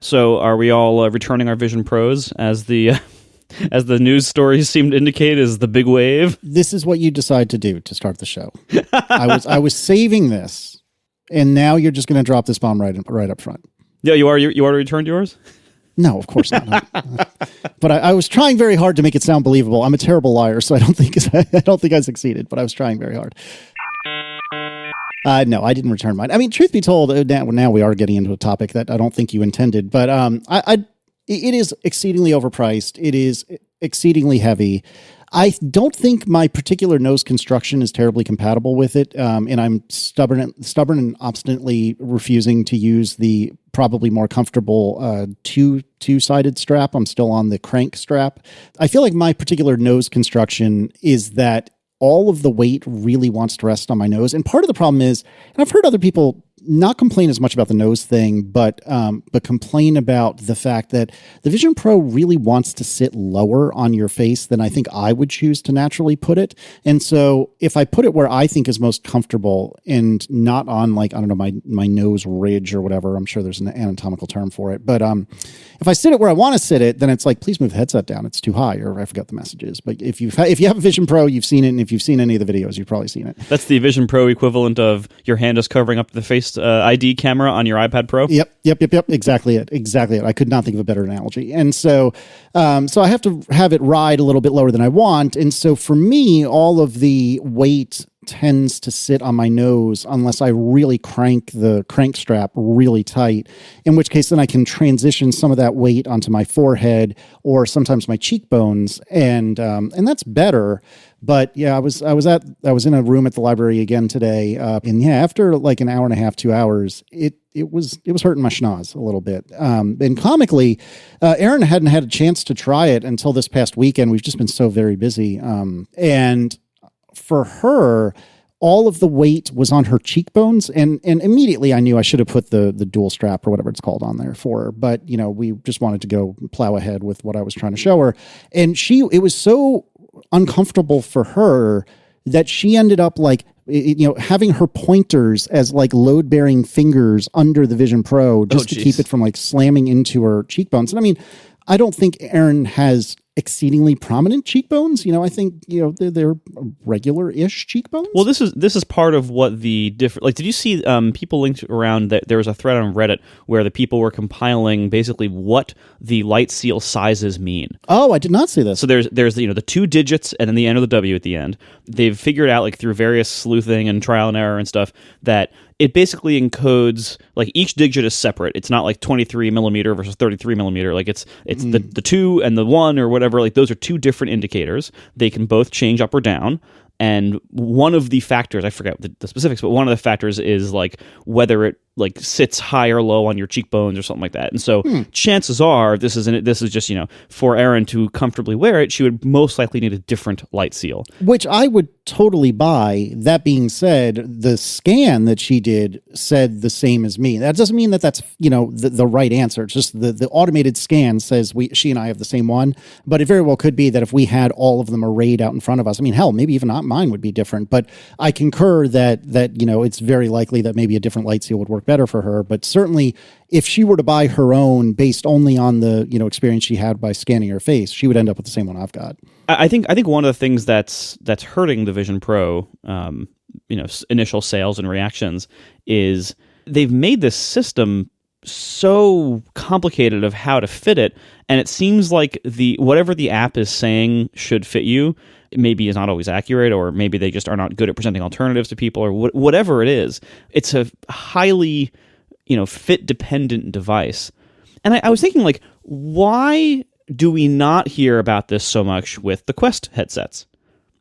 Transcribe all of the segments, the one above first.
So are we all returning our Vision Pros as the as the news stories seem to indicate is the big wave? This is what you decide to do to start the show. I was saving this, and now you're just going to drop this bomb right up front. Yeah, you already returned yours? No, of course not. But I was trying very hard to make it sound believable. I'm a terrible liar, so I don't think I succeeded. But I was trying very hard. No, I didn't return mine. I mean, truth be told, now we are getting into a topic that I don't think you intended. But it is exceedingly overpriced. It is exceedingly heavy. I don't think my particular nose construction is terribly compatible with it, and I'm stubborn and obstinately refusing to use the probably more comfortable two-sided strap. I'm still on the crank strap. I feel like my particular nose construction is that all of the weight really wants to rest on my nose, and part of the problem is, and I've heard other people not complain as much about the nose thing, but complain about the fact that the Vision Pro really wants to sit lower on your face than I think I would choose to naturally put it. And so if I put it where I think is most comfortable and not on, like, I don't know, my nose ridge or whatever, I'm sure there's an anatomical term for it. But if I sit it where I want to sit it, then it's like, please move the headset down. It's too high, or I forgot the messages. But if you have a Vision Pro, you've seen it. And if you've seen any of the videos, you've probably seen it. That's the Vision Pro equivalent of your hand is covering up the face ID camera on your iPad Pro. Yep. Exactly it. I could not think of a better analogy. And so I have to have it ride a little bit lower than I want. And so for me, all of the weight tends to sit on my nose unless I really crank the crank strap really tight, in which case then I can transition some of that weight onto my forehead or sometimes my cheekbones, and that's better. But yeah, I was in a room at the library again today, and yeah, after like an hour and a half, 2 hours, it was hurting my schnoz a little bit. And comically, Erin hadn't had a chance to try it until this past weekend. We've just been so very busy, and for her, all of the weight was on her cheekbones, and immediately I knew I should have put the dual strap or whatever it's called on there for her. But we just wanted to go plow ahead with what I was trying to show her, and it was so uncomfortable for her that she ended up like having her pointers as like load-bearing fingers under the Vision Pro just to keep it from like slamming into her cheekbones. And I mean, I don't think Erin has exceedingly prominent cheekbones. I think they're regular-ish cheekbones. Well, this is part of what the different. Like, did you see people linked around that there was a thread on Reddit where the people were compiling basically what the light seal sizes mean? Oh, I did not see this. So there's the 2 digits and then the N of the W at the end. They've figured out, like, through various sleuthing and trial and error and stuff, that it basically encodes, like, each digit is separate. It's not like 23 millimeter versus 33 millimeter. Like it's the 2 and the 1 or whatever. Like, those are 2 different indicators. They can both change up or down. And one of the factors, I forget the specifics, but one of the factors is like whether it like sits high or low on your cheekbones or something like that. And so chances are this is just, for Erin to comfortably wear it, she would most likely need a different light seal. Which I would totally buy. That being said, the scan that she did said the same as me. That doesn't mean that that's, the right answer. It's just the automated scan says she and I have the same one. But it very well could be that if we had all of them arrayed out in front of us, I mean, hell, maybe even not mine would be different. But I concur that it's very likely that maybe a different light seal would work better for her. But certainly if she were to buy her own based only on the experience she had by scanning her face, she would end up with the same one I've got. I think one of the things that's hurting the Vision Pro, initial sales and reactions, is they've made this system so complicated of how to fit it, and it seems like whatever the app is saying should fit you maybe is not always accurate, or maybe they just are not good at presenting alternatives to people, or whatever it is. It's a highly fit dependent device. And I was thinking, like, why do we not hear about this so much with the Quest headsets?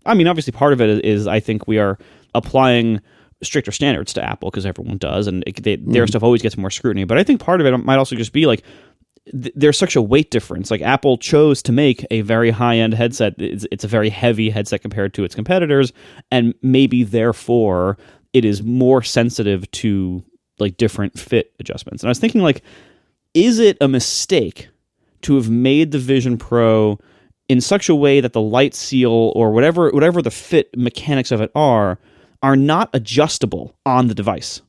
I mean, obviously part of it is I think we are applying stricter standards to Apple because everyone does, and their stuff always gets more scrutiny. But I think part of it might also just be like there's such a weight difference. Like, Apple chose to make a very high-end headset. It's a very heavy headset compared to its competitors, and maybe therefore it is more sensitive to like different fit adjustments. And I was thinking, like, is it a mistake to have made the Vision Pro in such a way that the light seal or whatever the fit mechanics of it are not adjustable on the device?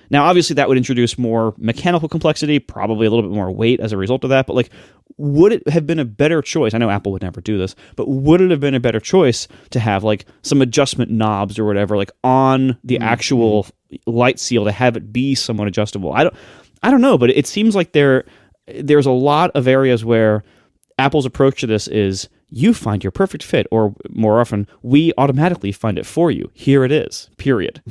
Now, obviously, that would introduce more mechanical complexity, probably a little bit more weight as a result of that. But like, would it have been a better choice? I know Apple would never do this, but would it have been a better choice to have like some adjustment knobs or whatever, like on the actual light seal to have it be somewhat adjustable? I don't know, but it seems like there's a lot of areas where Apple's approach to this is you find your perfect fit, or more often, we automatically find it for you. Here it is, period.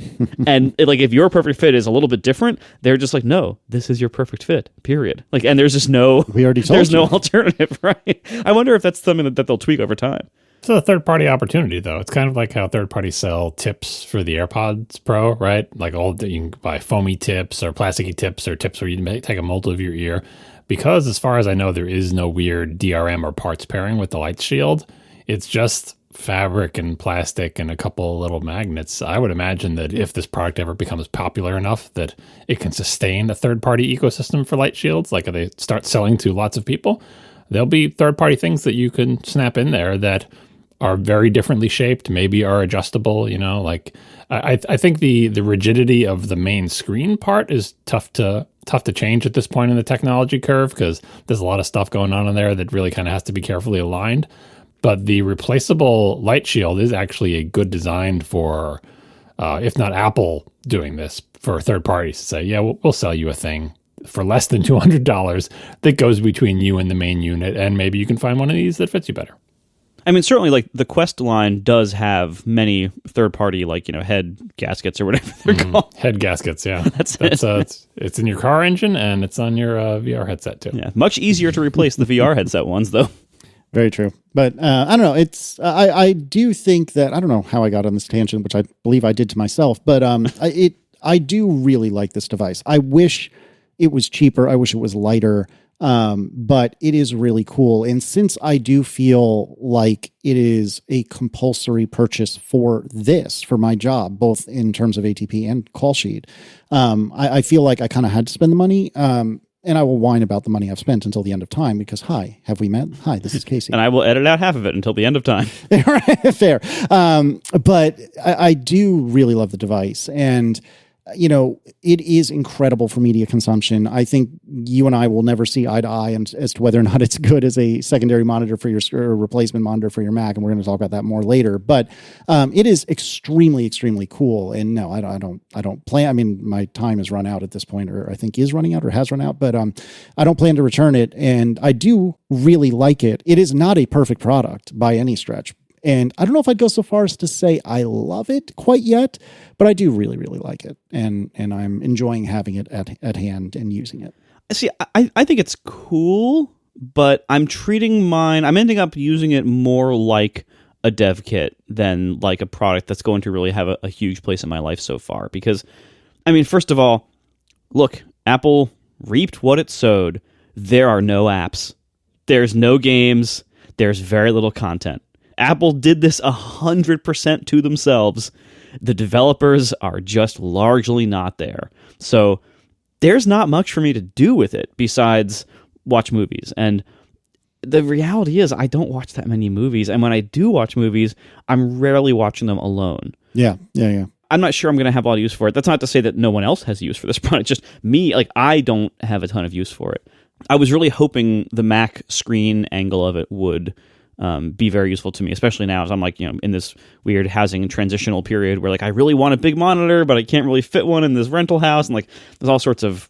And like, if your perfect fit is a little bit different, they're just like, no, this is your perfect fit, period. Like, and there's just no, there's no alternative, right? I wonder if that's something that they'll tweak over time. It's a third-party opportunity, though. It's kind of like how third parties sell tips for the AirPods Pro, right? Like you can buy foamy tips or plasticky tips or tips where you may take a mold of your ear. Because as far as I know, there is no weird DRM or parts pairing with the light shield. It's just fabric and plastic and a couple of little magnets. I would imagine that if this product ever becomes popular enough that it can sustain a third-party ecosystem for light shields, like if they start selling to lots of people, there'll be third-party things that you can snap in there that are very differently shaped, maybe are adjustable, like I think the rigidity of the main screen part is tough to change at this point in the technology curve, because there's a lot of stuff going on in there that really kind of has to be carefully aligned. But the replaceable light shield is actually a good design for, if not Apple doing this, for third parties to say, yeah, we'll sell you a thing for less than $200 that goes between you and the main unit, and maybe you can find one of these that fits you better. I mean, certainly, like, the Quest line does have many third-party, like, head gaskets or whatever they're called. Head gaskets, yeah. That's it's in your car engine, and it's on your VR headset, too. Yeah, much easier to replace the VR headset ones, though. Very true. But I don't know. It's I do think that, I don't know how I got on this tangent, which I believe I did to myself, but I do really like this device. I wish it was cheaper. I wish it was lighter. But it is really cool. And since I do feel like it is a compulsory purchase for my job, both in terms of ATP and call sheet, I feel like I kind of had to spend the money. And I will whine about the money I've spent until the end of time because, hi, have we met? Hi, this is Casey. And I will edit out half of it until the end of time. Fair. But I do really love the device. And it is incredible for media consumption. I think you and I will never see eye to eye as to whether or not it's good as a secondary monitor for your or replacement monitor for your Mac, and we're going to talk about that more later. But it is extremely, extremely cool. And no, I don't plan. I mean, my time has run out at this point, or I think is running out or has run out. But I don't plan to return it, and I do really like it. It is not a perfect product by any stretch. And I don't know if I'd go so far as to say I love it quite yet, but I do really, really like it. And I'm enjoying having it at hand and using it. See, I think it's cool, but I'm ending up using it more like a dev kit than like a product that's going to really have a huge place in my life so far. Because, I mean, first of all, look, Apple reaped what it sowed. There are no apps. There's no games. There's very little content. Apple did this 100% to themselves. The developers are just largely not there. So there's not much for me to do with it besides watch movies. And the reality is I don't watch that many movies. And when I do watch movies, I'm rarely watching them alone. Yeah. I'm not sure I'm going to have a lot of use for it. That's not to say that no one else has use for this product. Just me, like, I don't have a ton of use for it. I was really hoping the Mac screen angle of it would be very useful to me, especially now as I'm like, in this weird housing and transitional period where like I really want a big monitor, but I can't really fit one in this rental house. And like there's all sorts of,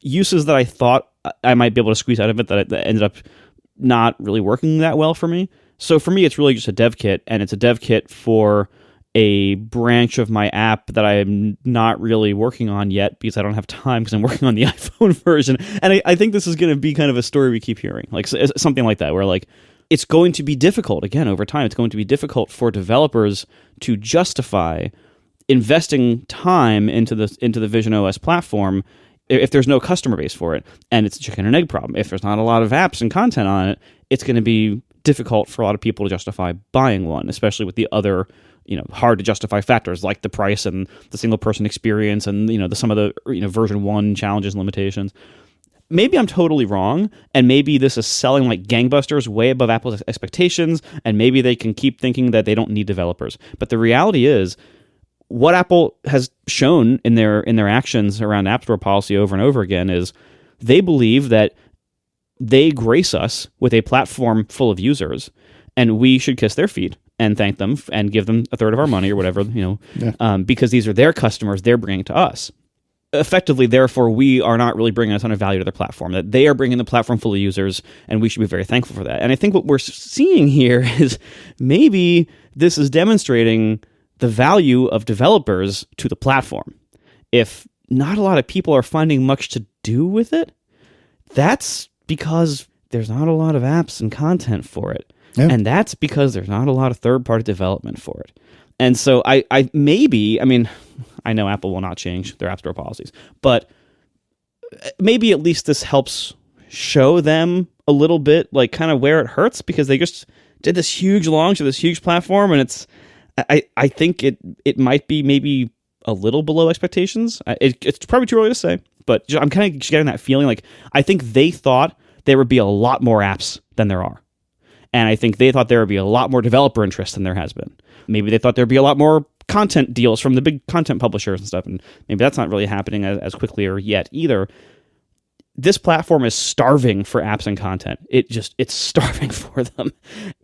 uses that I thought I might be able to squeeze out of it that ended up not really working that well for me. So for me, it's really just a dev kit, and it's a dev kit for a branch of my app that I'm not really working on yet because I don't have time because I'm working on the iPhone version. And I think this is going to be kind of a story we keep hearing, like something like that, where like, it's going to be difficult, again, over time, it's going to be difficult for developers to justify investing time into the Vision OS platform if there's no customer base for it. And it's a chicken and egg problem. If there's not a lot of apps and content on it, it's going to be difficult for a lot of people to justify buying one, especially with the other, hard to justify factors like the price and the single person experience and, some of the, version 1 challenges and limitations. Maybe I'm totally wrong, and maybe this is selling like gangbusters way above Apple's expectations, and maybe they can keep thinking that they don't need developers. But the reality is, what Apple has shown in their actions around App Store policy over and over again is they believe that they grace us with a platform full of users, and we should kiss their feet and thank them and give them a third of our money or whatever, because these are their customers they're bringing to us. Effectively, therefore, we are not really bringing a ton of value to their platform, that they are bringing the platform full of users, and we should be very thankful for that. And I think what we're seeing here is maybe this is demonstrating the value of developers to the platform. If not a lot of people are finding much to do with it, that's because there's not a lot of apps and content for it. Yeah. And that's because there's not a lot of third-party development for it. And so I know Apple will not change their App Store policies, but maybe at least this helps show them a little bit like kind of where it hurts, because they just did this huge launch of this huge platform, and I think it might be maybe a little below expectations. It's probably too early to say, but I'm kind of getting that feeling like I think they thought there would be a lot more apps than there are. And I think they thought there would be a lot more developer interest than there has been. Maybe they thought there'd be a lot more content deals from the big content publishers and stuff, and maybe that's not really happening as quickly or yet either. This platform is starving for apps and content. It's starving for them.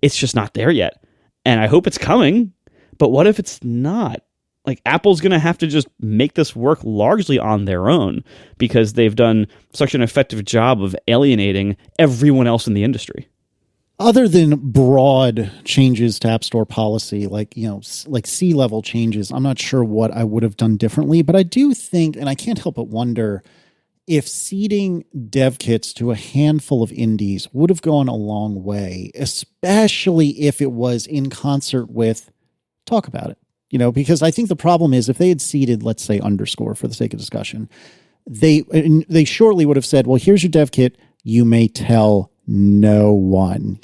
It's just not there yet. And I hope it's coming, but what if it's not? Like, Apple's going to have to just make this work largely on their own because they've done such an effective job of alienating everyone else in the industry. Other than broad changes to App Store policy, like C-level changes, I'm not sure what I would have done differently, but I do think, and I can't help but wonder, if seeding dev kits to a handful of indies would have gone a long way, especially if it was in concert with talk about it. Because I think the problem is if they had seeded, let's say, Underscore for the sake of discussion, they shortly would have said, well, here's your dev kit. You may tell no one,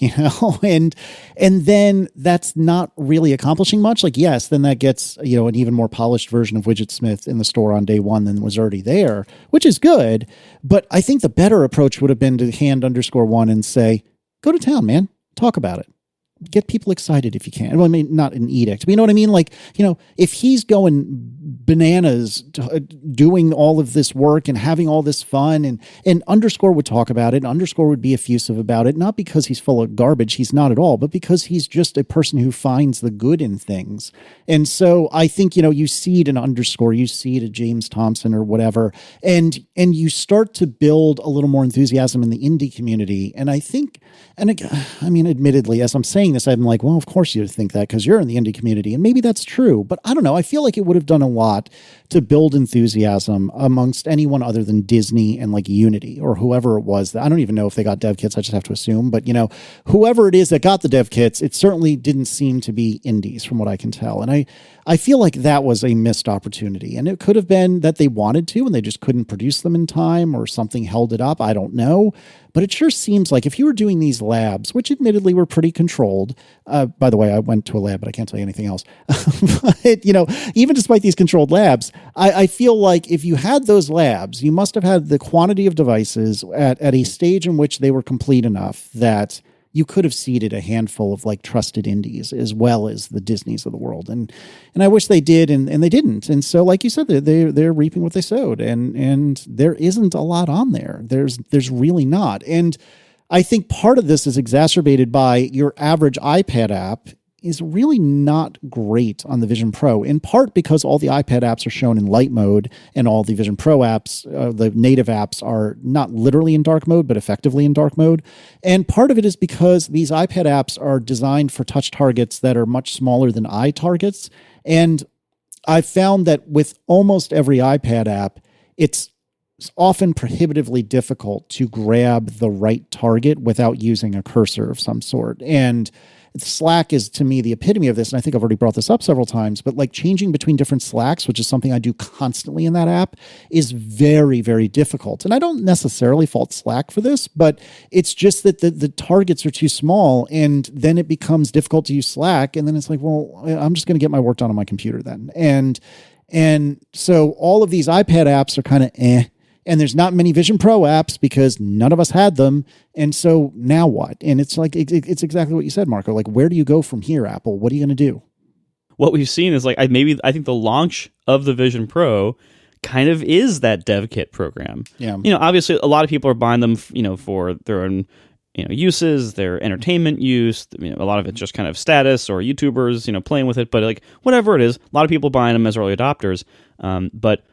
and then that's not really accomplishing much. Like, yes, then that gets, an even more polished version of Widgetsmith in the store on day one than was already there, which is good. But I think the better approach would have been to hand Underscore one and say, go to town, man, talk about it. Get people excited if you can. Well, I mean, not an edict, but you know what I mean? Like, if he's going bananas doing all of this work and having all this fun, and Underscore would talk about it, and Underscore would be effusive about it, not because he's full of garbage, he's not at all, but because he's just a person who finds the good in things. And so I think, you seed an Underscore, you seed a James Thompson or whatever, and you start to build a little more enthusiasm in the indie community. And I think, admittedly, as I'm saying this, I'm like, well, of course you'd think that because you're in the indie community, and maybe that's true, but I don't know. I feel like it would have done a lot to build enthusiasm amongst anyone other than Disney and like Unity or whoever it was. I don't even know if they got dev kits. I just have to assume, but whoever it is that got the dev kits, it certainly didn't seem to be indies from what I can tell. And I feel like that was a missed opportunity, and it could have been that they wanted to and they just couldn't produce them in time or something held it up. I don't know. But it sure seems like if you were doing these labs, which admittedly were pretty controlled, by the way, I went to a lab, but I can't tell you anything else. But, even despite these controlled labs, I feel like if you had those labs, you must have had the quantity of devices at a stage in which they were complete enough that you could have seeded a handful of like trusted indies as well as the Disneys of the world. And I wish they did, and they didn't. And so, like you said, they're reaping what they sowed, and there isn't a lot on there. There's really not. And I think part of this is exacerbated by your average iPad app is really not great on the Vision Pro, in part because all the iPad apps are shown in light mode and all the Vision Pro apps, the native apps, are not literally in dark mode, but effectively in dark mode. And part of it is because these iPad apps are designed for touch targets that are much smaller than eye targets. And I've found that with almost every iPad app, it's often prohibitively difficult to grab the right target without using a cursor of some sort. And Slack is, to me, the epitome of this, and I think I've already brought this up several times, but like changing between different Slacks, which is something I do constantly in that app, is very, very difficult. And I don't necessarily fault Slack for this, but it's just that the targets are too small, and then it becomes difficult to use Slack, and then it's like, well, I'm just going to get my work done on my computer then. And so all of these iPad apps are kind of and there's not many Vision Pro apps because none of us had them. And so now what? And it's like, it's exactly what you said, Marco. Like, where do you go from here, Apple? What are you going to do? what we've seen is like I think the launch of the Vision Pro kind of is that dev kit program. Yeah. Obviously a lot of people are buying them, for their own, uses, their entertainment use. A lot of it's just kind of status or YouTubers, playing with it. But like whatever it is, a lot of people buying them as early adopters. But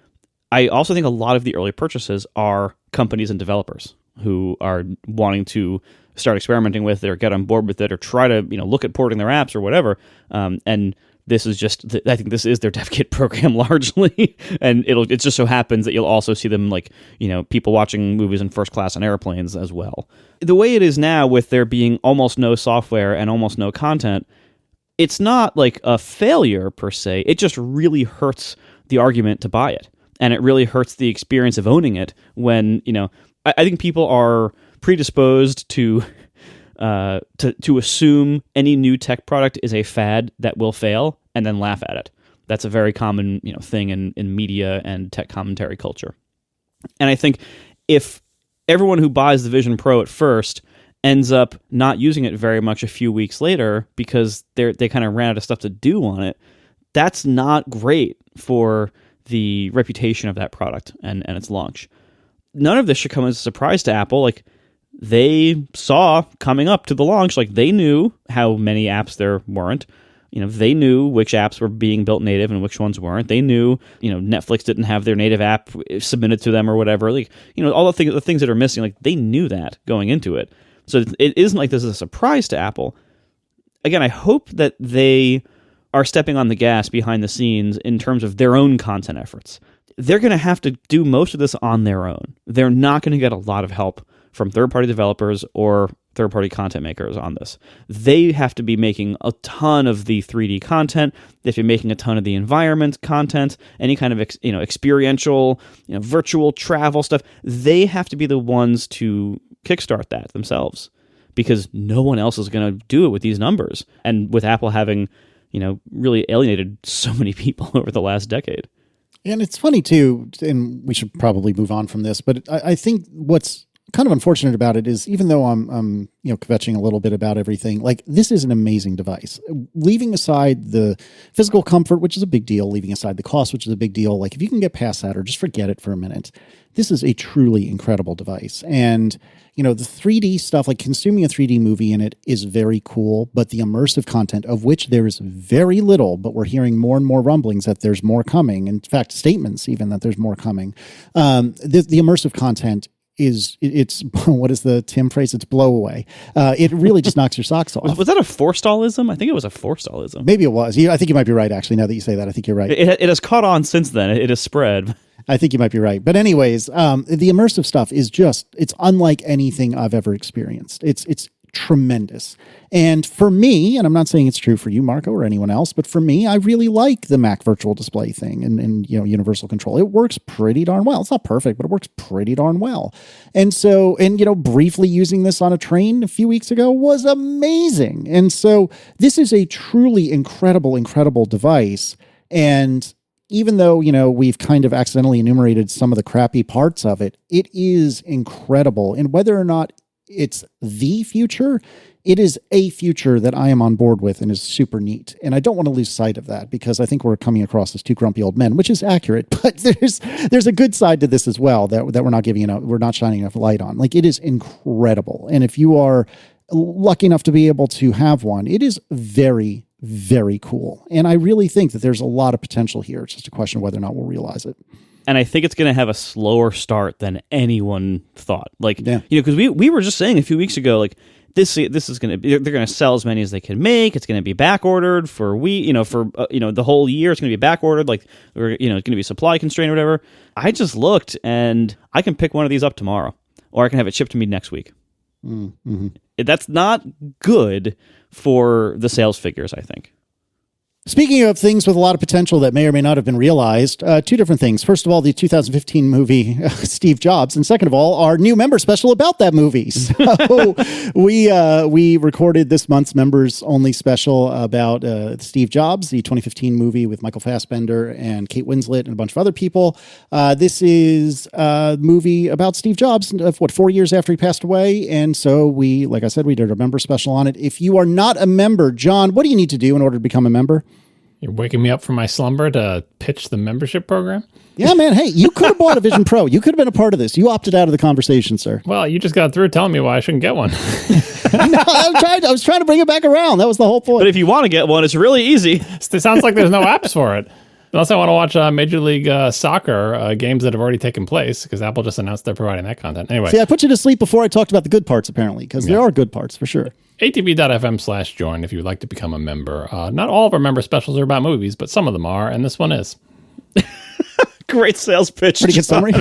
I also think a lot of the early purchases are companies and developers who are wanting to start experimenting with it or get on board with it or try to, look at porting their apps or whatever. And this is I think this is their dev kit program largely. And it just so happens that you'll also see them like, people watching movies in first class on airplanes as well. The way it is now with there being almost no software and almost no content, it's not like a failure per se. It just really hurts the argument to buy it. And it really hurts the experience of owning it when, I think people are predisposed to assume any new tech product is a fad that will fail and then laugh at it. That's a very common, thing in media and tech commentary culture. And I think if everyone who buys the Vision Pro at first ends up not using it very much a few weeks later because they kind of ran out of stuff to do on it, that's not great for the reputation of that product and its launch. None of this should come as a surprise to Apple. Like, they saw coming up to the launch, like they knew how many apps there weren't. They knew which apps were being built native and which ones weren't. They knew, Netflix didn't have their native app submitted to them or whatever. Like, all the things that are missing, like they knew that going into it. So it isn't like this is a surprise to Apple. Again, I hope that they are stepping on the gas behind the scenes in terms of their own content efforts. They're going to have to do most of this on their own. They're not going to get a lot of help from third-party developers or third-party content makers on this. They have to be making a ton of the 3D content. They have to be making a ton of the environment content, any kind of experiential, virtual travel stuff. They have to be the ones to kickstart that themselves because no one else is going to do it with these numbers. And with Apple having really alienated so many people over the last decade. And it's funny too, and we should probably move on from this, but I think what's kind of unfortunate about it is even though I'm kvetching a little bit about everything, like this is an amazing device. Leaving aside the physical comfort, which is a big deal, leaving aside the cost, which is a big deal, like if you can get past that or just forget it for a minute, this is a truly incredible device. And the 3D stuff, like consuming a 3D movie in it is very cool, but the immersive content, of which there is very little, but we're hearing more and more rumblings that there's more coming. In fact, statements even that there's more coming. The immersive content it's what is the Tim phrase? It's blow away. It really just knocks your socks off. Was that a forestallism? I think it was a forestallism. Maybe it was. I think you might be right, actually, now that you say that. I think you're right. It has caught on since then. It has spread. I think you might be right. But anyways, the immersive stuff is it's unlike anything I've ever experienced. It's tremendous. And for me, and I'm not saying it's true for you, Marco, or anyone else, but for me, I really like the Mac virtual display thing and universal control. It works pretty darn well. It's not perfect, but it works pretty darn well. And so, briefly using this on a train a few weeks ago was amazing. And so this is a truly incredible, incredible device. And even though, we've kind of accidentally enumerated some of the crappy parts of it, it is incredible. And whether or not it's the future, it is a future that I am on board with and is super neat. And I don't want to lose sight of that because I think we're coming across as two grumpy old men, which is accurate. But there's a good side to this as well that we're not we're not shining enough light on. Like, it is incredible. And if you are lucky enough to be able to have one, it is very, very cool. And I really think that there's a lot of potential here. It's just a question of whether or not we'll realize it. And I think it's going to have a slower start than anyone thought. Like, yeah. Because we were just saying a few weeks ago, like, this is going to be, they're going to sell as many as they can make. It's going to be back ordered for the whole year. It's going to be back ordered. Like, it's going to be supply constrained or whatever. I just looked and I can pick one of these up tomorrow, or I can have it shipped to me next week. Mm-hmm. That's not good for the sales figures, I think. Speaking of things with a lot of potential that may or may not have been realized, two different things. First of all, the 2015 movie Steve Jobs, and second of all, our new member special about that movie. So we recorded this month's members only special about Steve Jobs, the 2015 movie with Michael Fassbender and Kate Winslet and a bunch of other people. This is a movie about Steve Jobs, 4 years after he passed away, and so like I said, we did a member special on it. If you are not a member, John, what do you need to do in order to become a member? You're waking me up from my slumber to pitch the membership program? Yeah, man. Hey, you could have bought a Vision Pro. You could have been a part of this. You opted out of the conversation, sir. Well, you just got through telling me why I shouldn't get one. No, I was trying to bring it back around. That was the whole point. But if you want to get one, it's really easy. It sounds like there's no apps for it. Unless I want to watch Major League Soccer games that have already taken place, because Apple just announced they're providing that content. Anyway. See, I put you to sleep before I talked about the good parts, apparently, because there are good parts for sure. atp.fm/join if you would like to become a member. Not all of our member specials are about movies, but some of them are, and this one is. Great sales pitch. Pretty good summary.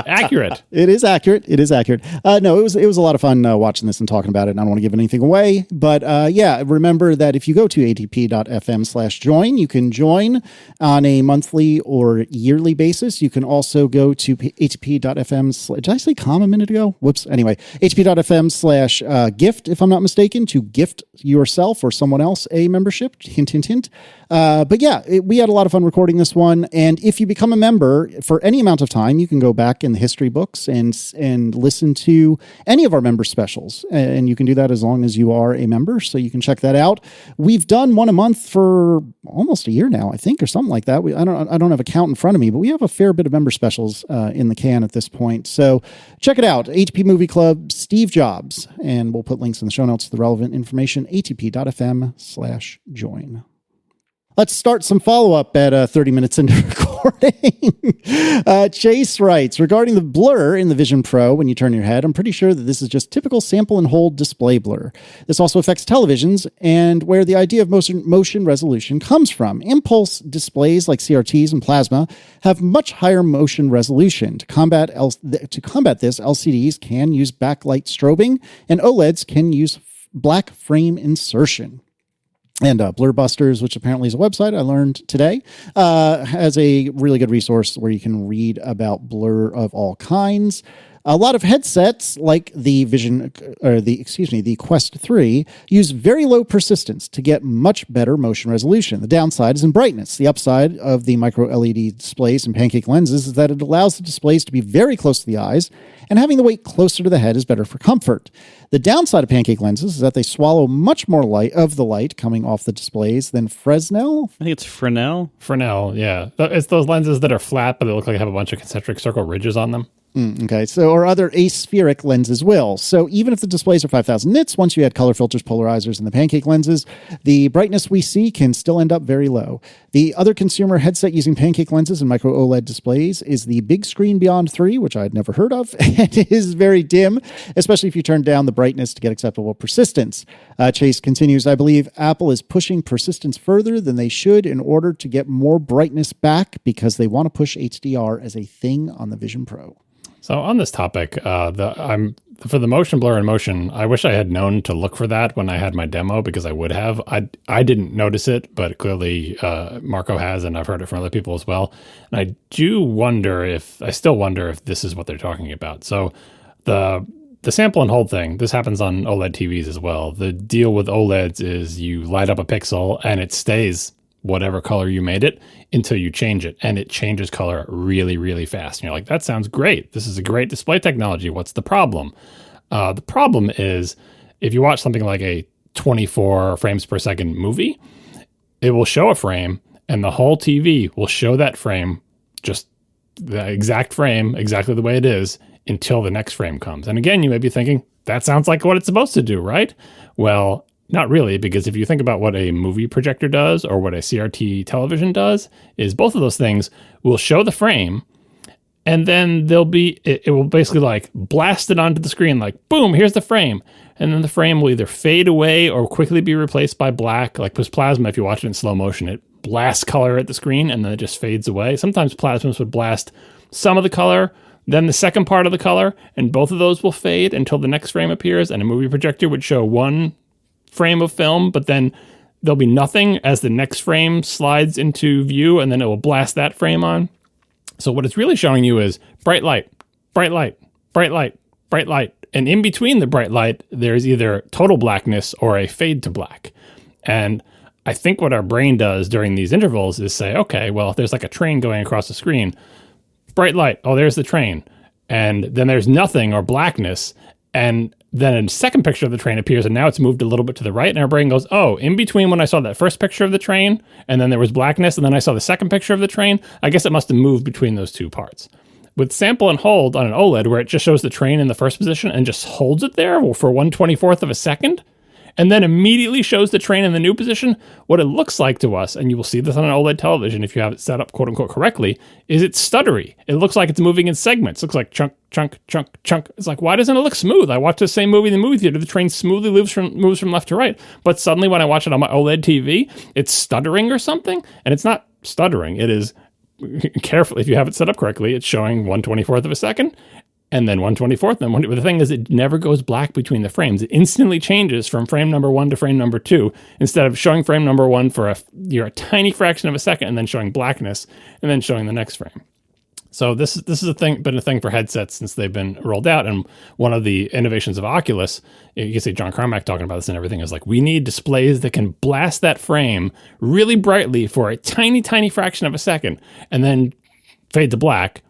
Accurate. It is accurate. It is accurate. No, it was a lot of fun watching this and talking about it. And I don't want to give anything away, but yeah, remember that if you go to atp.fm/join, you can join on a monthly or yearly basis. You can also go to atp.fm. Did I say com a minute ago? Whoops. Anyway, atp.fm/gift, if I'm not mistaken, to gift yourself or someone else a membership. Hint, hint, hint. But yeah, we had a lot of fun recording this one. And if you become a member for any amount of time, you can go back in the history books and listen to any of our member specials. And you can do that as long as you are a member. So you can check that out. We've done one a month for almost a year now, I think, or something like that. I don't have a count in front of me, but we have a fair bit of member specials in the can at this point. So check it out. HP Movie Club, Steve Jobs. And we'll put links in the show notes to the relevant information, atp.fm/join. Let's start some follow-up at 30 minutes into recording. Chase writes, regarding the blur in the Vision Pro when you turn your head, I'm pretty sure that this is just typical sample and hold display blur. This also affects televisions and where the idea of motion resolution comes from. Impulse displays like CRTs and plasma have much higher motion resolution. To combat this, LCDs can use backlight strobing and OLEDs can use black frame insertion. And Blur Busters, which apparently is a website I learned today, has a really good resource where you can read about blur of all kinds. A lot of headsets like the Quest 3 use very low persistence to get much better motion resolution. The downside is in brightness. The upside of the micro LED displays and pancake lenses is that it allows the displays to be very close to the eyes, and having the weight closer to the head is better for comfort. The downside of pancake lenses is that they swallow much more light of the light coming off the displays than Fresnel. I think it's Fresnel. Fresnel, yeah. It's those lenses that are flat, but they look like they have a bunch of concentric circle ridges on them. Okay, so or other aspheric lenses will. So even if the displays are 5,000 nits, once you add color filters, polarizers, and the pancake lenses, the brightness we see can still end up very low. The other consumer headset using pancake lenses and micro OLED displays is the Big Screen Beyond 3, which I had never heard of, and it is very dim, especially if you turn down the brightness to get acceptable persistence. Chase continues, I believe Apple is pushing persistence further than they should in order to get more brightness back because they want to push HDR as a thing on the Vision Pro. So on this topic, for the motion blur and motion, I wish I had known to look for that when I had my demo because I would have. I didn't notice it, but clearly Marco has, and I've heard it from other people as well. And I still wonder if this is what they're talking about. So the sample and hold thing, this happens on OLED TVs as well. The deal with OLEDs is you light up a pixel and it stays whatever color you made it until you change it, and it changes color really, really fast. And you're like, that sounds great. This is a great display technology. What's the problem? The problem is if you watch something like a 24 frames per second movie, it will show a frame and the whole TV will show that frame, just the exact frame, exactly the way it is until the next frame comes. And again, you may be thinking, that sounds like what it's supposed to do, right? Well, not really, because if you think about what a movie projector does or what a CRT television does, is both of those things will show the frame, and then it will basically like blast it onto the screen, like, boom, here's the frame. And then the frame will either fade away or quickly be replaced by black. Like with plasma, if you watch it in slow motion, it blasts color at the screen and then it just fades away. Sometimes plasmas would blast some of the color, then the second part of the color, and both of those will fade until the next frame appears, and a movie projector would show one frame of film, but then there'll be nothing as the next frame slides into view, and then it will blast that frame on. So what it's really showing you is bright light, bright light, bright light, bright light. And in between the bright light, there's either total blackness or a fade to black. And I think what our brain does during these intervals is say, okay, well, if there's like a train going across the screen, bright light, oh, there's the train. And then there's nothing or blackness. And then a second picture of the train appears, and now it's moved a little bit to the right, and our brain goes, oh, in between when I saw that first picture of the train, and then there was blackness, and then I saw the second picture of the train, I guess it must have moved between those two parts. With sample and hold on an OLED, where it just shows the train in the first position and just holds it there for 1/24th of a second, and then immediately shows the train in the new position, what it looks like to us, and you will see this on an OLED television if you have it set up quote-unquote correctly, is it's stuttery. It looks like it's moving in segments. It looks like chunk, chunk, chunk, chunk. It's like, why doesn't it look smooth? I watched the same movie in the movie theater. The train smoothly moves from left to right. But suddenly when I watch it on my OLED TV, it's stuttering or something, and it's not stuttering. It is, carefully, if you have it set up correctly, it's showing 1/24th of a second, and then 1/24th. And the thing is, it never goes black between the frames. It instantly changes from frame number 1 to frame number 2, instead of showing frame number 1 for a tiny fraction of a second and then showing blackness and then showing the next frame. So this is been a thing for headsets since they've been rolled out. And one of the innovations of Oculus, you can see John Carmack talking about this and everything, is like, we need displays that can blast that frame really brightly for a tiny, tiny fraction of a second and then fade to black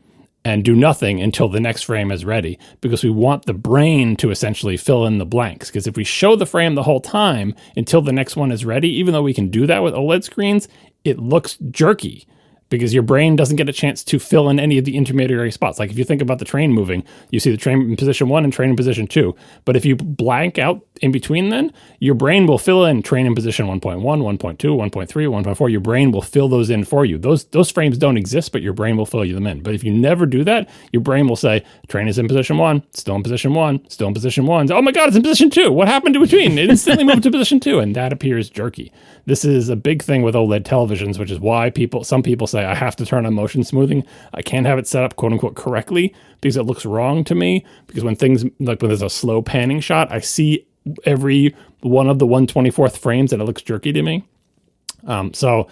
and do nothing until the next frame is ready, because we want the brain to essentially fill in the blanks. Because if we show the frame the whole time until the next one is ready, even though we can do that with OLED screens, it looks jerky, because your brain doesn't get a chance to fill in any of the intermediary spots. Like if you think about the train moving, you see the train in position 1 and train in position 2. But if you blank out in between, then your brain will fill in train in position 1.1, 1.2, 1.3, 1.4. Your brain will fill those in for you. Those frames don't exist, but your brain will fill them in. But if you never do that, your brain will say, train is in position 1, still in position 1, still in position 1. Oh my God, it's in position 2. What happened in between? It instantly moved to position 2, and that appears jerky. This is a big thing with OLED televisions, which is why some people say, I have to turn on motion smoothing. I can't have it set up quote unquote correctly because it looks wrong to me. Because when there's a slow panning shot, I see every one of the 1/24th frames and it looks jerky to me. So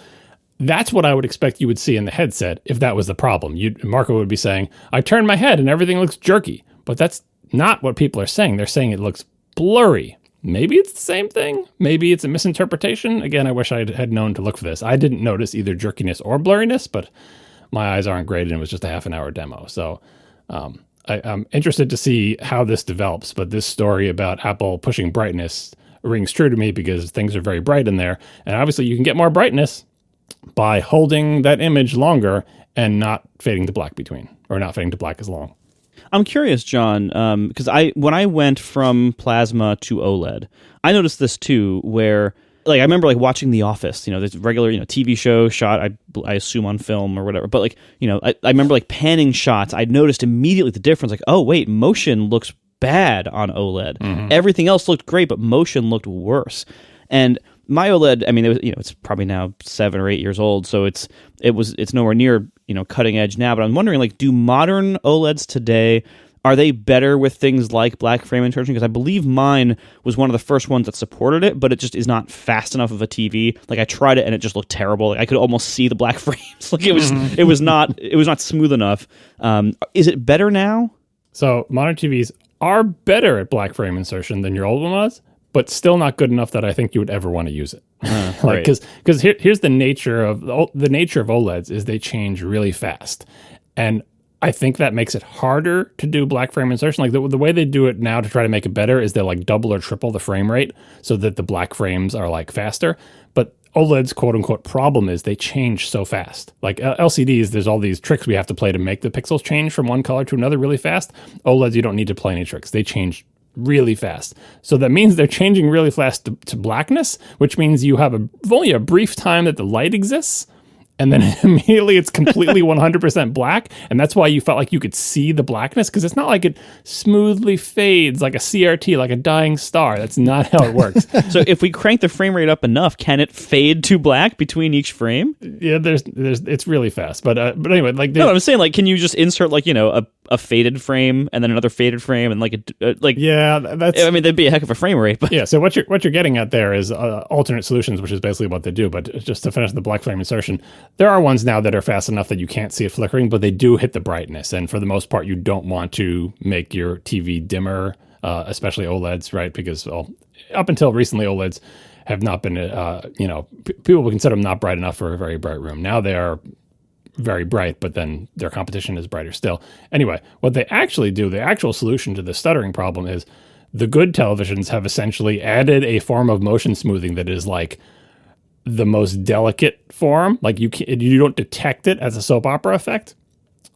that's what I would expect you would see in the headset if that was the problem. Marco would be saying, I turn my head and everything looks jerky. But that's not what people are saying. They're saying it looks blurry. Maybe it's the same thing. Maybe it's a misinterpretation. Again, I wish I had known to look for this. I didn't notice either jerkiness or blurriness, but my eyes aren't great and it was just a half an hour demo. So I'm interested to see how this develops. But this story about Apple pushing brightness rings true to me because things are very bright in there. And obviously you can get more brightness by holding that image longer and not fading to black between, or not fading to black as long. I'm curious, John, because when I went from plasma to OLED, I noticed this too, where I remember watching The Office, this regular TV show shot, I assume on film or whatever, but I remember panning shots. I noticed immediately the difference. Oh wait, motion looks bad on OLED. Mm-hmm. Everything else looked great, but motion looked worse. And my OLED, it's probably now 7 or 8 years old, so it's nowhere near cutting edge now. But I'm wondering, do modern OLEDs today, are they better with things like black frame insertion? Because I believe mine was one of the first ones that supported it, but it just is not fast enough of a TV. I tried it and it just looked terrible. I could almost see the black frames. It was not smooth enough. Is it better now? So modern TVs are better at black frame insertion than your old one was, but still not good enough that I think you would ever want to use it. Because here's the nature of OLEDs is they change really fast, and I think that makes it harder to do black frame insertion. The way they do it now to try to make it better is they double or triple the frame rate so that the black frames are faster. But OLED's quote unquote problem is they change so fast. LCDs, there's all these tricks we have to play to make the pixels change from one color to another really fast. OLEDs, you don't need to play any tricks. They change really fast. So that means they're changing really fast to blackness, which means you have only a brief time that the light exists, and then immediately it's completely 100% black, and that's why you felt like you could see the blackness, because it's not like it smoothly fades like a CRT, like a dying star. That's not how it works. So if we crank the frame rate up enough, can it fade to black between each frame? Yeah, there's it's really fast. But anyway, no, I'm saying can you just insert a faded frame and then another faded frame and yeah, that's that'd be a heck of a frame rate. But yeah, so what you're getting at there is alternate solutions, which is basically what they do. But just to finish the black frame insertion, there are ones now that are fast enough that you can't see it flickering, but they do hit the brightness. And for the most part, you don't want to make your TV dimmer, especially OLEDs, right? Because up until recently, OLEDs have not been, people would consider them not bright enough for a very bright room. Now they are very bright, but then their competition is brighter still. Anyway, what they actually do, the actual solution to the stuttering problem is The good televisions have essentially added a form of motion smoothing that is like the most delicate form. Like you don't detect it as a soap opera effect,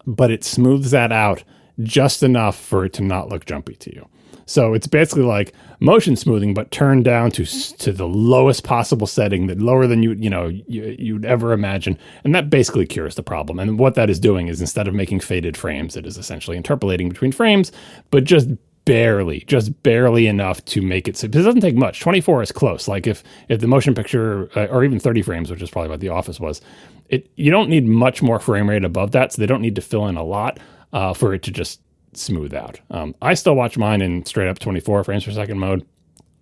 but it smooths that out just enough for it to not look jumpy to you. So it's basically like motion smoothing, but turned down to the lowest possible setting, that lower than you'd ever imagine, and that basically cures the problem. And what that is doing is, instead of making faded frames, it is essentially interpolating between frames, but just barely enough to make it. It doesn't take much. 24 is close. Like if the motion picture, or even 30 frames, which is probably what The Office was, you don't need much more frame rate above that, so they don't need to fill in a lot for it to just smooth out. I still watch mine in straight up 24 frames per second mode.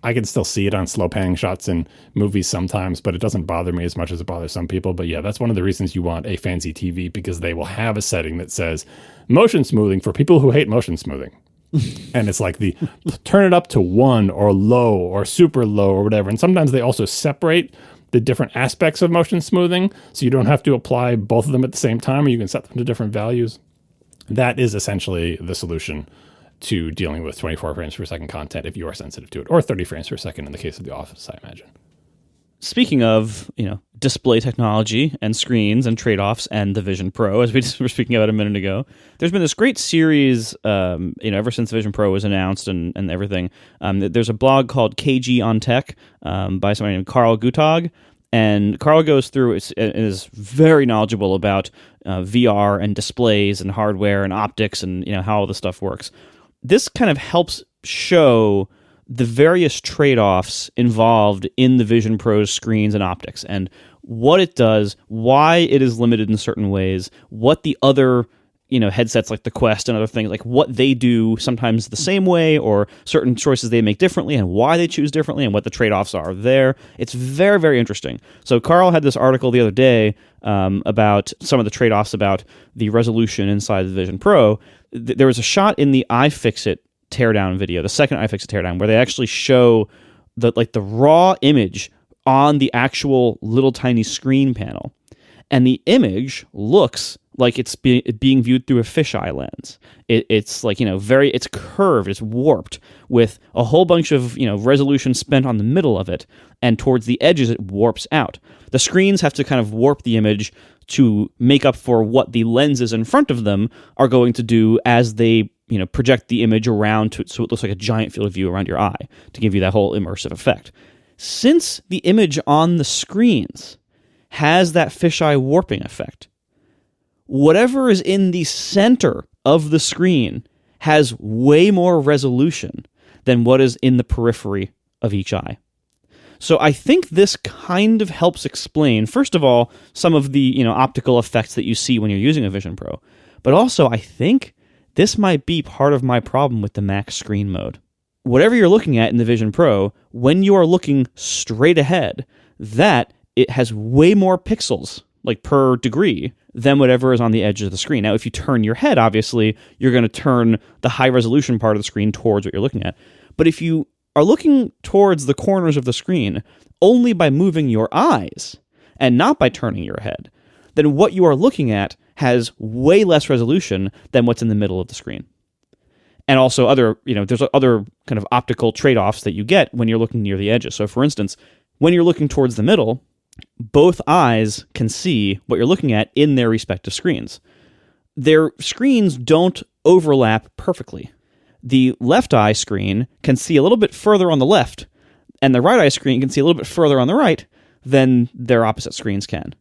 I can still see it on slow panning shots in movies sometimes, but it doesn't bother me as much as it bothers some people. But yeah, that's one of the reasons you want a fancy TV, because they will have a setting that says motion smoothing for people who hate motion smoothing. And it's like turn it up to 1 or low or super low or whatever. And sometimes they also separate the different aspects of motion smoothing, so you don't have to apply both of them at the same time, or you can set them to different values. That is essentially the solution to dealing with 24 frames per second content if you are sensitive to it, or 30 frames per second in the case of The Office, I imagine. Speaking of, display technology and screens and trade-offs and the Vision Pro, as we were speaking about a minute ago, there's been this great series, ever since the Vision Pro was announced and everything. There's a blog called KG on Tech by somebody named Carl Guttag, and Carl goes through and is very knowledgeable about VR and displays and hardware and optics and how all this stuff works. This kind of helps show the various trade-offs involved in the Vision Pro's screens and optics, and what it does, why it is limited in certain ways, what the other headsets like the Quest and other things, like what they do sometimes the same way, or certain choices they make differently, and why they choose differently, and what the trade-offs are there. It's very, very interesting. So Carl had this article the other day about some of the trade-offs about the resolution inside the Vision Pro. There was a shot in the iFixit teardown video, the second iFixit teardown, where they actually show the raw image on the actual little tiny screen panel, and the image looks like it's being viewed through a fisheye lens. It's like it's curved, it's warped, with a whole bunch of resolution spent on the middle of it, and towards the edges it warps out. The screens have to kind of warp the image to make up for what the lenses in front of them are going to do as they project the image around so it looks like a giant field of view around your eye, to give you that whole immersive effect. Since the image on the screens has that fisheye warping effect, whatever is in the center of the screen has way more resolution than what is in the periphery of each eye. So I think this kind of helps explain, first of all, some of the optical effects that you see when you're using a Vision Pro, but also I think this might be part of my problem with the max screen mode. Whatever you're looking at in the Vision Pro, when you are looking straight ahead, that it has way more pixels, like per degree, than whatever is on the edge of the screen. Now, if you turn your head, obviously, you're going to turn the high resolution part of the screen towards what you're looking at. But if you are looking towards the corners of the screen only by moving your eyes and not by turning your head, then what you are looking at has way less resolution than what's in the middle of the screen. And also there's other kind of optical trade-offs that you get when you're looking near the edges. So for instance, when you're looking towards the middle, both eyes can see what you're looking at in their respective screens. Their screens don't overlap perfectly. The left eye screen can see a little bit further on the left, and the right eye screen can see a little bit further on the right than their opposite screens can.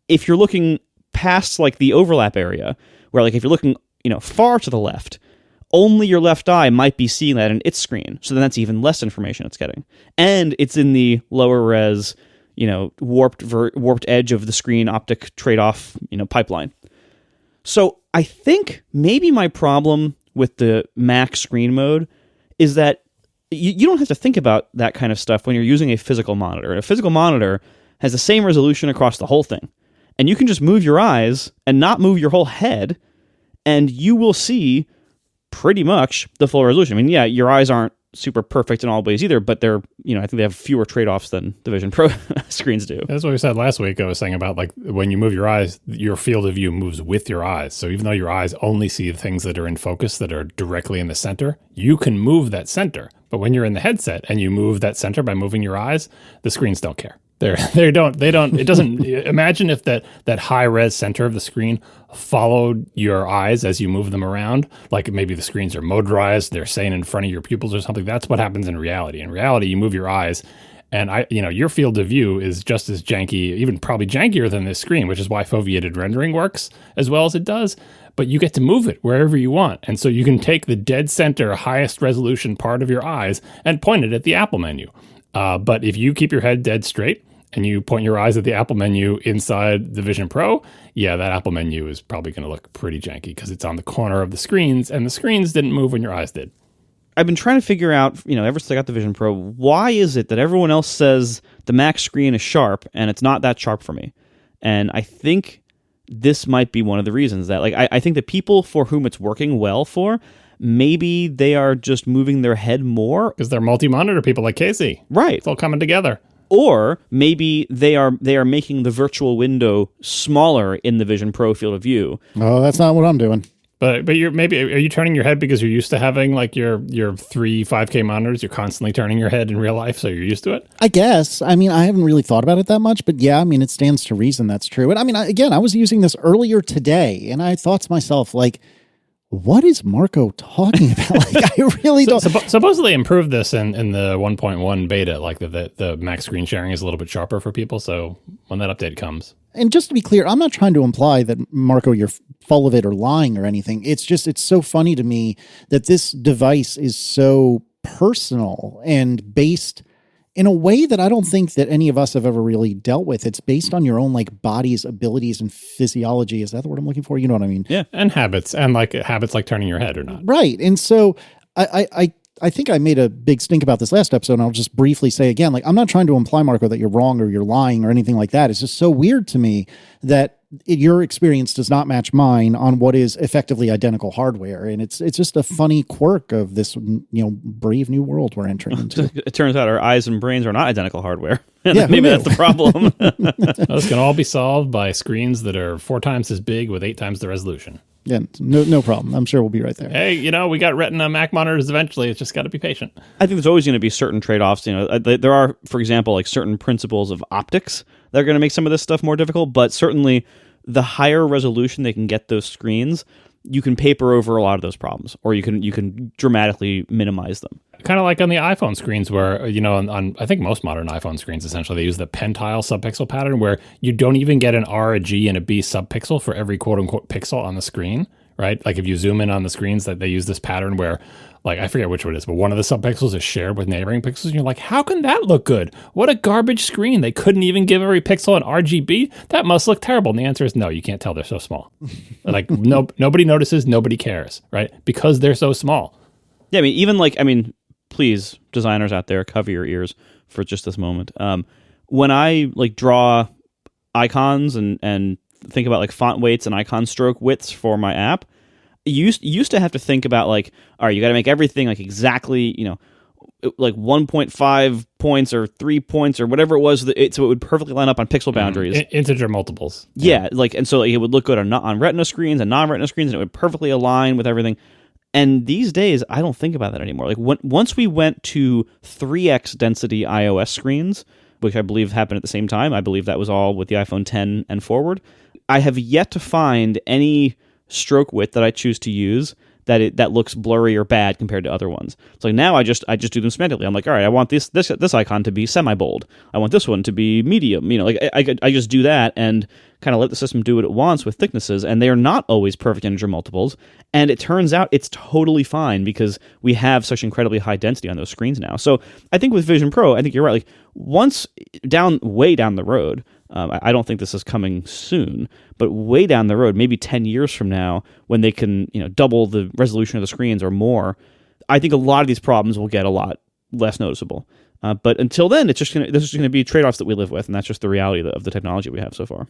If you're looking past like the overlap area, where like if you're looking far to the left, only your left eye might be seeing that in its screen, so then that's even less information it's getting. And it's in the lower res, warped edge of the screen optic trade-off, pipeline. So I think maybe my problem with the max screen mode is that you don't have to think about that kind of stuff when you're using a physical monitor. A physical monitor has the same resolution across the whole thing. And you can just move your eyes and not move your whole head, and you will see pretty much the full resolution. I mean, yeah, your eyes aren't super perfect in all ways either, but they're, I think they have fewer trade-offs than the Vision Pro screens do. That's what we said last week. I was saying about like when you move your eyes, your field of view moves with your eyes. So even though your eyes only see the things that are in focus that are directly in the center, you can move that center. But when you're in the headset and you move that center by moving your eyes, the screens don't care. They don't, it doesn't, imagine if that high res center of the screen followed your eyes as you move them around, like maybe the screens are motorized, they're saying in front of your pupils or something. That's what happens in reality. In reality, you move your eyes and your field of view is just as janky, even probably jankier than this screen, which is why foveated rendering works as well as it does. But you get to move it wherever you want. And so you can take the dead center, highest resolution part of your eyes and point it at the Apple menu. But if you keep your head dead straight and you point your eyes at the Apple menu inside the Vision Pro, that Apple menu is probably going to look pretty janky because it's on the corner of the screens, and the screens didn't move when your eyes did. I've been trying to figure out, ever since I got the Vision Pro, why is it that everyone else says the Mac screen is sharp and it's not that sharp for me? And I think this might be one of the reasons that, I think the people for whom it's working well for, maybe they are just moving their head more. Because they're multi-monitor people like Casey. Right. It's all coming together. Or maybe they are making the virtual window smaller in the Vision Pro field of view. Oh, that's not what I'm doing. But are you turning your head because you're used to having like your 3 5K monitors? You're constantly turning your head in real life, so you're used to it? I guess. I mean, I haven't really thought about it that much, but yeah, I mean, it stands to reason that's true. And I mean, I was using this earlier today, and I thought to myself, like, what is Marco talking about? Like, I really don't. Supposedly improved this in the 1.1 beta, like the Mac screen sharing is a little bit sharper for people. So when that update comes. And just to be clear, I'm not trying to imply that, Marco, you're full of it or lying or anything. It's just, it's so funny to me that this device is so personal and based in a way that I don't think that any of us have ever really dealt with. It's based on your own like body's abilities and physiology. Is that the word I'm looking for? You know what I mean? Yeah. And habits like turning your head or not. Right. And so I think I made a big stink about this last episode, and I'll just briefly say again, like, I'm not trying to imply, Marco, that you're wrong or you're lying or anything like that. It's just so weird to me that your experience does not match mine on what is effectively identical hardware. And it's just a funny quirk of this, brave new world we're entering into. It turns out our eyes and brains are not identical hardware. Yeah, maybe that's the problem. This can all be solved by screens that are 4 times as big with 8 times the resolution. Yeah, no problem. I'm sure we'll be right there. Hey, we got Retina Mac monitors eventually. It's just got to be patient. I think there's always going to be certain trade-offs. There are, for example, like certain principles of optics that are going to make some of this stuff more difficult, but certainly the higher resolution they can get those screens, you can paper over a lot of those problems, or you can dramatically minimize them. Kind of like on the iPhone screens where, on I think most modern iPhone screens, essentially, they use the pentile subpixel pattern where you don't even get an R, a G, and a B subpixel for every quote-unquote pixel on the screen, right? Like if you zoom in on the screens, that they use this pattern where, like, I forget which one it is, but one of the subpixels is shared with neighboring pixels, and you're like, how can that look good? What a garbage screen. They couldn't even give every pixel an RGB? That must look terrible. And the answer is no, you can't tell. They're so small. Like, nobody notices, nobody cares, right? Because they're so small. Yeah, please, designers out there, cover your ears for just this moment. When I draw icons and think about font weights and icon stroke widths for my app, you used to have to think about all right, you got to make everything exactly 1.5 points or 3 points or whatever it was, so it would perfectly line up on pixel boundaries. Integer multiples. Yeah, and so it would look good on Retina screens and non-Retina screens, and it would perfectly align with everything. And these days, I don't think about that anymore. Once we went to 3x density iOS screens, which I believe happened at the same time, I believe that was all with the iPhone 10 and forward, I have yet to find any stroke width that I choose to use that looks blurry or bad compared to other ones. So now I just do them semantically. I'm like, all right, I want this icon to be semi-bold. I want this one to be medium. I just do that and kind of let the system do what it wants with thicknesses, and they are not always perfect integer multiples. And it turns out it's totally fine because we have such incredibly high density on those screens now. So I think with Vision Pro, I think you're right. Once way down the road, I don't think this is coming soon, but way down the road, maybe 10 years from now, when they can double the resolution of the screens or more, I think a lot of these problems will get a lot less noticeable. But until then, this is going to be trade-offs that we live with, and that's just the reality of the technology we have so far.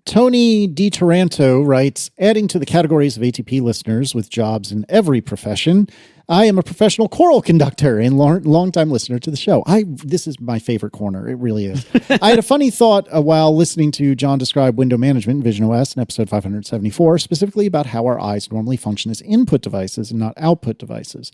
Tony DiTaranto writes, adding to the categories of ATP listeners with jobs in every profession, I am a professional choral conductor and longtime listener to the show. This is my favorite corner. It really is. I had a funny thought while listening to John describe window management in Vision OS in episode 574, specifically about how our eyes normally function as input devices and not output devices.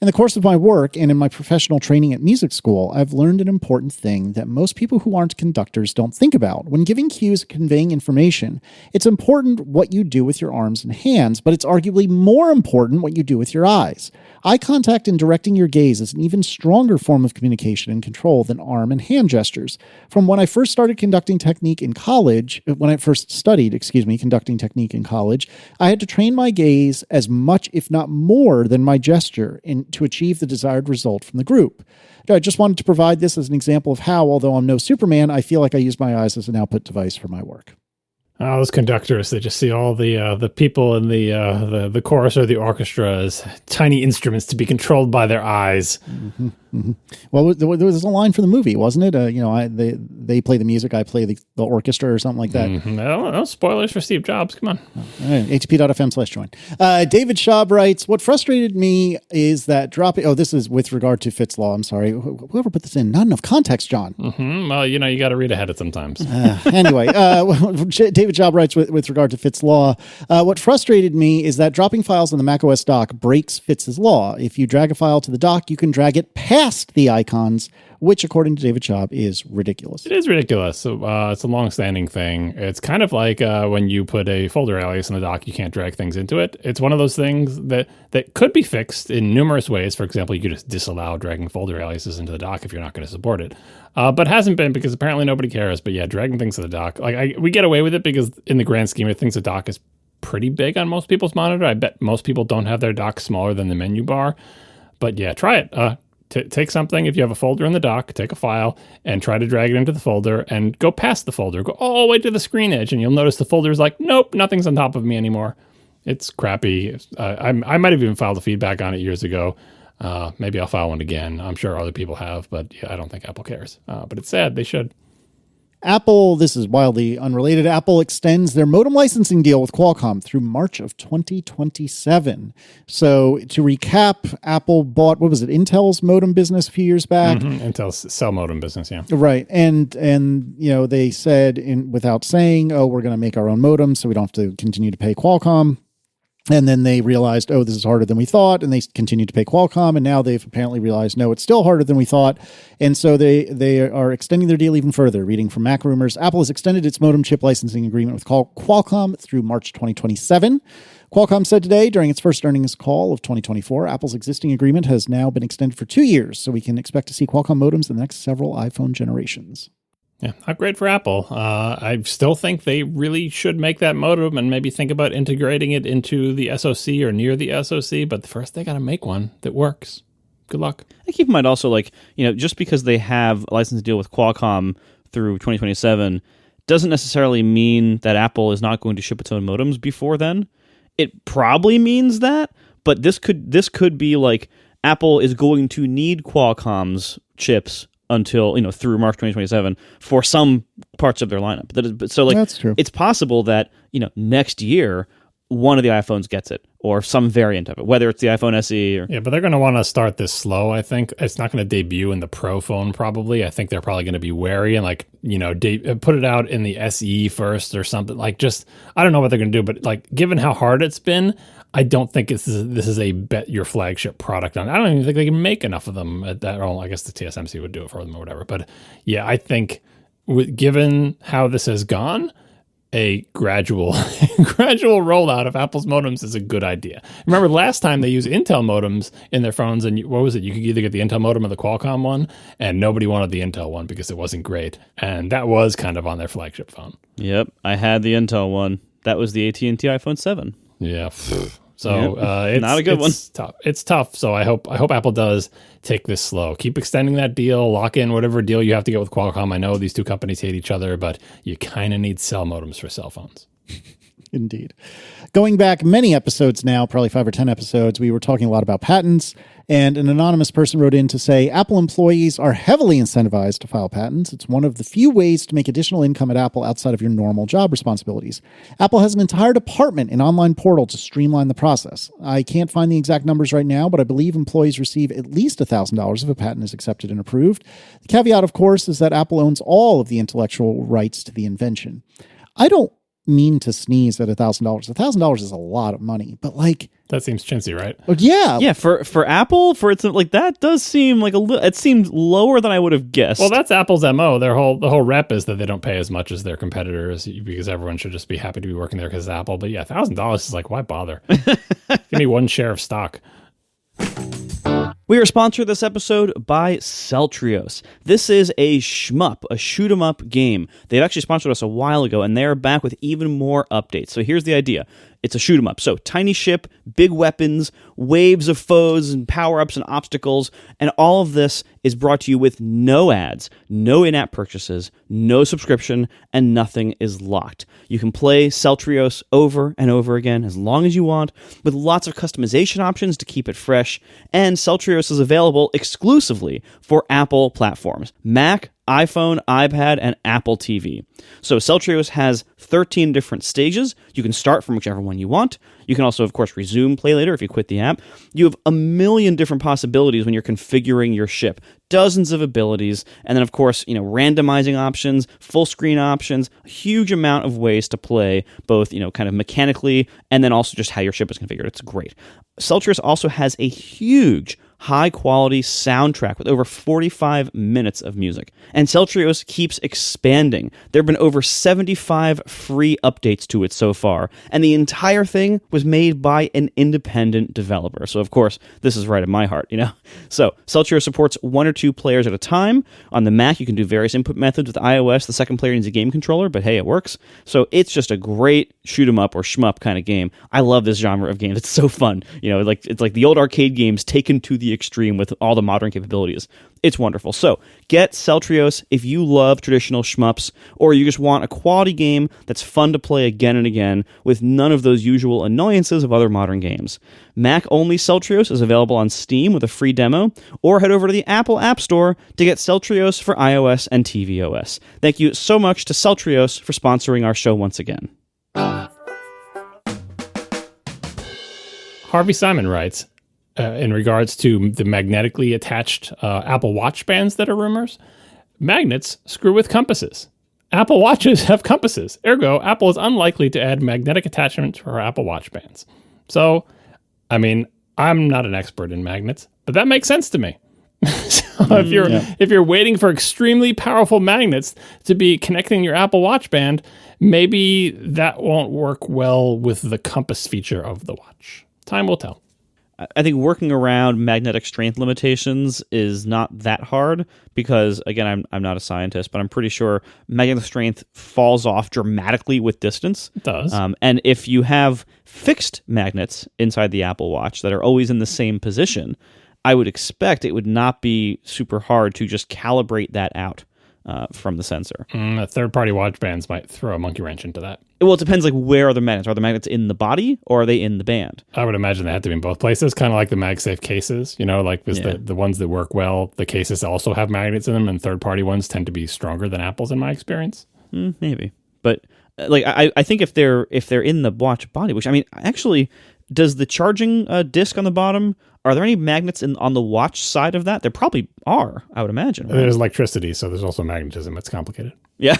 In the course of my work and in my professional training at music school, I've learned an important thing that most people who aren't conductors don't think about. When giving cues and conveying information, it's important what you do with your arms and hands, but it's arguably more important what you do with your eyes. Eye contact and directing your gaze is an even stronger form of communication and control than arm and hand gestures. From when I first started conducting technique in college, conducting technique in college, I had to train my gaze as much, if not more, than my gesture to achieve the desired result from the group. I just wanted to provide this as an example of how, although I'm no Superman, I feel like I use my eyes as an output device for my work. Oh, those conductors, they just see all the people in the chorus or the orchestra as tiny instruments to be controlled by their eyes. Mm-hmm, mm-hmm. Well, there was a line for the movie, wasn't it? They play the music, I play the orchestra or something like that. Mm-hmm. No spoilers for Steve Jobs. Come on. ATP.fm/join. David Schaub writes, what frustrated me is that this is with regard to Fitz Law. I'm sorry. Whoever put this in, not enough context, John. Mm-hmm. Well, you got to read ahead it sometimes. Anyway, David Schaub writes with regard to Fitz Law, what frustrated me is that dropping files on the macOS dock breaks Fitz's law. If you drag a file to the dock, you can drag it past the icons, which, according to David Schaub, is ridiculous. It is ridiculous. So, it's a long-standing thing. It's kind of like when you put a folder alias in the dock, you can't drag things into it. It's one of those things that could be fixed in numerous ways. For example, you could just disallow dragging folder aliases into the dock if you're not going to support it. But hasn't been because apparently nobody cares. But yeah, dragging things to the dock, we get away with it because in the grand scheme of things, the dock is pretty big on most people's monitor. I bet most people don't have their dock smaller than the menu bar. But yeah, try it. Take something, if you have a folder in the dock, take a file and try to drag it into the folder and go past the folder. Go all the way to the screen edge and you'll notice the folder's like, nope, nothing's on top of me anymore. It's crappy. I might have even filed a feedback on it years ago. Maybe I'll file one again. I'm sure other people have, but yeah, I don't think Apple cares. But it's sad. They should. Apple, this is wildly unrelated, Apple extends their modem licensing deal with Qualcomm through March of 2027. So to recap, Apple bought, Intel's modem business a few years back. Mm-hmm. Intel's cell modem business, yeah. Right. And they said without saying, we're going to make our own modem so we don't have to continue to pay Qualcomm. And then they realized, this is harder than we thought, and they continued to pay Qualcomm, and now they've apparently realized, no, it's still harder than we thought, and so they are extending their deal even further. Reading from Mac Rumors, Apple has extended its modem chip licensing agreement with Qualcomm through March 2027. Qualcomm said today, during its first earnings call of 2024, Apple's existing agreement has now been extended for 2 years, so we can expect to see Qualcomm modems in the next several iPhone generations. Yeah, not great for Apple. I still think they really should make that modem and maybe think about integrating it into the SoC or near the SoC. But first, they got to make one that works. Good luck. And keep in mind also, just because they have a license deal with Qualcomm through 2027 doesn't necessarily mean that Apple is not going to ship its own modems before then. It probably means that, but this could be like Apple is going to need Qualcomm's chips until through March 2027 for some parts of their lineup. That's true. It's possible that next year one of the iPhones gets it or some variant of it, whether it's the iPhone SE or but they're going to want to start this slow. I think it's not going to debut in the Pro phone. Probably, I think they're probably going to be wary and put it out in the SE first or something. I don't know what they're going to do, but given how hard it's been, I don't think this is a bet your flagship product on. I don't even think they can make enough of them at that. I guess the TSMC would do it for them or whatever. But yeah, I think given how this has gone, a gradual rollout of Apple's modems is a good idea. Remember last time they used Intel modems in their phones, and what was it? You could either get the Intel modem or the Qualcomm one, and nobody wanted the Intel one because it wasn't great. And that was kind of on their flagship phone. Yep, I had the Intel one. That was the AT&T iPhone 7. Yeah. So it's not a good one. Tough. It's tough. So I hope Apple does take this slow. Keep extending that deal. Lock in whatever deal you have to get with Qualcomm. I know these two companies hate each other, but you kind of need cell modems for cell phones. Indeed. Going back many episodes now, probably 5 or 10 episodes, we were talking a lot about patents, and an anonymous person wrote in to say Apple employees are heavily incentivized to file patents. It's one of the few ways to make additional income at Apple outside of your normal job responsibilities. Apple has an entire department and online portal to streamline the process. I can't find the exact numbers right now, but I believe employees receive at least $1,000 if a patent is accepted and approved. The caveat, of course, is that Apple owns all of the intellectual rights to the invention. I don't mean to sneeze at $1,000. $1,000 is a lot of money, but like that seems chintzy, right? Yeah. For Apple, for it's like that does seem like a little. It seems lower than I would have guessed. Well, that's Apple's MO. The whole rep is that they don't pay as much as their competitors because everyone should just be happy to be working there because it's Apple. But yeah, $1,000 is like, why bother? Give me one share of stock. We are sponsored this episode by Celtreos. This is a shmup, a shoot-'em-up game. They've actually sponsored us a while ago, and they're back with even more updates. So here's the idea. It's a shoot-'em-up. So tiny ship, big weapons, waves of foes and power-ups and obstacles, and all of this is brought to you with no ads, no in-app purchases, no subscription, and nothing is locked. You can play Celtreos over and over again as long as you want, with lots of customization options to keep it fresh, and Celtreos is available exclusively for Apple platforms, Mac, iPhone, iPad, and Apple TV. So Celtreos has 13 different stages. You can start from whichever one you want. You can also, of course, resume play later if you quit the app. You have a million different possibilities when you're configuring your ship. Dozens of abilities, and then, of course, randomizing options, full screen options, a huge amount of ways to play, both, kind of mechanically, and then also just how your ship is configured. It's great. Celtreos also has a huge high-quality soundtrack with over 45 minutes of music. And Celtreos keeps expanding. There have been over 75 free updates to it so far, and the entire thing was made by an independent developer. So, of course, this is right in my heart, So, Celtreos supports 1 or 2 players at a time. On the Mac, you can do various input methods. With iOS, the second player needs a game controller, but hey, it works. So, it's just a great shoot-'em-up or shmup kind of game. I love this genre of games. It's so fun. It's like the old arcade games taken to the extreme with all the modern capabilities. It's wonderful. So get Celtreos if you love traditional shmups, or you just want a quality game that's fun to play again and again with none of those usual annoyances of other modern games. Mac-only Celtreos is available on Steam with a free demo, or head over to the Apple App Store to get Celtreos for iOS and tvOS. Thank you so much to Celtreos for sponsoring our show once again. Harvey Simon writes, in regards to the magnetically attached Apple Watch bands that are rumors, magnets screw with compasses. Apple Watches have compasses. Ergo, Apple is unlikely to add magnetic attachments for Apple Watch bands. So, I'm not an expert in magnets, but that makes sense to me. So if you're waiting for extremely powerful magnets to be connecting your Apple Watch band, maybe that won't work well with the compass feature of the watch. Time will tell. I think working around magnetic strength limitations is not that hard because, again, I'm not a scientist, but I'm pretty sure magnetic strength falls off dramatically with distance. It does. And if you have fixed magnets inside the Apple Watch that are always in the same position, I would expect it would not be super hard to just calibrate that out from the sensor. Third-party watch bands might throw a monkey wrench into that. Well, it depends where are the magnets. Are the magnets in the body or are they in the band? I would imagine they have to be in both places, kind of like the MagSafe cases, the ones that work well, the cases also have magnets in them, and third-party ones tend to be stronger than Apple's in my experience. Maybe. But I think if they're in the watch body, which actually, does the charging disc on the bottom, are there any magnets on the watch side of that? There probably are, I would imagine. Right? There's electricity, so there's also magnetism. It's complicated. Yeah.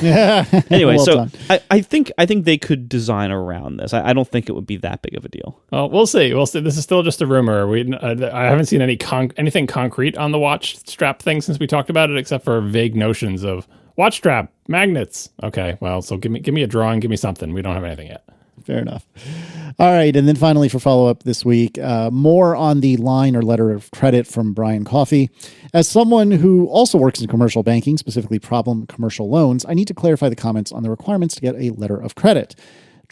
Yeah. Anyway, well so done. I think they could design around this. I don't think it would be that big of a deal. Well, we'll see. This is still just a rumor. I haven't seen anything concrete on the watch strap thing since we talked about it, except for vague notions of watch strap, magnets. Okay, well, so give me a drawing, give me something. We don't have anything yet. Fair enough. All right. And then finally, for follow-up this week, more on the line or letter of credit from Brian Coffey. As someone who also works in commercial banking, specifically problem commercial loans, I need to clarify the comments on the requirements to get a letter of credit.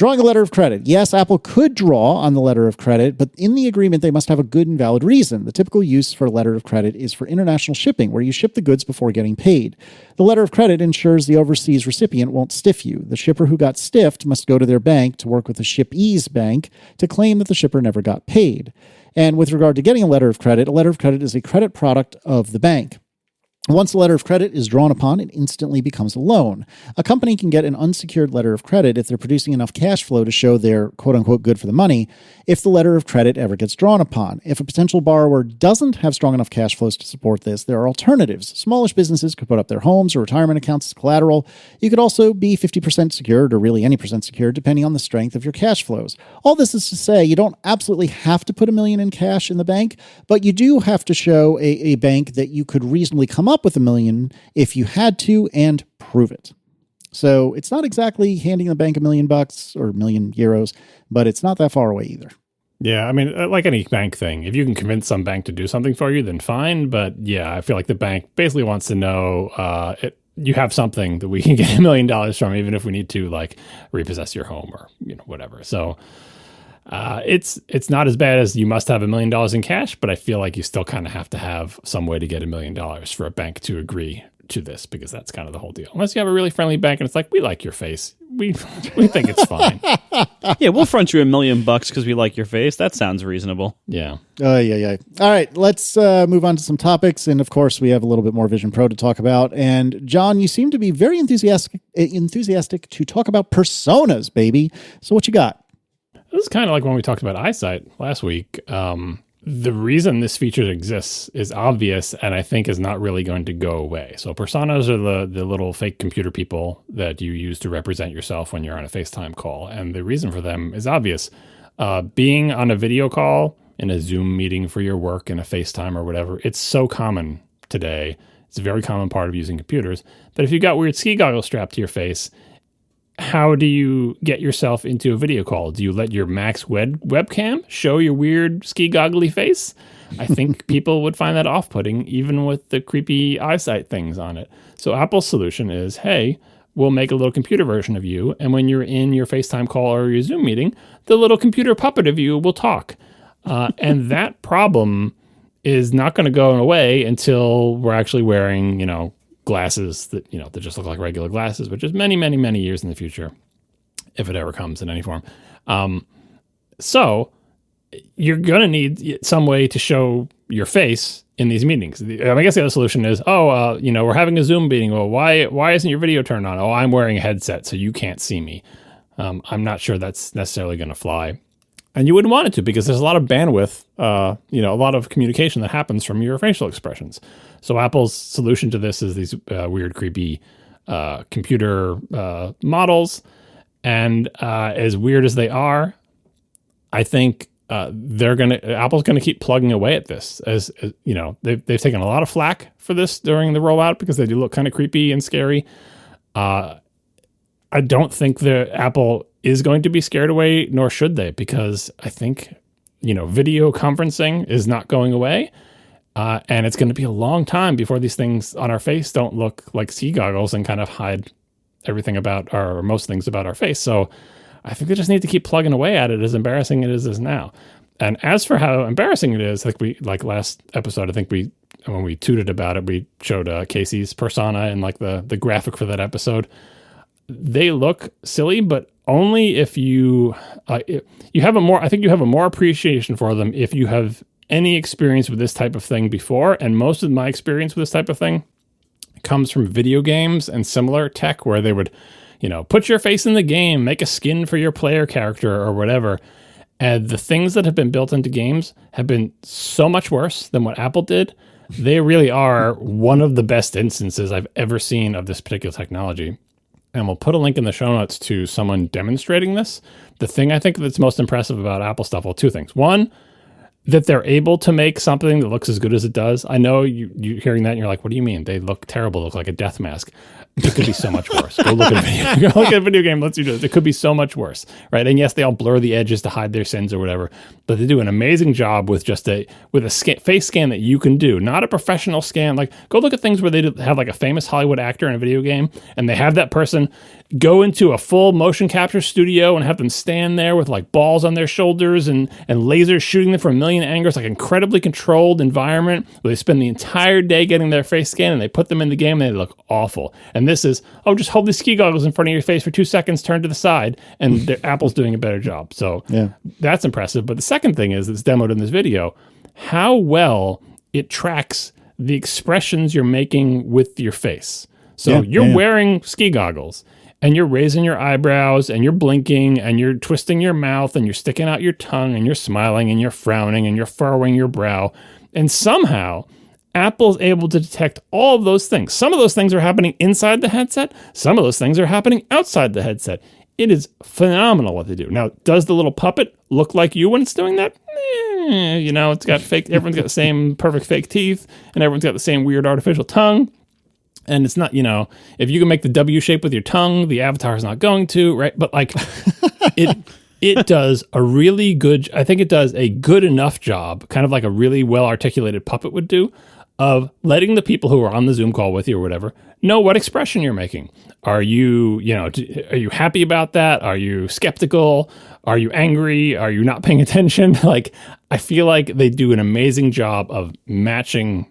Drawing a letter of credit. Yes, Apple could draw on the letter of credit, but in the agreement, they must have a good and valid reason. The typical use for a letter of credit is for international shipping, where you ship the goods before getting paid. The letter of credit ensures the overseas recipient won't stiff you. The shipper who got stiffed must go to their bank to work with the shippee's bank to claim that the shipper never got paid. And with regard to getting a letter of credit is a credit product of the bank. Once a letter of credit is drawn upon, it instantly becomes a loan. A company can get an unsecured letter of credit if they're producing enough cash flow to show they're quote-unquote good for the money, if the letter of credit ever gets drawn upon. If a potential borrower doesn't have strong enough cash flows to support this, there are alternatives. Smallish businesses could put up their homes or retirement accounts as collateral. You could also be 50% secured, or really any percent secured, depending on the strength of your cash flows. All this is to say, you don't absolutely have to put $1 million in cash in the bank, but you do have to show a bank that you could reasonably come up with $1 million if you had to, and prove it. So it's not exactly handing the bank $1 million or €1 million, but it's not that far away either. Yeah, I mean, like any bank thing, if you can convince some bank to do something for you, then fine. But yeah, I feel like the bank basically wants to know you have something that we can get $1 million from, even if we need to like repossess your home or whatever. So it's not as bad as you must have $1 million in cash, but I feel like you still kind of have to have some way to get $1 million for a bank to agree to this, because that's kind of the whole deal. Unless you have a really friendly bank and it's like, we like your face. We think it's fine. Yeah, we'll front you $1 million because we like your face. That sounds reasonable. Yeah. Yeah. All right, let's move on to some topics. And of course, we have a little bit more Vision Pro to talk about. And John, you seem to be very enthusiastic to talk about personas, baby. So what you got? This is kind of like when we talked about eyesight last week. The reason this feature exists is obvious, and I think is not really going to go away. So personas are the little fake computer people that you use to represent yourself when you're on a FaceTime call. And the reason for them is obvious. Being on a video call, in a Zoom meeting for your work, in a FaceTime or whatever, it's so common today. It's a very common part of using computers. But if you got weird ski goggles strapped to your face, how do you get yourself into a video call? Do you let your Mac's webcam show your weird ski goggly face? I think people would find that off-putting, even with the creepy eyesight things on it. So Apple's solution is, hey, we'll make a little computer version of you, and when you're in your FaceTime call or your Zoom meeting, the little computer puppet of you will talk. And that problem is not going to go away until we're actually wearing, glasses that just look like regular glasses, which is many, many, many years in the future, if it ever comes in any form. So you're going to need some way to show your face in these meetings. I guess the other solution is, we're having a Zoom meeting. Well, why isn't your video turned on? Oh, I'm wearing a headset, so you can't see me. I'm not sure that's necessarily going to fly. And you wouldn't want it to, because there's a lot of bandwidth, a lot of communication that happens from your facial expressions. So Apple's solution to this is these weird, creepy computer models. And as weird as they are, I think Apple's going to keep plugging away at this. As they've taken a lot of flack for this during the rollout, because they do look kind of creepy and scary. I don't think that Apple is going to be scared away, nor should they, because I think, video conferencing is not going away. And it's going to be a long time before these things on our face don't look like ski goggles and kind of hide everything about most things about our face. So I think they just need to keep plugging away at it, as embarrassing it is now. And as for how embarrassing it is, like last episode, I think when we tooted about it, we showed Casey's persona and like the graphic for that episode. They look silly, but only if you have a more appreciation for them if you have any experience with this type of thing before. And most of my experience with this type of thing comes from video games and similar tech, where they would, put your face in the game, make a skin for your player character or whatever. And the things that have been built into games have been so much worse than what Apple did. They really are one of the best instances I've ever seen of this particular technology. And we'll put a link in the show notes to someone demonstrating this. The thing I think that's most impressive about Apple stuff, well, two things. One, that they're able to make something that looks as good as it does. I know you're hearing that and you're like, what do you mean? They look terrible, look like a death mask. It could be so much worse. Go look at a video game lets you do this. It could be so much worse, right? And yes, they all blur the edges to hide their sins or whatever, but they do an amazing job with just a face scan that you can do, not a professional scan. Like, go look at things where they have like a famous Hollywood actor in a video game, and they have that person go into a full motion capture studio and have them stand there with like balls on their shoulders and lasers shooting them from a million angles, like incredibly controlled environment where they spend the entire day getting their face scan, and they put them in the game and they look awful. And this is, just hold these ski goggles in front of your face for 2 seconds, turn to the side, and Apple's doing a better job. So that's impressive. But the second thing is, that's demoed in this video, how well it tracks the expressions you're making with your face. So you're wearing ski goggles, and you're raising your eyebrows, and you're blinking, and you're twisting your mouth, and you're sticking out your tongue, and you're smiling, and you're frowning, and you're furrowing your brow. And somehow, Apple's able to detect all of those things. Some of those things are happening inside the headset. Some of those things are happening outside the headset. It is phenomenal what they do. Now, does the little puppet look like you when it's doing that? It's got everyone's got the same perfect fake teeth, and everyone's got the same weird artificial tongue. And it's not, if you can make the W shape with your tongue, the avatar is not going to, right? But like, it does a really good, I think it does a good enough job, kind of like a really well-articulated puppet would do, of letting the people who are on the Zoom call with you or whatever know what expression you're making. Are you, are you happy about that? Are you skeptical? Are you angry? Are you not paying attention? Like, I feel like they do an amazing job of matching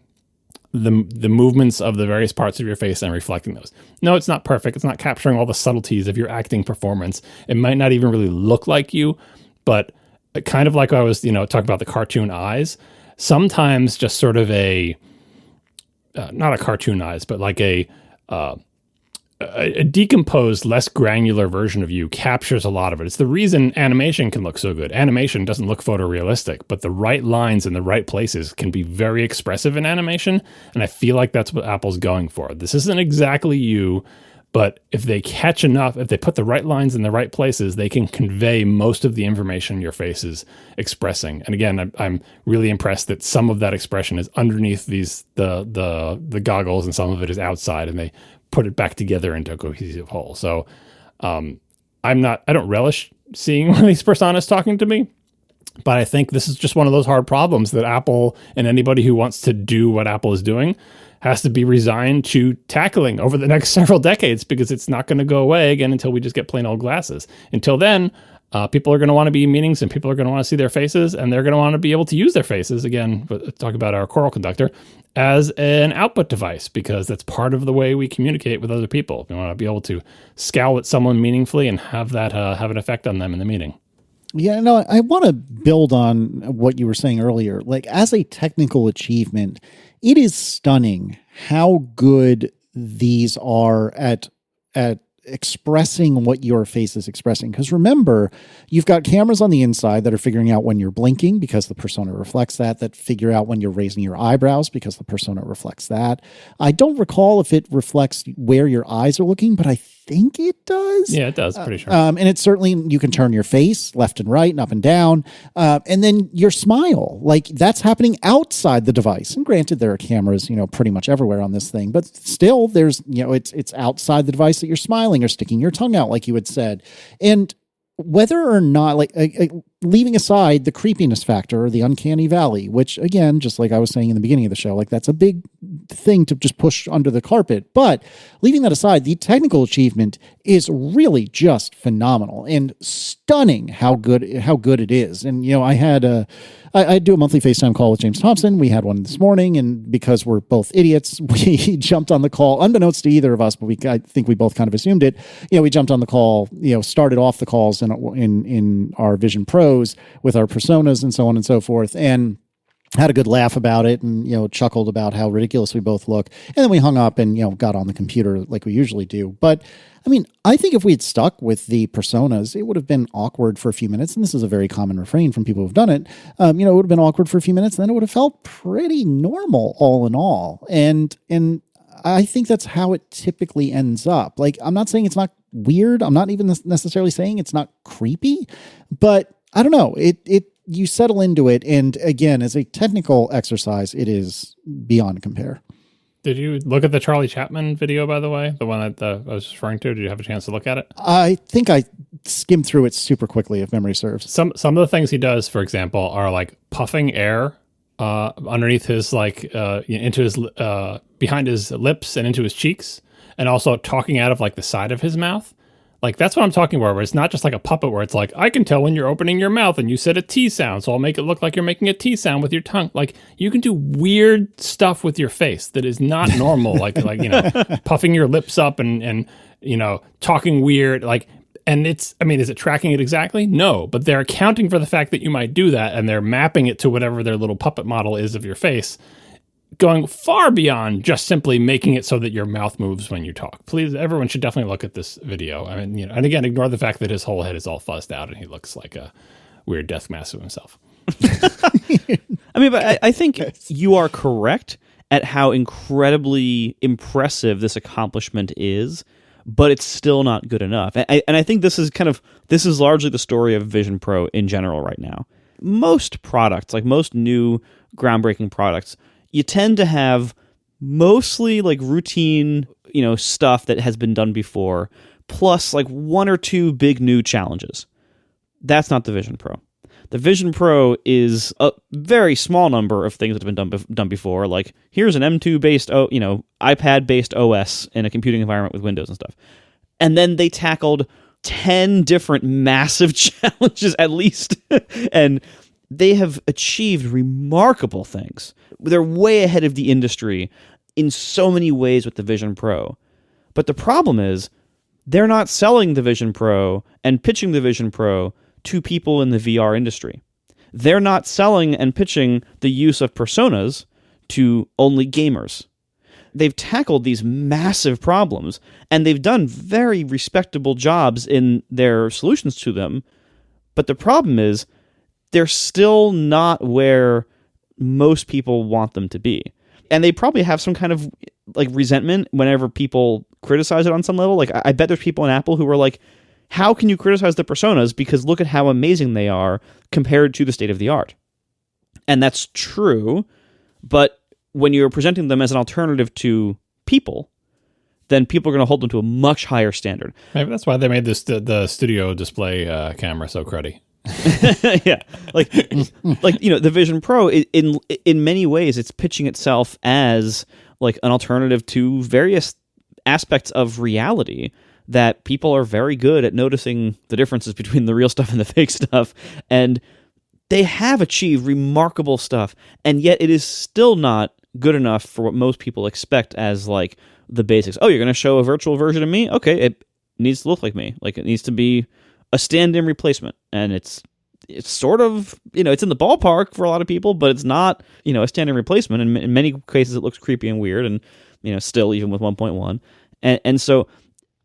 the movements of the various parts of your face and reflecting those. No, it's not perfect. It's not capturing all the subtleties of your acting performance. It might not even really look like you, but kind of like I was, talking about the cartoon eyes, sometimes just sort of not a cartoon eyes, but like a decomposed, less granular version of you captures a lot of it. It's the reason animation can look so good. Animation doesn't look photorealistic, but the right lines in the right places can be very expressive in animation, and I feel like that's what Apple's going for. This isn't exactly you, but if they catch enough, if they put the right lines in the right places, they can convey most of the information your face is expressing. And again, I'm really impressed that some of that expression is underneath the goggles, and some of it is outside, and they put it back together into a cohesive whole. So I don't relish seeing one of these personas talking to me, but I think this is just one of those hard problems that Apple and anybody who wants to do what Apple is doing has to be resigned to tackling over the next several decades, because it's not going to go away again until we just get plain old glasses. Until then, people are going to want to be in meetings, and people are going to want to see their faces, and they're going to want to be able to use their faces, again, talk about our choral conductor, as an output device, because that's part of the way we communicate with other people. We want to be able to scowl at someone meaningfully and have that have an effect on them in the meeting. Yeah, no, I want to build on what you were saying earlier. Like, as a technical achievement, it is stunning how good these are at expressing what your face is expressing. Because remember, you've got cameras on the inside that are figuring out when you're blinking because the persona reflects that figure out when you're raising your eyebrows because the persona reflects that. I don't recall if it reflects where your eyes are looking, but I think it does. Yeah, it does, pretty sure. And it's certainly, you can turn your face left and right and up and down. And then your smile, like that's happening outside the device. And granted, there are cameras, pretty much everywhere on this thing, but still there's, it's outside the device that you're smiling or sticking your tongue out, like you had said. And whether or not, leaving aside the creepiness factor or the uncanny valley, which again, just like I was saying in the beginning of the show, like that's a big thing to just push under the carpet. But leaving that aside, the technical achievement is really just phenomenal and stunning how good it is. And, I do a monthly FaceTime call with James Thompson. We had one this morning, and because we're both idiots, we jumped on the call, unbeknownst to either of us, but I think we both kind of assumed it. We jumped on the call, started off the calls in our Vision Pros with our personas and so on and so forth, and had a good laugh about it and, chuckled about how ridiculous we both look. And then we hung up and, got on the computer like we usually do. But I think if we had stuck with the personas, it would have been awkward for a few minutes. And this is a very common refrain from people who've done it. It would have been awkward for a few minutes. And then it would have felt pretty normal all in all. And I think that's how it typically ends up. Like, I'm not saying it's not weird. I'm not even necessarily saying it's not creepy, but I don't know. You settle into it. And again, as a technical exercise, it is beyond compare. Did you look at the Charlie Chapman video, by the way? The one that I was referring to? Did you have a chance to look at it? I think I skimmed through it super quickly, if memory serves. Some of the things he does, for example, are like puffing air underneath his into his behind his lips and into his cheeks, and also talking out of like the side of his mouth. Like, that's what I'm talking about, where it's not just like a puppet where it's like, I can tell when you're opening your mouth and you said a T sound, so I'll make it look like you're making a T sound with your tongue. Like, you can do weird stuff with your face that is not normal, like puffing your lips up and talking weird, like, and is it tracking it exactly? No, but they're accounting for the fact that you might do that, and they're mapping it to whatever their little puppet model is of your face, going far beyond just simply making it so that your mouth moves when you talk. Please, everyone should definitely look at this video. I mean, and again, ignore the fact that his whole head is all fuzzed out and he looks like a weird death mask of himself. But I think you are correct at how incredibly impressive this accomplishment is, but it's still not good enough. And I think this is largely the story of Vision Pro in general right now. Most products, like most new groundbreaking products, you tend to have mostly like routine, stuff that has been done before, plus like one or two big new challenges. That's not the Vision Pro. The Vision Pro is a very small number of things that have been done before. Like, here's an M2 based, iPad based OS in a computing environment with Windows and stuff. And then they tackled 10 different massive challenges at least, and they have achieved remarkable things. They're way ahead of the industry in so many ways with the Vision Pro. But the problem is they're not selling the Vision Pro and pitching the Vision Pro to people in the VR industry. They're not selling and pitching the use of personas to only gamers. They've tackled these massive problems, and they've done very respectable jobs in their solutions to them. But the problem is they're still not where most people want them to be. And they probably have some kind of like resentment whenever people criticize it on some level. Like, I bet there's people in Apple who are like, how can you criticize the personas? Because look at how amazing they are compared to the state of the art. And that's true. But when you're presenting them as an alternative to people, then people are going to hold them to a much higher standard. Maybe that's why they made the studio display camera so cruddy. Yeah, the Vision Pro in many ways it's pitching itself as like an alternative to various aspects of reality that people are very good at noticing the differences between the real stuff and the fake stuff, and they have achieved remarkable stuff, and yet it is still not good enough for what most people expect as like the basics. Oh, you're going to show a virtual version of me? Okay, it needs to look like me. Like, it needs to be a stand-in replacement, and it's sort of, it's in the ballpark for a lot of people, but it's not, a stand-in replacement. And in many cases, it looks creepy and weird, and still even with 1.1, and so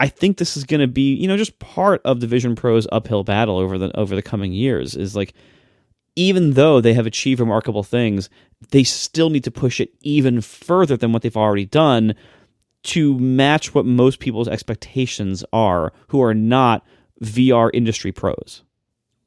I think this is going to be, just part of the Vision Pro's uphill battle over the coming years. Is like, even though they have achieved remarkable things, they still need to push it even further than what they've already done to match what most people's expectations are, who are not VR industry pros.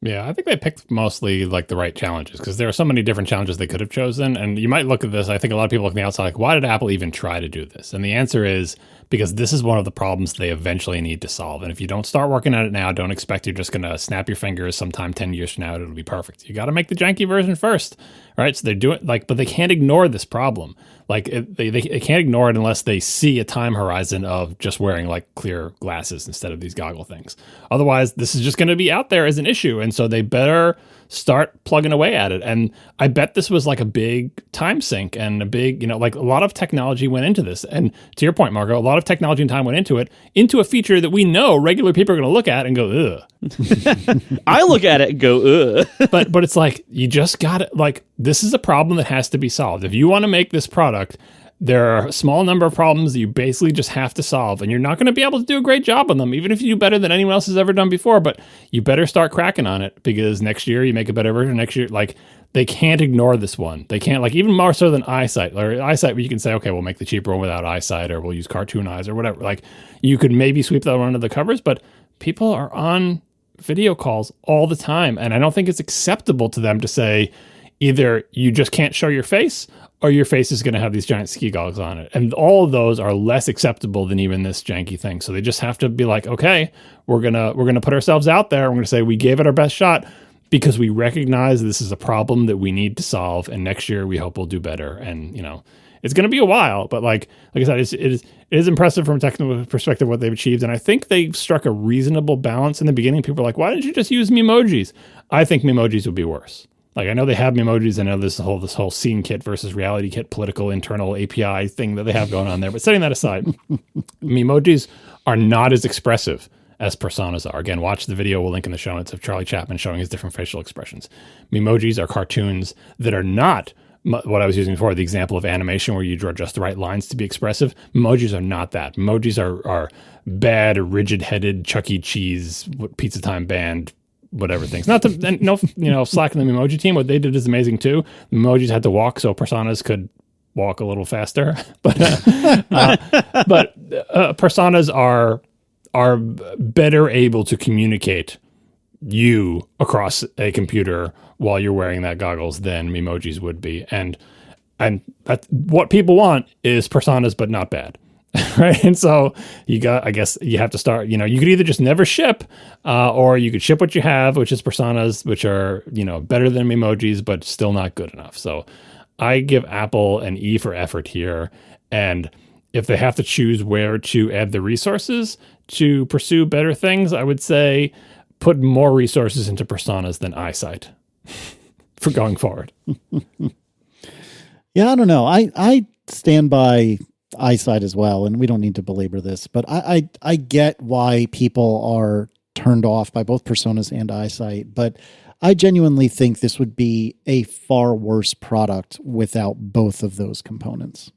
Yeah, I think they picked mostly like the right challenges, because there are so many different challenges they could have chosen. And you might look at this, I think a lot of people look on the outside like, why did Apple even try to do this? And the answer is because this is one of the problems they eventually need to solve. And if you don't start working on it now, don't expect you're just going to snap your fingers sometime 10 years from now, it'll be perfect. You got to make the janky version first, right? So they're doing but they can't ignore this problem. Like, they can't ignore it unless they see a time horizon of just wearing like clear glasses instead of these goggle things. Otherwise, this is just going to be out there as an issue. And so they better start plugging away at it. And I bet this was like a big time sink and a big, like a lot of technology went into this. And to your point, Margo, a lot of technology and time went into it, into a feature that we know regular people are going to look at and go, ugh. I look at it and go, ugh. But it's like, you just got it. Like, this is a problem that has to be solved. If you want to make this product, there are a small number of problems that you basically just have to solve, and you're not going to be able to do a great job on them, even if you do better than anyone else has ever done before. But you better start cracking on it, because next year you make a better version. Next year, like, they can't ignore this one. They can't, like, even more so than eyesight. Or eyesight, where you can say, okay, we'll make the cheaper one without eyesight, or we'll use cartoon eyes or whatever. Like, you could maybe sweep that one under the covers, but people are on video calls all the time, and I don't think it's acceptable to them to say, either you just can't show your face, or your face is going to have these giant ski goggles on it. And all of those are less acceptable than even this janky thing. So they just have to be like, okay, we're gonna put ourselves out there. We're gonna say we gave it our best shot because we recognize this is a problem that we need to solve. And next year we hope we'll do better. And it's going to be a while, but like I said, it is impressive from a technical perspective what they've achieved. And I think they struck a reasonable balance in the beginning. People are like, why didn't you just use Memojis? I think Memojis would be worse. Like, I know they have Memojis. I know this whole scene kit versus reality kit political internal API thing that they have going on there. But setting that aside, Memojis are not as expressive as personas are. Again, watch the video. We'll link in the show notes of Charlie Chapman showing his different facial expressions. Memojis are cartoons that are not what I was using before, the example of animation where you draw just the right lines to be expressive. Emojis are not that. Emojis are bad, rigid-headed, Chuck E. Cheese, Pizza Time band, whatever things. Not to slack in the Memoji team. What they did is amazing too. The Emojis had to walk so personas could walk a little faster. But personas are better able to communicate you across a computer while you're wearing that goggles than Memojis would be. And that's what people want is personas, but not bad. Right. And so I guess you have to start, you could either just never ship, or you could ship what you have, which is personas, which are, better than Memojis, but still not good enough. So I give Apple an E for effort here. And if they have to choose where to add the resources to pursue better things, I would say put more resources into personas than eyesight for going forward. Yeah, I don't know. I stand by eyesight as well, and we don't need to belabor this, but I get why people are turned off by both personas and eyesight, but I genuinely think this would be a far worse product without both of those components.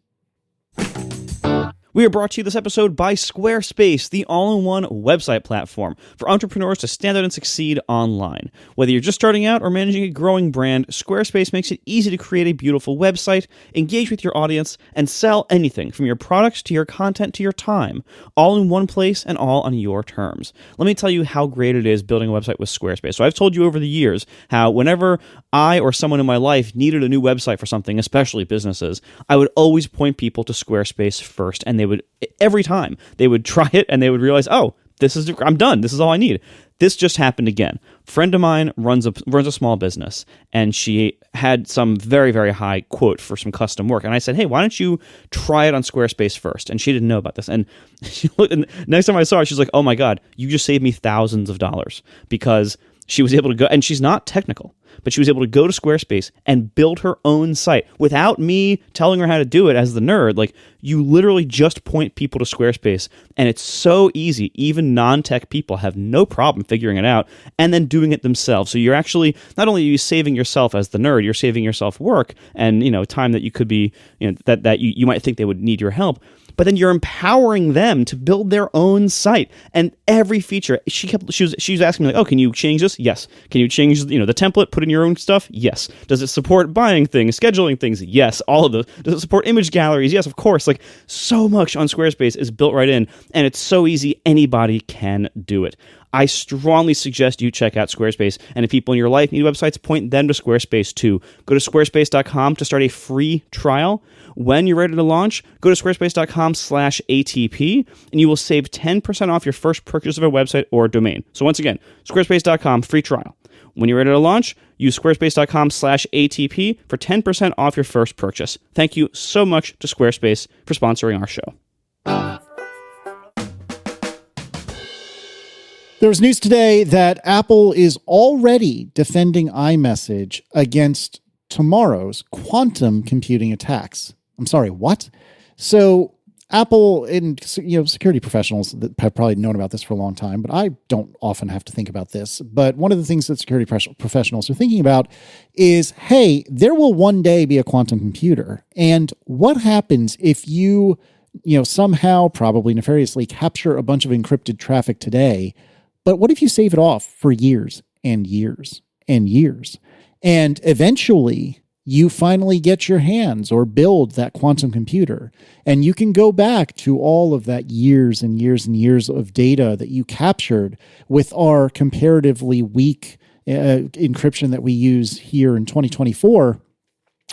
We are brought to you this episode by Squarespace, the all-in-one website platform for entrepreneurs to stand out and succeed online. Whether you're just starting out or managing a growing brand, Squarespace makes it easy to create a beautiful website, engage with your audience, and sell anything from your products to your content to your time, all in one place and all on your terms. Let me tell you how great it is building a website with Squarespace. So I've told you over the years how whenever I or someone in my life needed a new website for something, especially businesses, I would always point people to Squarespace first, and they would, every time, they would try it and they would realize, oh, I'm done. This is all I need. This just happened again. A friend of mine runs a small business, and she had some very, very high quote for some custom work. And I said, hey, why don't you try it on Squarespace first? And she didn't know about this. And she looked, and next time I saw her, she's like, oh my God, you just saved me thousands of dollars, because she was able to go, and she's not technical, but she was able to go to Squarespace and build her own site without me telling her how to do it as the nerd. Like, you literally just point people to Squarespace, and it's so easy. Even non-tech people have no problem figuring it out and then doing it themselves. So you're actually, not only are you saving yourself as the nerd, you're saving yourself work and, time that you could be, that you might think they would need your help. But then you're empowering them to build their own site, and every feature she was asking me, like, oh, can you change this? Yes. Can you change the template? Put in your own stuff? Yes. Does it support buying things, scheduling things? Yes. All of those. Does it support image galleries? Yes, of course. Like, so much on Squarespace is built right in, and it's so easy. Anybody can do it. I strongly suggest you check out Squarespace, and if people in your life need websites, point them to Squarespace too. Go to squarespace.com to start a free trial. When you're ready to launch, go to squarespace.com/ATP, and you will save 10% off your first purchase of a website or domain. So once again, squarespace.com, free trial. When you're ready to launch, use squarespace.com/ATP for 10% off your first purchase. Thank you so much to Squarespace for sponsoring our show. There was news today that Apple is already defending iMessage against tomorrow's quantum computing attacks. I'm sorry, what? So Apple and security professionals that have probably known about this for a long time, but I don't often have to think about this. But one of the things that security professionals are thinking about is, hey, there will one day be a quantum computer. And what happens if you somehow, probably nefariously, capture a bunch of encrypted traffic today? But what if you save it off for years and years and years? And eventually you finally get your hands or build that quantum computer, and you can go back to all of that years and years and years of data that you captured with our comparatively weak encryption that we use here in 2024.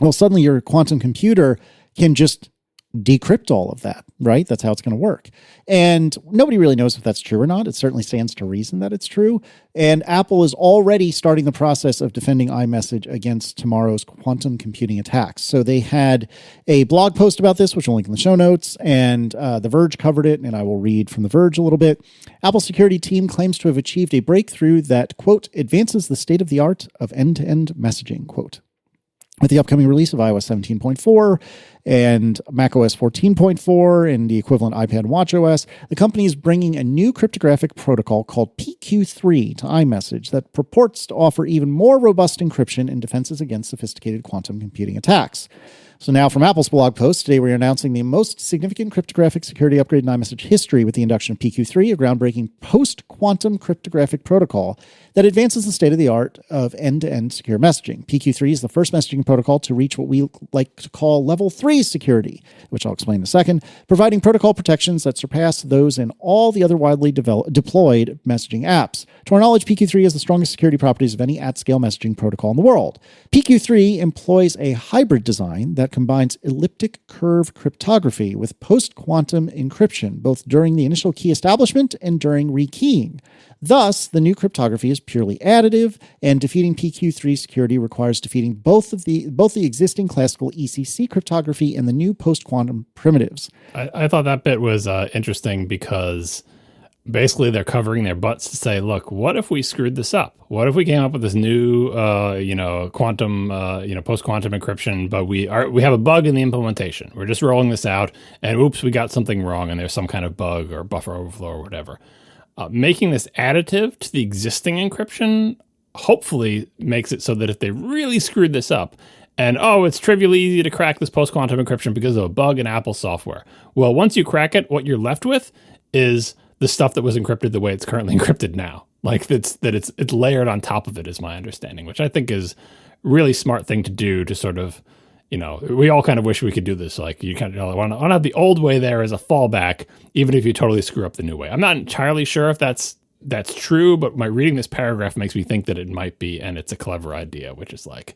Well, suddenly your quantum computer can just decrypt all of that, right? That's how it's going to work. And nobody really knows if that's true or not. It certainly stands to reason that it's true. And Apple is already starting the process of defending iMessage against tomorrow's quantum computing attacks. So they had a blog post about this, which I'll link in the show notes, and The Verge covered it, and I will read from The Verge a little bit. Apple's security team claims to have achieved a breakthrough that, quote, advances the state of the art of end-to-end messaging, quote. With the upcoming release of iOS 17.4 and macOS 14.4 and the equivalent iPad and watchOS, the company is bringing a new cryptographic protocol called PQ3 to iMessage that purports to offer even more robust encryption and defenses against sophisticated quantum computing attacks. So now from Apple's blog post, today we're announcing the most significant cryptographic security upgrade in iMessage history with the induction of PQ3, a groundbreaking post-quantum cryptographic protocol that advances the state-of-the-art of end-to-end secure messaging. PQ3 is the first messaging protocol to reach what we like to call level 3 security, which I'll explain in a second, providing protocol protections that surpass those in all the other widely deployed messaging apps. To our knowledge, PQ3 has the strongest security properties of any at-scale messaging protocol in the world. PQ3 employs a hybrid design that combines elliptic curve cryptography with post-quantum encryption, both during the initial key establishment and during rekeying. Thus, the new cryptography is purely additive, and defeating PQ3 security requires defeating both the existing classical ECC cryptography and the new post-quantum primitives. I thought that bit was interesting because basically they're covering their butts to say, look, what if we screwed this up? What if we came up with this new, quantum, post-quantum encryption, but we have a bug in the implementation. We're just rolling this out, and oops, we got something wrong, and there's some kind of bug or buffer overflow or whatever. Making this additive to the existing encryption hopefully makes it so that if they really screwed this up, and it's trivially easy to crack this post-quantum encryption because of a bug in Apple software. Well, once you crack it, what you're left with is the stuff that was encrypted the way it's currently encrypted now. Like it's layered on top of it is my understanding, which I think is really smart thing to do to sort of, we all kind of wish we could do this. Like you kind of want to have the old way there as a fallback, even if you totally screw up the new way. I'm not entirely sure if that's true, but my reading this paragraph makes me think that it might be, and it's a clever idea, which is like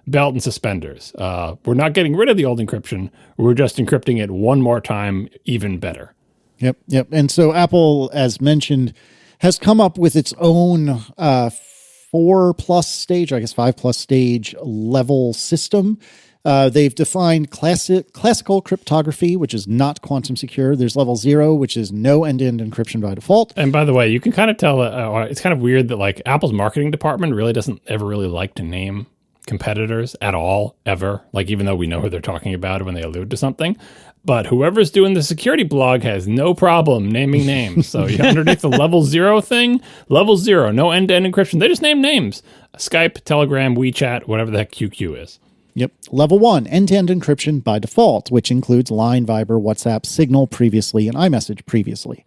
belt and suspenders. We're not getting rid of the old encryption. We're just encrypting it one more time, even better. Yep. And so Apple, as mentioned, has come up with its own 4+ stage, I guess 5+ stage level system. They've defined classical cryptography, which is not quantum secure. There's level 0, which is no end-to-end encryption by default. And by the way, you can kind of tell, it's kind of weird that like Apple's marketing department really doesn't ever really like to name competitors at all, ever. Like even though we know who they're talking about when they allude to something. But whoever's doing the security blog has no problem naming names. So underneath the level 0 thing, level 0, no end-to-end encryption. They just name names. Skype, Telegram, WeChat, whatever the heck QQ is. Yep. Level 1, end-to-end encryption by default, which includes Line, Viber, WhatsApp, Signal previously, and iMessage previously.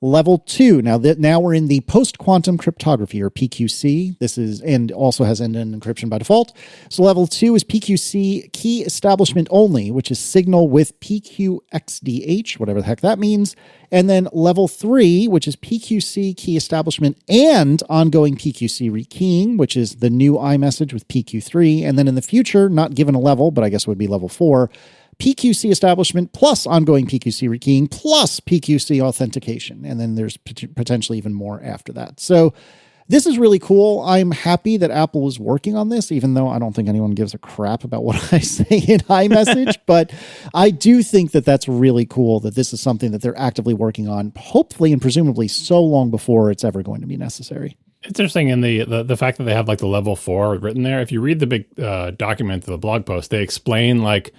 Level 2, now we're in the post-quantum cryptography, or PQC. This is, and also has end-to-end encryption by default. So level 2 is PQC key establishment only, which is Signal with PQXDH, whatever the heck that means. And then level 3, which is PQC key establishment and ongoing PQC rekeying, which is the new iMessage with PQ3. And then in the future, not given a level, but I guess it would be level 4, PQC establishment plus ongoing PQC rekeying plus PQC authentication. And then there's potentially even more after that. So this is really cool. I'm happy that Apple is working on this, even though I don't think anyone gives a crap about what I say in iMessage. But I do think that that's really cool that this is something that they're actively working on, hopefully and presumably so long before it's ever going to be necessary. It's interesting in the fact that they have like the level 4 written there. If you read the big document of the blog post, they explain like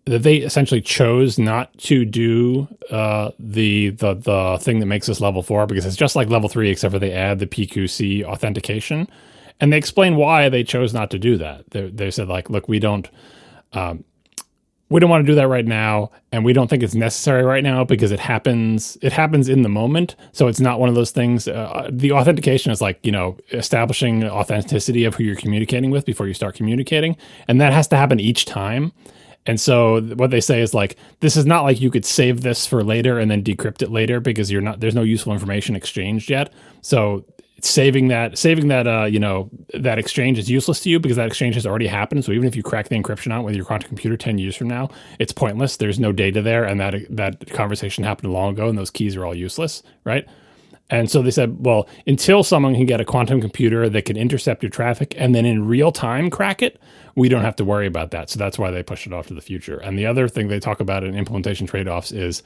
that they essentially chose not to do the thing that makes this level 4 because it's just like level 3, except for they add the PQC authentication, and they explain why they chose not to do that. They said like, look, we don't want to do that right now, and we don't think it's necessary right now because it happens in the moment. So it's not one of those things. The authentication is like, establishing authenticity of who you're communicating with before you start communicating, and that has to happen each time. And so what they say is like, this is not like you could save this for later and then decrypt it later because there's no useful information exchanged yet. So saving that that exchange is useless to you because that exchange has already happened. So even if you crack the encryption out with your quantum computer 10 years from now, it's pointless. There's no data there, and that conversation happened long ago, and those keys are all useless, right? And so they said, well, until someone can get a quantum computer that can intercept your traffic and then in real time crack it, we don't have to worry about that. So that's why they pushed it off to the future. And the other thing they talk about in implementation trade-offs is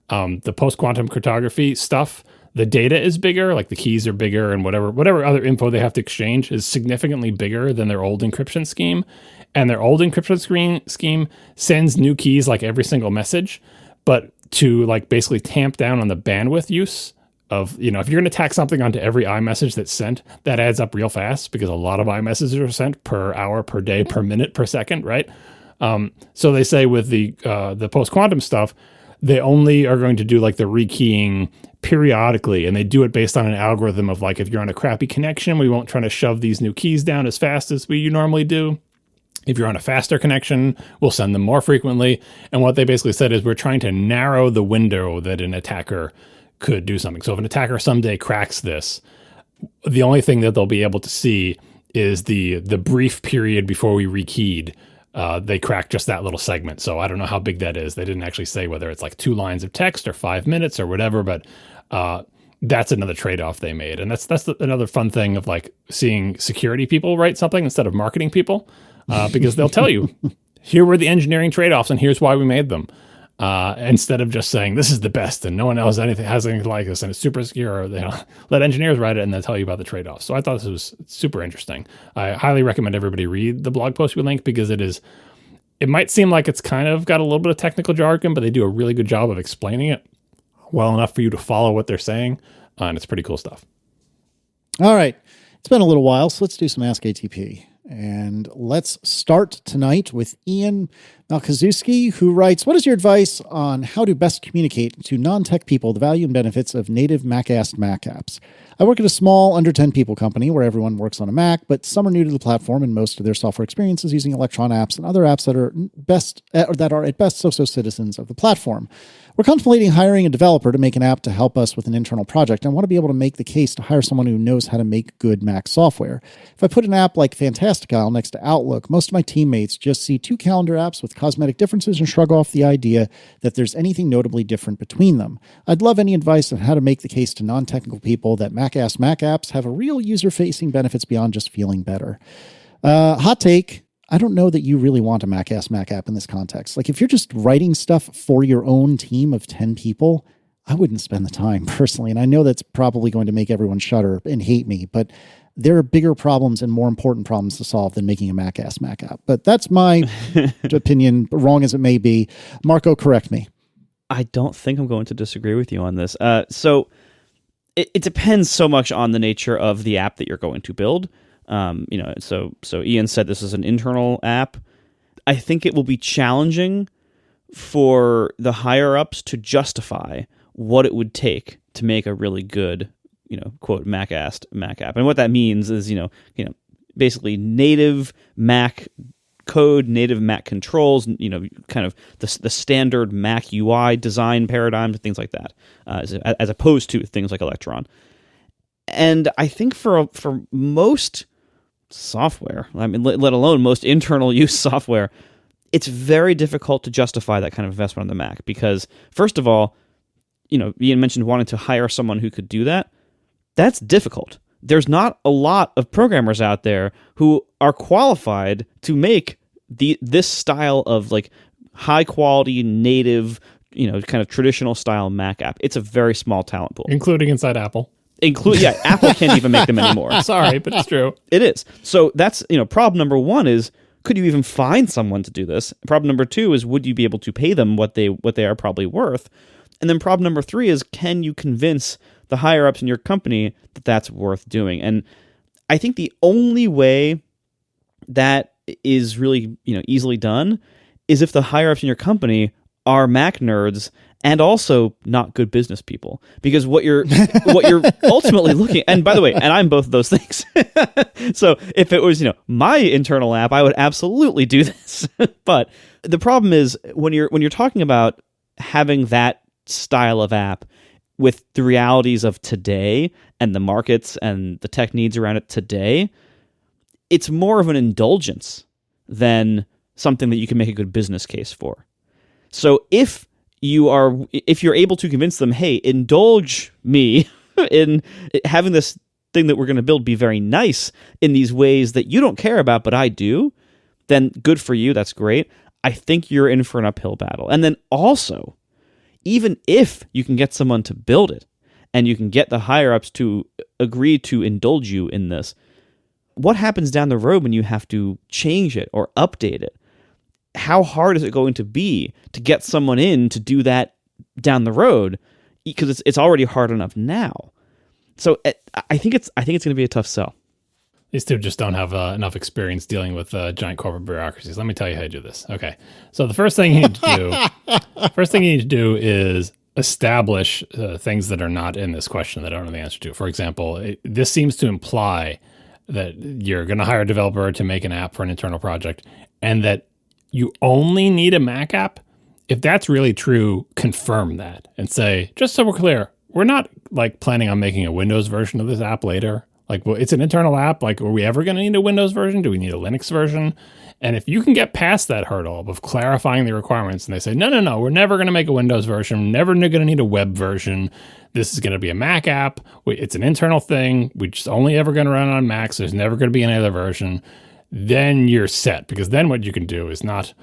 the post-quantum cryptography stuff. The data is bigger, like the keys are bigger, and whatever other info they have to exchange is significantly bigger than their old encryption scheme. And their old encryption scheme sends new keys like every single message, but to like basically tamp down on the bandwidth use of, if you're going to tack something onto every iMessage that's sent, that adds up real fast because a lot of iMessages are sent per hour, per day, per minute, per second, right? So they say with the post-quantum stuff, they only are going to do like the rekeying periodically, and they do it based on an algorithm of like, if you're on a crappy connection, we won't try to shove these new keys down as fast as we normally do. If you're on a faster connection, we'll send them more frequently. And what they basically said is we're trying to narrow the window that an attacker could do something. So if an attacker someday cracks this, the only thing that they'll be able to see is the brief period before we rekeyed. They cracked just that little segment. So I don't know how big that is. They didn't actually say whether it's like 2 lines of text or 5 minutes or whatever, but that's another trade-off they made. And that's another fun thing of like seeing security people write something instead of marketing people, because they'll tell you, here were the engineering trade-offs and here's why we made them. Instead of just saying this is the best and no one else has anything like this and it's super secure, or let engineers write it and they'll tell you about the trade-offs. So I thought this was super interesting. I highly recommend everybody read the blog post we link because it might seem like it's kind of got a little bit of technical jargon, but they do a really good job of explaining it well enough for you to follow what they're saying. And it's pretty cool stuff. All right. It's been a little while, so let's do some Ask ATP. And let's start tonight with Ian Malkaszewski, who writes, what is your advice on how to best communicate to non-tech people the value and benefits of native Mac-asked Mac apps? I work at a small, under 10 people company where everyone works on a Mac, but some are new to the platform and most of their software experience is using Electron apps and other apps that are at best so-so citizens of the platform. We're contemplating hiring a developer to make an app to help us with an internal project. I want to be able to make the case to hire someone who knows how to make good Mac software. If I put an app like Fantastical next to Outlook, most of my teammates just see 2 calendar apps with cosmetic differences and shrug off the idea that there's anything notably different between them. I'd love any advice on how to make the case to non-technical people that Mac-asked Mac apps have a real user-facing benefits beyond just feeling better. Hot take. I don't know that you really want a Mac-asked Mac app in this context. Like if you're just writing stuff for your own team of 10 people, I wouldn't spend the time personally. And I know that's probably going to make everyone shudder and hate me, but there are bigger problems and more important problems to solve than making a Mac-asked Mac app. But that's my opinion, wrong as it may be. Marco, correct me. I don't think I'm going to disagree with you on this. So it depends so much on the nature of the app that you're going to build. So Ian said this is an internal app. I think it will be challenging for the higher ups to justify what it would take to make a really good, quote, Mac-asked Mac app. And what that means is, basically native Mac code, native Mac controls, kind of the standard Mac UI design paradigms, things like that, as opposed to things like Electron. And I think for most software, I mean, let alone most internal use software, it's very difficult to justify that kind of investment on the Mac because, first of all, Ian mentioned wanting to hire someone who could do that. That's difficult. There's not a lot of programmers out there who are qualified to make this style of like high quality native, kind of traditional style Mac app. It's a very small talent pool, including inside Apple. Apple can't even make them anymore. Sorry, but it's true. It is. So that's, problem number one is, could you even find someone to do this? Problem number two is, would you be able to pay them what they are probably worth? And then problem number three is, can you convince the higher ups in your company that that's worth doing? And I think the only way that is really, easily done is if the higher ups in your company are Mac nerds and also not good business people, because what you're ultimately looking, and by the way, and I'm both of those things. So if it was, my internal app, I would absolutely do this. But the problem is when you're talking about having that style of app, with the realities of today and the markets and the tech needs around it today, it's more of an indulgence than something that you can make a good business case for. So if you're able to convince them, hey, indulge me in having this thing that we're going to build be very nice in these ways that you don't care about, but I do, then good for you. That's great. I think you're in for an uphill battle. And then also, even if you can get someone to build it and you can get the higher ups to agree to indulge you in this, what happens down the road when you have to change it or update it? How hard is it going to be to get someone in to do that down the road? Because it's already hard enough now. So I think it's going to be a tough sell. These two just don't have enough experience dealing with giant corporate bureaucracies. Let me tell you how to do this. Okay. So the first thing you need to do, is establish things that are not in this question that I don't know the answer to. For example, this seems to imply that you're going to hire a developer to make an app for an internal project and that you only need a Mac app. If that's really true, confirm that and say, just so we're clear, we're not like planning on making a Windows version of this app later. Like, well, it's an internal app. Like, are we ever going to need a Windows version? Do we need a Linux version? And if you can get past that hurdle of clarifying the requirements and they say, no, we're never going to make a Windows version. We're never going to need a web version. This is going to be a Mac app. It's an internal thing. We're just only ever going to run on Macs. There's never going to be any other version. Then you're set, because then what you can do is not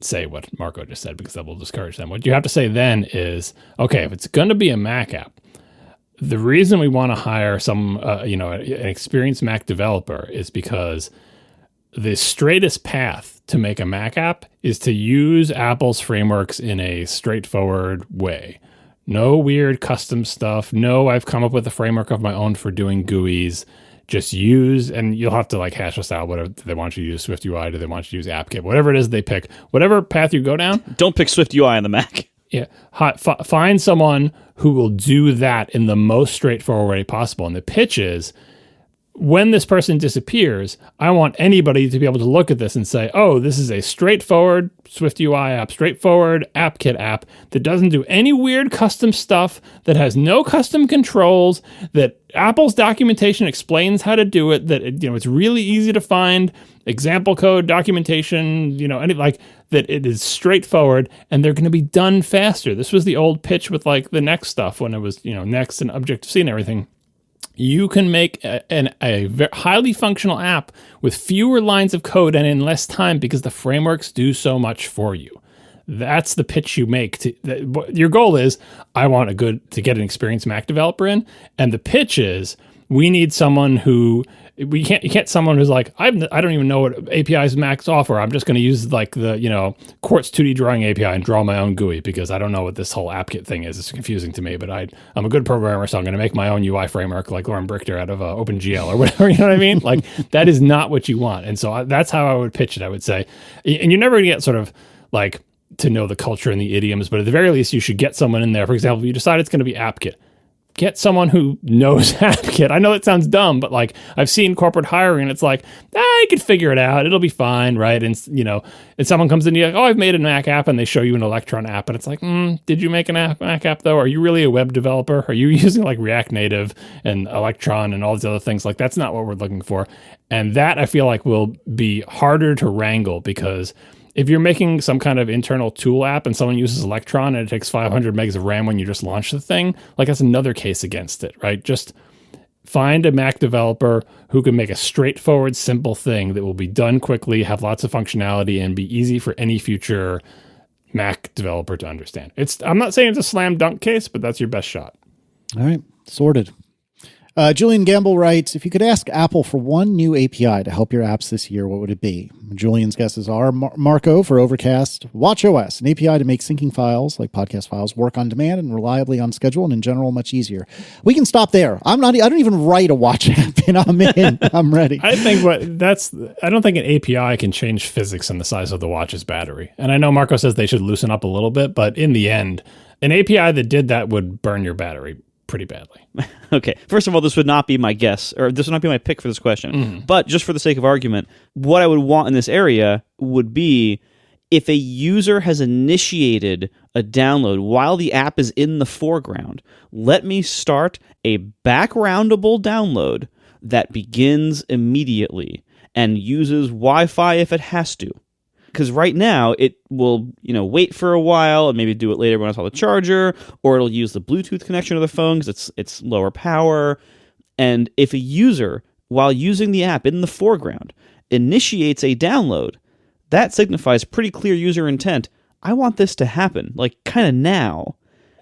say what Marco just said, because that will discourage them. What you have to say then is, okay, if it's going to be a Mac app, the reason we want to hire an experienced Mac developer is because the straightest path to make a Mac app is to use Apple's frameworks in a straightforward way. No weird custom stuff. No, I've come up with a framework of my own for doing GUIs. Just use, and you'll have to hash this out. Whatever, do they want you to use SwiftUI? Do they want you to use AppKit? Whatever it is they pick, whatever path you go down. Don't pick SwiftUI on the Mac. Yeah, find someone who will do that in the most straightforward way possible. And the pitch is, when this person disappears, I want anybody to be able to look at this and say, oh, this is a straightforward SwiftUI app, straightforward AppKit app that doesn't do any weird custom stuff, that has no custom controls, that Apple's documentation explains how to do it, that it's really easy to find example code, documentation, that it is straightforward, and they're going to be done faster. This was the old pitch with the Next stuff when it was, Next and Objective-C and everything. You can make a very highly functional app with fewer lines of code and in less time because the frameworks do so much for you. That's the pitch you make. Your goal is, I want to get an experienced Mac developer in, and the pitch is, we need someone who you can't someone who's like, I don't even know what APIs Macs offer. I'm just going to use the Quartz 2D drawing API and draw my own GUI because I don't know what this whole AppKit thing is. It's confusing to me, but I'm a good programmer, so I'm going to make my own UI framework like Lauren Brichter out of OpenGL or whatever. You know what I mean? That is not what you want. And so that's how I would pitch it. I would say, and you're never going to get sort of to know the culture and the idioms, but at the very least, you should get someone in there. For example, if you decide it's going to be AppKit, get someone who knows AppKit. I know it sounds dumb, but I've seen corporate hiring, and it's you can figure it out. It'll be fine, right? And and someone comes in, and you're like, oh, I've made a Mac app, and they show you an Electron app, and it's did you make an Mac app though? Are you really a web developer? Are you using React Native and Electron and all these other things? That's not what we're looking for. And that I feel will be harder to wrangle, because if you're making some kind of internal tool app and someone uses Electron and it takes 500 megs of RAM when you just launch the thing, that's another case against it, right? Just find a Mac developer who can make a straightforward, simple thing that will be done quickly, have lots of functionality, and be easy for any future Mac developer to understand. I'm not saying it's a slam dunk case, but that's your best shot. All right, sorted. Julian Gamble writes, if you could ask Apple for one new API to help your apps this year, what would it be? Julian's guesses are Marco for Overcast, WatchOS, an API to make syncing files like podcast files work on demand and reliably on schedule, and in general much easier. We can stop there. I don't even write a watch app, and I'm in. I'm ready. I don't think an API can change physics in the size of the watch's battery. And I know Marco says they should loosen up a little bit, but in the end, an API that did that would burn your battery pretty badly. Okay. First of all, this would not be my guess, or this would not be my pick for this question. Mm-hmm. But just for the sake of argument, what I would want in this area would be if a user has initiated a download while the app is in the foreground. Let me start a backgroundable download that begins immediately and uses Wi-Fi if it has to. Because right now it will, wait for a while and maybe do it later when it's on the charger, or it'll use the Bluetooth connection of the phone because it's lower power. And if a user, while using the app in the foreground, initiates a download, that signifies pretty clear user intent. I want this to happen, like kind of now.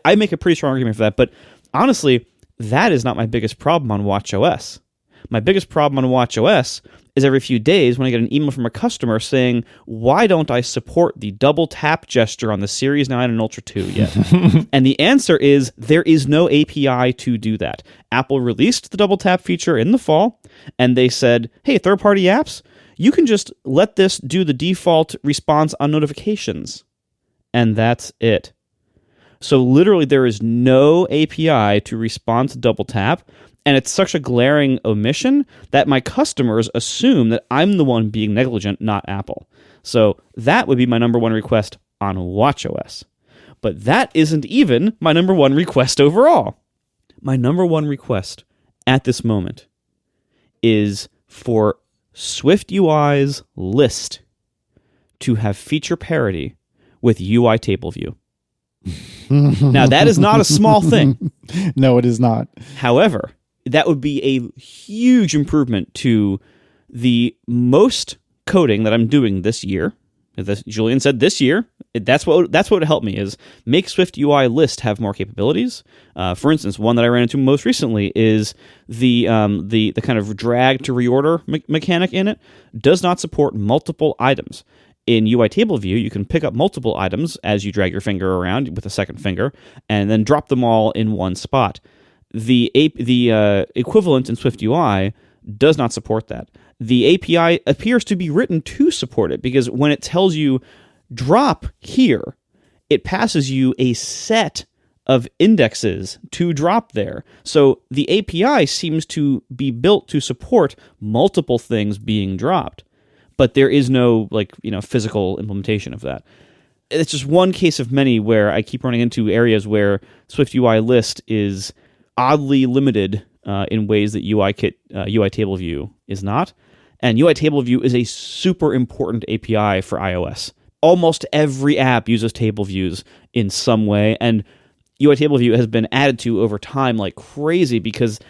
I make a pretty strong argument for that, but honestly, that is not my biggest problem on watchOS. My biggest problem on watchOS is every few days when I get an email from a customer saying, why don't I support the double tap gesture on the Series 9 and Ultra 2 yet? And the answer is there is no API to do that. Apple released the double tap feature in the fall, and they said, hey, third-party apps, you can just let this do the default response on notifications. And that's it. So literally there is no API to respond to double tap, and it's such a glaring omission that my customers assume that I'm the one being negligent, not Apple. So that would be my number one request on watchOS. But that isn't even my number one request overall. My number one request at this moment is for SwiftUI's list to have feature parity with UI table view. Now, that is not a small thing. No, it is not. However, that would be a huge improvement to the most coding that I'm doing this year. As Julian said, this year, that's what would help me is make SwiftUI list have more capabilities. For instance, one that I ran into most recently is the kind of drag to reorder mechanic in it does not support multiple items. In UI table view, you can pick up multiple items as you drag your finger around with a second finger and then drop them all in one spot. The equivalent in SwiftUI does not support that. The API appears to be written to support it because when it tells you drop here, it passes you a set of indexes to drop there. So the API seems to be built to support multiple things being dropped, but there is no physical implementation of that. It's just one case of many where I keep running into areas where SwiftUI list is oddly limited in ways that UI table view is not. And UI table view is a super important API for iOS. Almost every app uses table views in some way, and UI table view has been added to over time like crazy because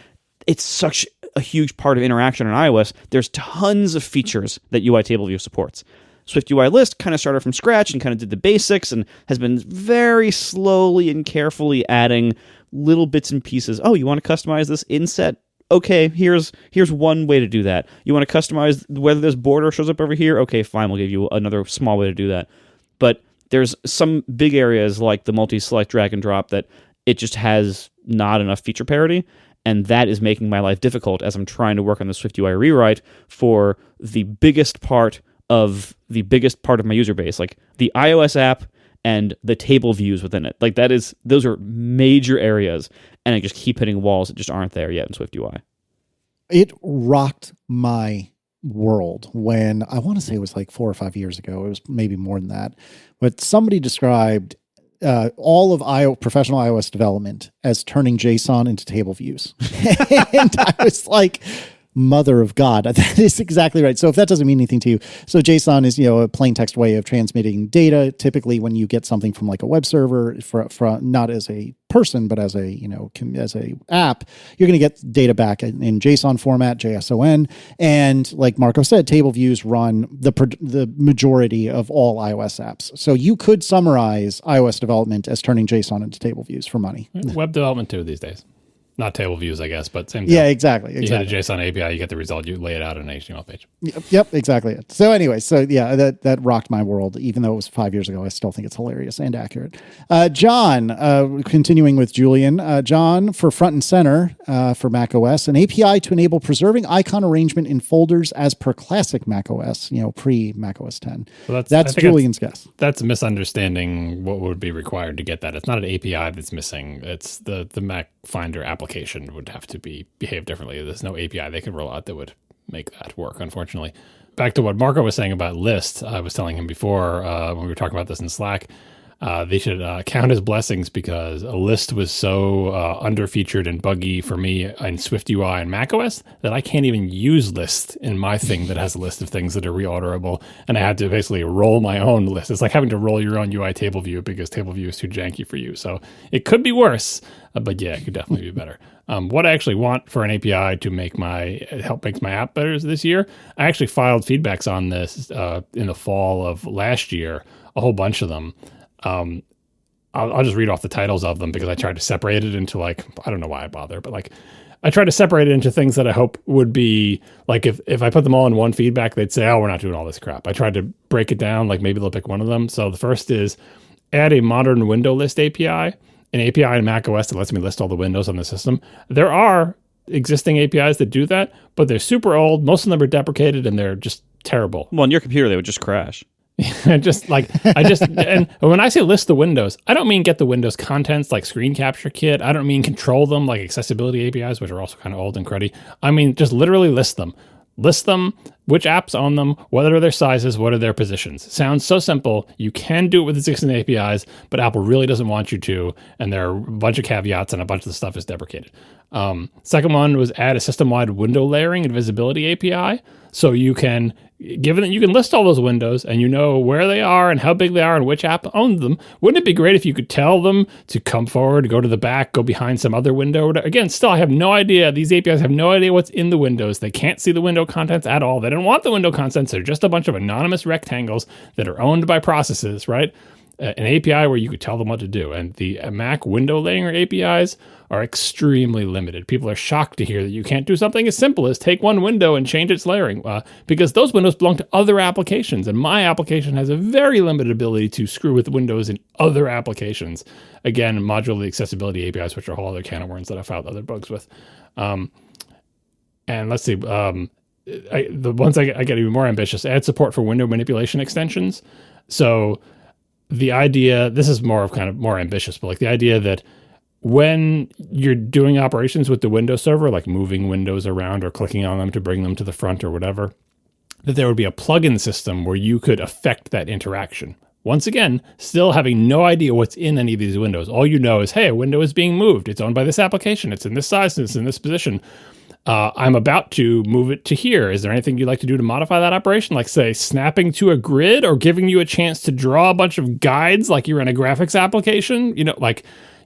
it's such a huge part of interaction on iOS. There's tons of features that UI table view supports. SwiftUI list kind of started from scratch and kind of did the basics and has been very slowly and carefully adding little bits and pieces. Oh, you want to customize this inset? Okay, here's one way to do that. You want to customize whether this border shows up over here? Okay, fine, we'll give you another small way to do that. But there's some big areas like the multi-select drag and drop that it just has not enough feature parity, and that is making my life difficult as I'm trying to work on the SwiftUI rewrite for the biggest part of my user base, like the iOS app and the table views within it. Like those are major areas, and I just keep hitting walls that just aren't there yet in SwiftUI. It rocked my world when, I want to say it was like 4 or 5 years ago. It was maybe more than that. But somebody described all of professional iOS development as turning JSON into table views. And I was like, mother of God, that is exactly right. So if that doesn't mean anything to you, so JSON is, a plain text way of transmitting data. Typically when you get something from like a web server for not as a person, but as a, as a app, you're going to get data back in JSON format, JSON. And like Marco said, table views run the majority of all iOS apps. So you could summarize iOS development as turning JSON into table views for money. Web development too these days. Not table views, I guess, but same thing. Yeah, exactly. You hit a JSON API, you get the result, you lay it out on an HTML page. Yep, exactly. So anyway, that rocked my world. Even though it was 5 years ago, I still think it's hilarious and accurate. John, continuing with Julian. John, for front and center for macOS, an API to enable preserving icon arrangement in folders as per classic macOS, pre-macOS 10. So that's Julian's guess. That's a misunderstanding what would be required to get that. It's not an API that's missing. It's the Mac Finder application would have to behave differently. There's no API they could roll out that would make that work, unfortunately. Back to what Marco was saying about list, I was telling him before when we were talking about this in Slack, They should count as blessings because a list was so underfeatured and buggy for me in SwiftUI and macOS that I can't even use lists in my thing that has a list of things that are reorderable. And I had to basically roll my own list. It's like having to roll your own UI table view because table view is too janky for you. So it could be worse, but yeah, it could definitely be better. What I actually want for an API to help make my app better this year, I actually filed feedbacks on this in the fall of last year, a whole bunch of them. I'll just read off the titles of them because I tried to separate it into I don't know why I bother, but I tried to separate it into things that I hope would be if I put them all in one feedback, they'd say, oh, we're not doing all this crap. I tried to break it down, maybe they'll pick one of them. So the first is add a modern window list API. An API in macOS that lets me list all the windows on the system. There are existing APIs that do that, but they're super old. Most of them are deprecated and they're just terrible. Well, on your computer, they would just crash. And when I say list the windows, I don't mean get the Windows contents like Screen Capture Kit. I don't mean control them like accessibility APIs, which are also kind of old and cruddy. I mean, just literally list them. List them, which apps own them, what are their sizes, what are their positions. Sounds so simple. You can do it with existing APIs, but Apple really doesn't want you to, and there are a bunch of caveats and a bunch of the stuff is deprecated. Second one was add a system-wide window layering and visibility API. So you can, given that you can list all those windows and you know where they are and how big they are and which app owns them, wouldn't it be great if you could tell them to come forward, go to the back, go behind some other window? Again, still, I have no idea. These APIs have no idea what's in the windows. They can't see the window contents at all. They don't want the window contents. They're just a bunch of anonymous rectangles that are owned by processes, right? An API where you could tell them what to do. And the Mac window layer APIs are extremely limited. People are shocked to hear that you can't do something as simple as take one window and change its layering because those windows belong to other applications. And my application has a very limited ability to screw with windows in other applications. Again, modular accessibility APIs, which are a whole other can of worms that I found other bugs with. And let's see. The ones I get even more ambitious, add support for window manipulation extensions. So the idea, this is more ambitious, but the idea that when you're doing operations with the Windows server, like moving windows around or clicking on them to bring them to the front or whatever, that there would be a plugin system where you could affect that interaction. Once again, still having no idea what's in any of these windows. All you know is, hey, a window is being moved. It's owned by this application. It's in this size and it's in this position. I'm about to move it to here. Is there anything you'd like to do to modify that operation? Like, say, snapping to a grid or giving you a chance to draw a bunch of guides like you're in a graphics application?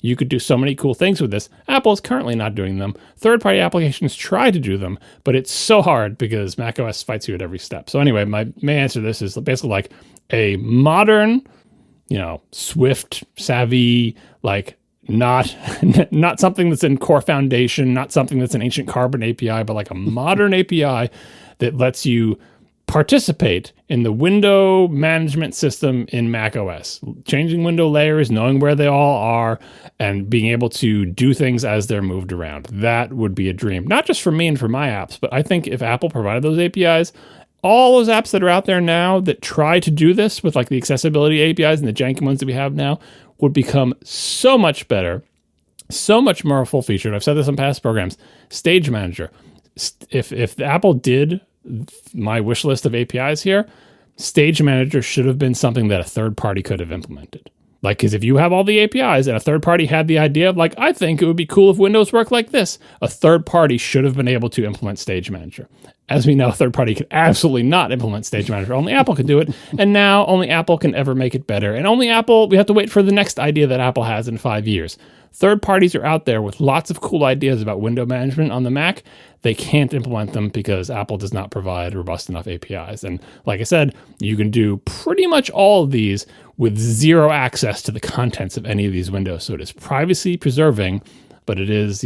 You could do so many cool things with this. Apple is currently not doing them. Third-party applications try to do them, but it's so hard because macOS fights you at every step. So anyway, my main answer to this is basically a modern, Swift savvy, not something that's in Core Foundation, not something that's an ancient Carbon API, but a modern API that lets you participate in the window management system in macOS, changing window layers, knowing where they all are, and being able to do things as they're moved around. That would be a dream, not just for me and for my apps, but I think if Apple provided those APIs, all those apps that are out there now that try to do this with the accessibility APIs and the janky ones that we have now would become so much better, so much more full-featured. I've said this in past programs. Stage Manager. If Apple did my wish list of APIs here, Stage Manager should have been something that a third party could have implemented. Because if you have all the APIs and a third party had the idea of I think it would be cool if Windows worked like this, a third party should have been able to implement Stage Manager. As we know, a third party could absolutely not implement Stage Manager. Only Apple can do it. And now only Apple can ever make it better. And only Apple, we have to wait for the next idea that Apple has in 5 years. Third parties are out there with lots of cool ideas about window management on the Mac. They can't implement them because Apple does not provide robust enough APIs. And like I said, you can do pretty much all of these with zero access to the contents of any of these windows. So it is privacy preserving, but it is,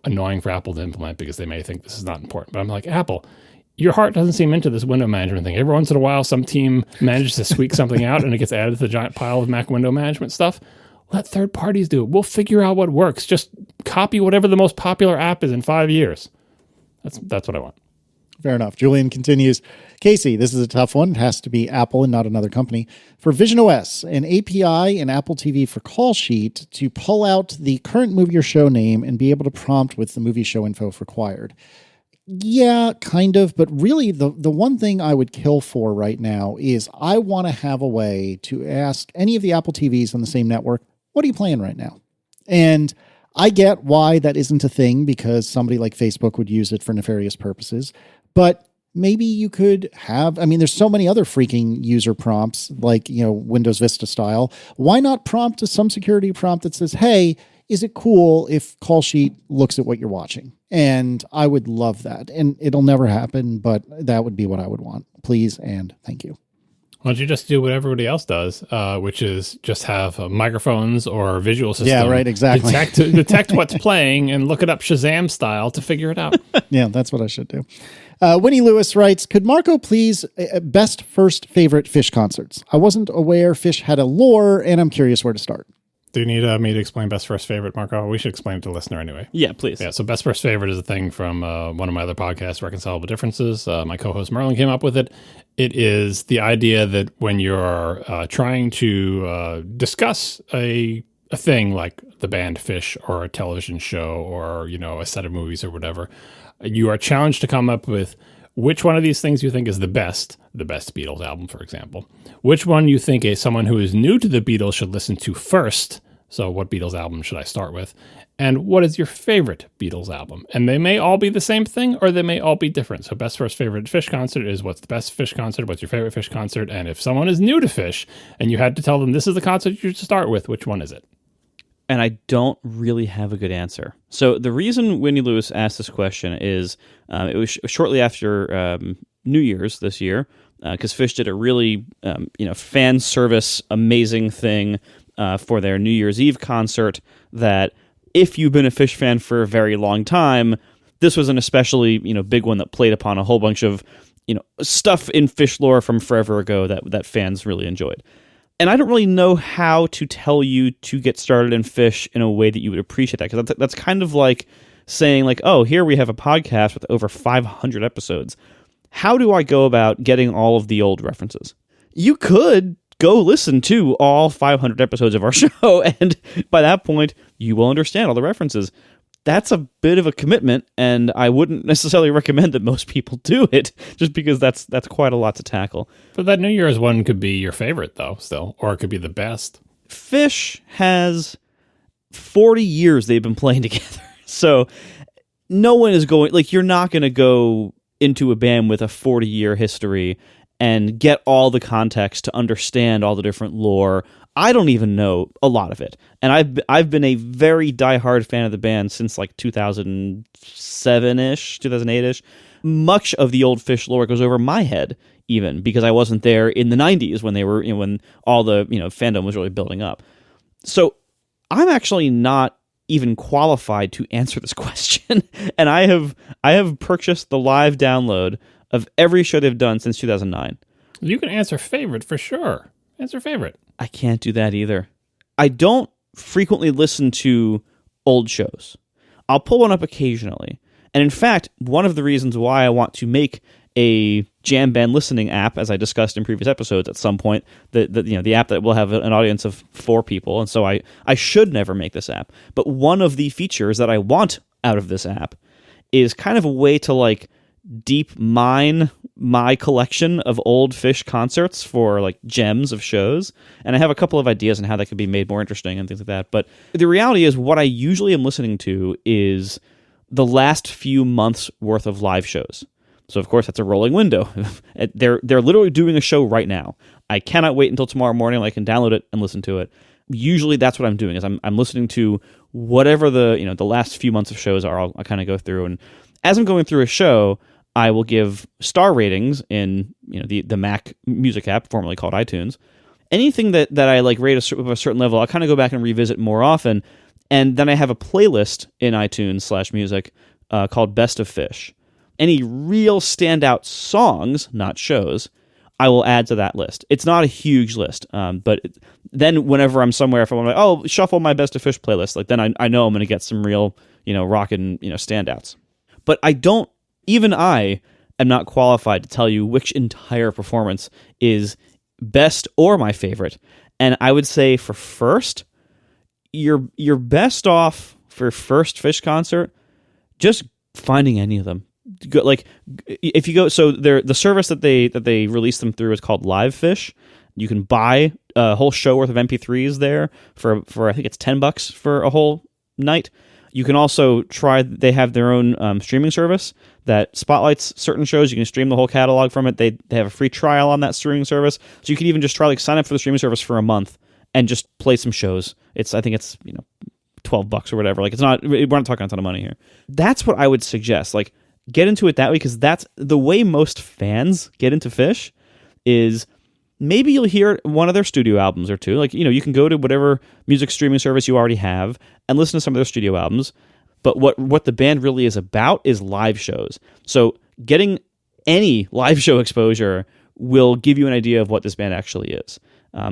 annoying for Apple to implement because they may think this is not important. But I'm like, Apple, your heart doesn't seem into this window management thing. Every once in a while, some team manages to squeak something out and it gets added to the giant pile of Mac window management stuff. Let third parties do it. We'll figure out what works. Just copy whatever the most popular app is in 5 years. That's what I want. Fair enough. Julian continues, Casey, this is a tough one. It has to be Apple and not another company. For Vision OS, an API in Apple TV for Call Sheet to pull out the current movie or show name and be able to prompt with the movie show info if required. Yeah, kind of. But really, the one thing I would kill for right now is I want to have a way to ask any of the Apple TVs on the same network, what are you playing right now? And I get why that isn't a thing because somebody like Facebook would use it for nefarious purposes. But maybe you could have, I mean, there's so many other freaking user prompts, like, Windows Vista style. Why not prompt some security prompt that says, hey, is it cool if Call Sheet looks at what you're watching? And I would love that. And it'll never happen, but that would be what I would want. Please and thank you. Why don't you just do what everybody else does, which is just have microphones or visual system. Yeah, right, exactly. Detect what's playing and look it up Shazam style to figure it out. Yeah, that's what I should do. Winnie Lewis writes, could Marco please best first favorite Phish concerts? I wasn't aware Phish had a lore, and I'm curious where to start. Do you need me to explain best first favorite, Marco? We should explain it to the listener anyway. Yeah, please. Yeah, so best first favorite is a thing from one of my other podcasts, Reconcilable Differences. My co-host Merlin came up with it. It is the idea that when you're trying to discuss a thing like the band Phish or a television show or, a set of movies or whatever, you are challenged to come up with which one of these things you think is the best Beatles album, for example. Which one you think someone who is new to the Beatles should listen to first. So what Beatles album should I start with? And what is your favorite Beatles album? And they may all be the same thing or they may all be different. So best first favorite Phish concert is what's the best Phish concert? What's your favorite Phish concert? And if someone is new to Phish and you had to tell them this is the concert you should start with, which one is it? And I don't really have a good answer. So the reason Winnie Lewis asked this question is it was shortly after New Year's this year, because Phish did a really fan service amazing thing for their New Year's Eve concert that if you've been a Phish fan for a very long time, this was an especially big one that played upon a whole bunch of stuff in Phish lore from forever ago that fans really enjoyed. And I don't really know how to tell you to get started in Phish in a way that you would appreciate that, because that's kind of like saying, like, oh, here we have a podcast with over 500 episodes. How do I go about getting all of the old references? You could go listen to all 500 episodes of our show, and by that point, you will understand all the references. That's a bit of a commitment, and I wouldn't necessarily recommend that most people do it, just because that's quite a lot to tackle. But that New Year's one could be your favorite, though, still, or it could be the best. Phish has 40 years they've been playing together, so no one is going, like, you're not going to go into a band with a 40-year history and get all the context to understand all the different lore. I don't even know a lot of it. And I've been a very diehard fan of the band since like 2007-ish, 2008-ish. Much of the old Phish lore goes over my head, even, because I wasn't there in the 90s when they were, when all the, fandom was really building up. So I'm actually not even qualified to answer this question. And I have purchased the live download of every show they've done since 2009. You can answer favorite for sure. Answer favorite. I can't do that either. I don't frequently listen to old shows. I'll pull one up occasionally. And in fact, one of the reasons why I want to make a jam band listening app, as I discussed in previous episodes at some point, the app that will have an audience of 4 people, and so I should never make this app. But one of the features that I want out of this app is kind of a way to like deep mine my collection of old Phish concerts for like gems of shows, and I have a couple of ideas on how that could be made more interesting and things like that. But the reality is, what I usually am listening to is the last few months worth of live shows. So of course that's a rolling window. They're literally doing a show right now. I cannot wait until tomorrow morning. I can download it and listen to it. Usually that's what I'm doing, is I'm listening to whatever the last few months of shows are. I'll kind of go through, and as I'm going through a show, I will give star ratings in the Mac music app, formerly called iTunes. Anything that I like rate a certain level, I'll kind of go back and revisit more often. And then I have a playlist in iTunes /music called Best of Phish. Any real standout songs, not shows, I will add to that list. It's not a huge list, but then whenever I'm somewhere, if I'm like, oh, shuffle my Best of Phish playlist, like then I know I'm going to get some real rockin' standouts. But even I am not qualified to tell you which entire performance is best or my favorite. And I would say for first, you're best off for first Phish concert just finding any of them. go, like if you go, so the service that they release them through is called Phish. You can buy a whole show worth of MP3s there for I think it's $10 for a whole night. You can also they have their own streaming service that spotlights certain shows. You can stream the whole catalog from it. They have a free trial on that streaming service. So you can even just try, like, sign up for the streaming service for a month and just play some shows. I think it's $12 or whatever. Like, it's not, we're not talking a ton of money here. That's what I would suggest. Like, get into it that way, because that's the way most fans get into Phish. Is maybe you'll hear one of their studio albums or two. Like, you can go to whatever music streaming service you already have and listen to some of their studio albums. But what the band really is about is live shows. So getting any live show exposure will give you an idea of what this band actually is.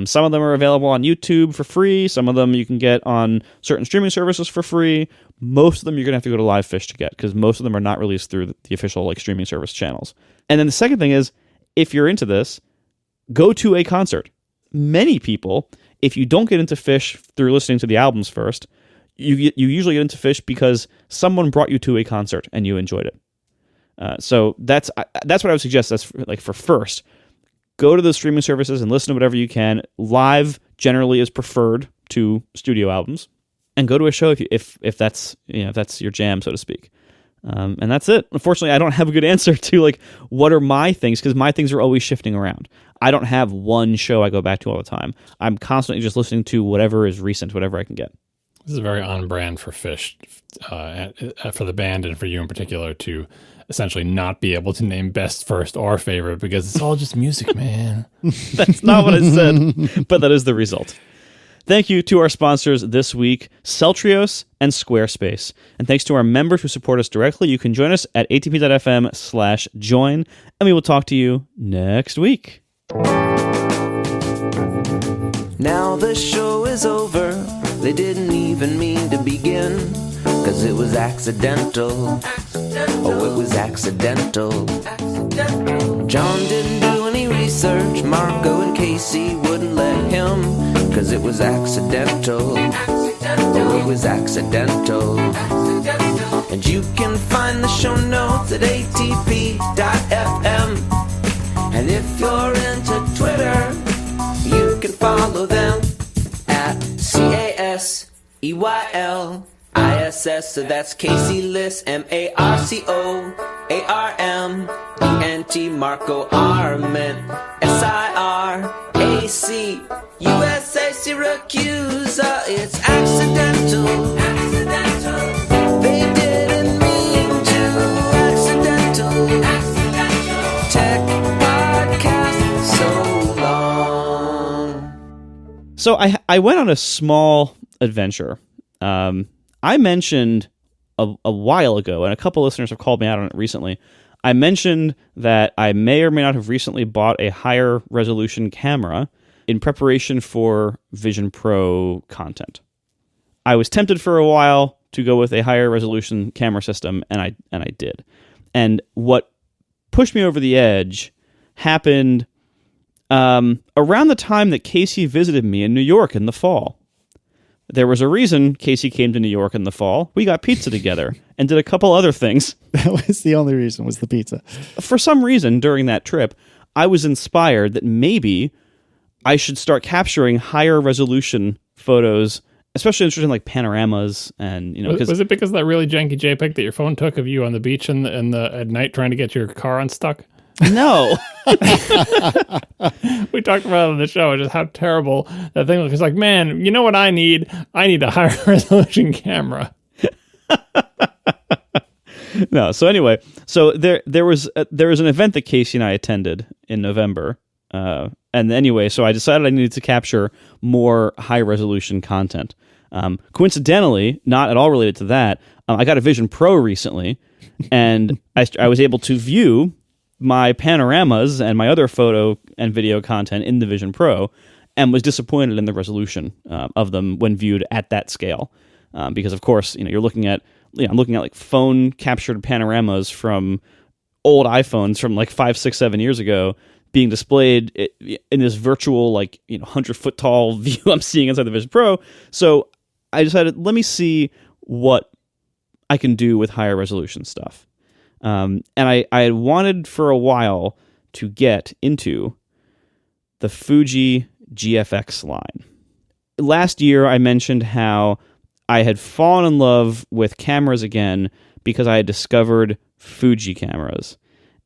Some of them are available on YouTube for free. Some of them you can get on certain streaming services for free. Most of them you're going to have to go to Phish to get, because most of them are not released through the official, like, streaming service channels. And then the second thing is, if you're into this, go to a concert. Many people, if you don't get into Phish through listening to the albums first, you usually get into Phish because someone brought you to a concert and you enjoyed it. So that's what I would suggest. That's for first. Go to those streaming services and listen to whatever you can. Live generally is preferred to studio albums, and go to a show if that's your jam, so to speak. And that's it. Unfortunately, I don't have a good answer to, like, what are my things, because my things are always shifting around. I don't have one show I go back to all the time. I'm constantly just listening to whatever is recent, whatever I can get. This is very on brand for Phish, for the band and for you in particular, to essentially not be able to name best, first, or favorite, because it's all just music, man. That's not what I said, but that is the result. Thank you to our sponsors this week, Celtreos and Squarespace. And thanks to our members who support us directly. You can join us at atp.fm/join, and we will talk to you next week. Now the show is over. They didn't even mean to begin, 'cause it was accidental. Oh, it was accidental. John didn't do any research. Marco and Casey wouldn't let him, 'cause it was accidental. Oh, it was accidental. And you can find the show notes at atp.fm. And if you're into Twitter, you can follow them at CASEYLISS. So that's Casey Liss, MARCOARMENT, Marco Arment, SIRAC, USA Syracuse. It's accidental. They didn't mean to. Accidental. Tech podcast so long. So I went on a small adventure. I mentioned a while ago, and a couple listeners have called me out on it recently. I mentioned that I may or may not have recently bought a higher resolution camera in preparation for Vision Pro content. I was tempted for a while to go with a higher resolution camera system, and I did. And what pushed me over the edge happened around the time that Casey visited me in New York in the fall. There was a reason Casey came to New York in the fall. We got pizza together and did a couple other things. That was the only reason, was the pizza. For some reason, during that trip, I was inspired that maybe I should start capturing higher resolution photos, especially interested in, like, panoramas and, Was it because of that really janky JPEG that your phone took of you on the beach at night trying to get your car unstuck? No. We talked about it on the show, just how terrible that thing was. It's like, man, you know what I need? I need a higher resolution camera. No. So anyway, there was an event that Casey and I attended in November, and anyway, so I decided I needed to capture more high resolution content. Coincidentally, not at all related to that, I got a Vision Pro recently, and I was able to view my panoramas and my other photo and video content in the Vision Pro, and was disappointed in the resolution of them when viewed at that scale, because of course, you're looking at. I'm looking at, like, phone captured panoramas from old iPhones from, like, 5, 6, 7 years ago being displayed in this virtual, like, 100-foot tall view I'm seeing inside the Vision Pro. So I decided, let me see what I can do with higher resolution stuff. And I had wanted for a while to get into the Fuji GFX line. Last year, I mentioned how I had fallen in love with cameras again because I had discovered Fuji cameras.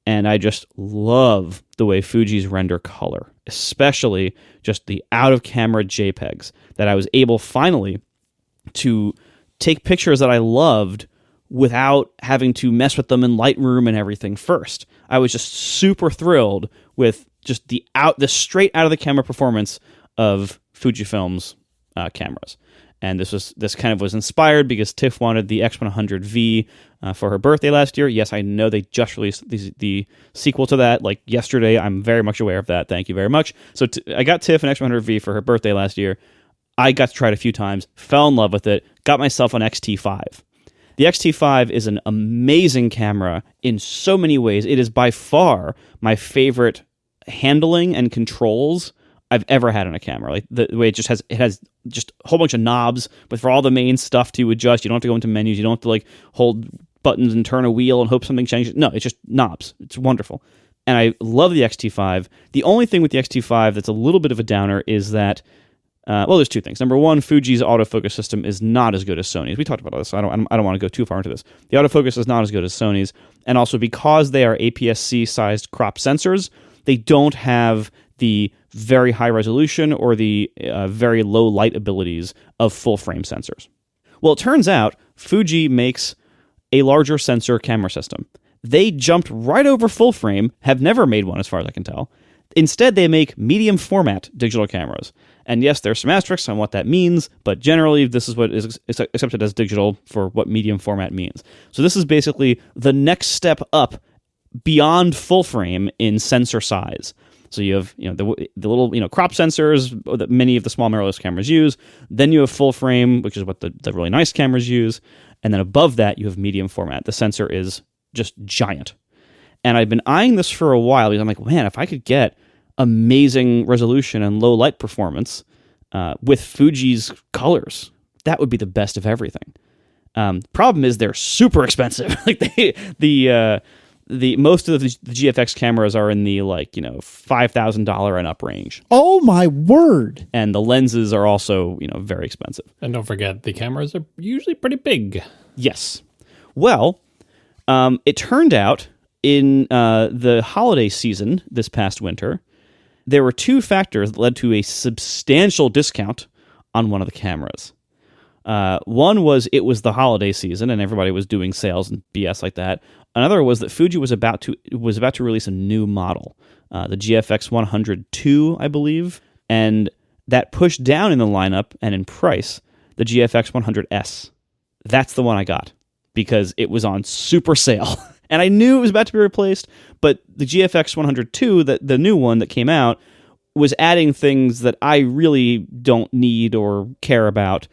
And I just love the way Fuji's render color, especially just the out-of-camera JPEGs, that I was able finally to take pictures that I loved without having to mess with them in Lightroom and everything first. I was just super thrilled with just the straight out of the camera performance of Fujifilm's cameras. And this kind of was inspired because Tiff wanted the X100V for her birthday last year. Yes, I know they just released the sequel to that like yesterday. I'm very much aware of that. Thank you very much. So I got Tiff an X100V for her birthday last year. I got to try it a few times, fell in love with it, got myself an XT5. The XT5 is an amazing camera in so many ways. It is by far my favorite handling and controls I've ever had on a camera. Like the way it has just a whole bunch of knobs, but for all the main stuff to adjust, you don't have to go into menus, you don't have to like hold buttons and turn a wheel and hope something changes. No, it's just knobs. It's wonderful. And I love the XT5. The only thing with the XT5 that's a little bit of a downer is that there's two things. Number one, Fuji's autofocus system is not as good as Sony's. We talked about this. I don't want to go too far into this. The autofocus is not as good as Sony's, and also because they are APS-C sized crop sensors, they don't have the very high resolution or the very low light abilities of full frame sensors. Well, it turns out Fuji makes a larger sensor camera system. They jumped right over full frame, have never made one as far as I can tell. Instead, they make medium format digital cameras. And yes, there's some asterisks on what that means, but generally this is what is accepted as digital for what medium format means. So this is basically the next step up beyond full frame in sensor size. So you have the little crop sensors that many of the small mirrorless cameras use. Then you have full frame, which is what the really nice cameras use. And then above that, you have medium format. The sensor is just giant. And I've been eyeing this for a while because I'm like, man, if I could get amazing resolution and low light performance with Fuji's colors, that would be the best of everything. Problem is they're super expensive. Like the most of the GFX cameras are in the $5,000 and up range. Oh my word! And the lenses are also very expensive. And don't forget, the cameras are usually pretty big. Yes. Well, it turned out in the holiday season this past winter, there were two factors that led to a substantial discount on one of the cameras. One was it was the holiday season and everybody was doing sales and BS like that. Another was that Fuji was about to release a new model, the GFX 102, I believe, and that pushed down in the lineup and in price the GFX 100S. That's the one I got because it was on super sale. And I knew it was about to be replaced, but the GFX 102, the new one that came out, was adding things that I really don't need or care about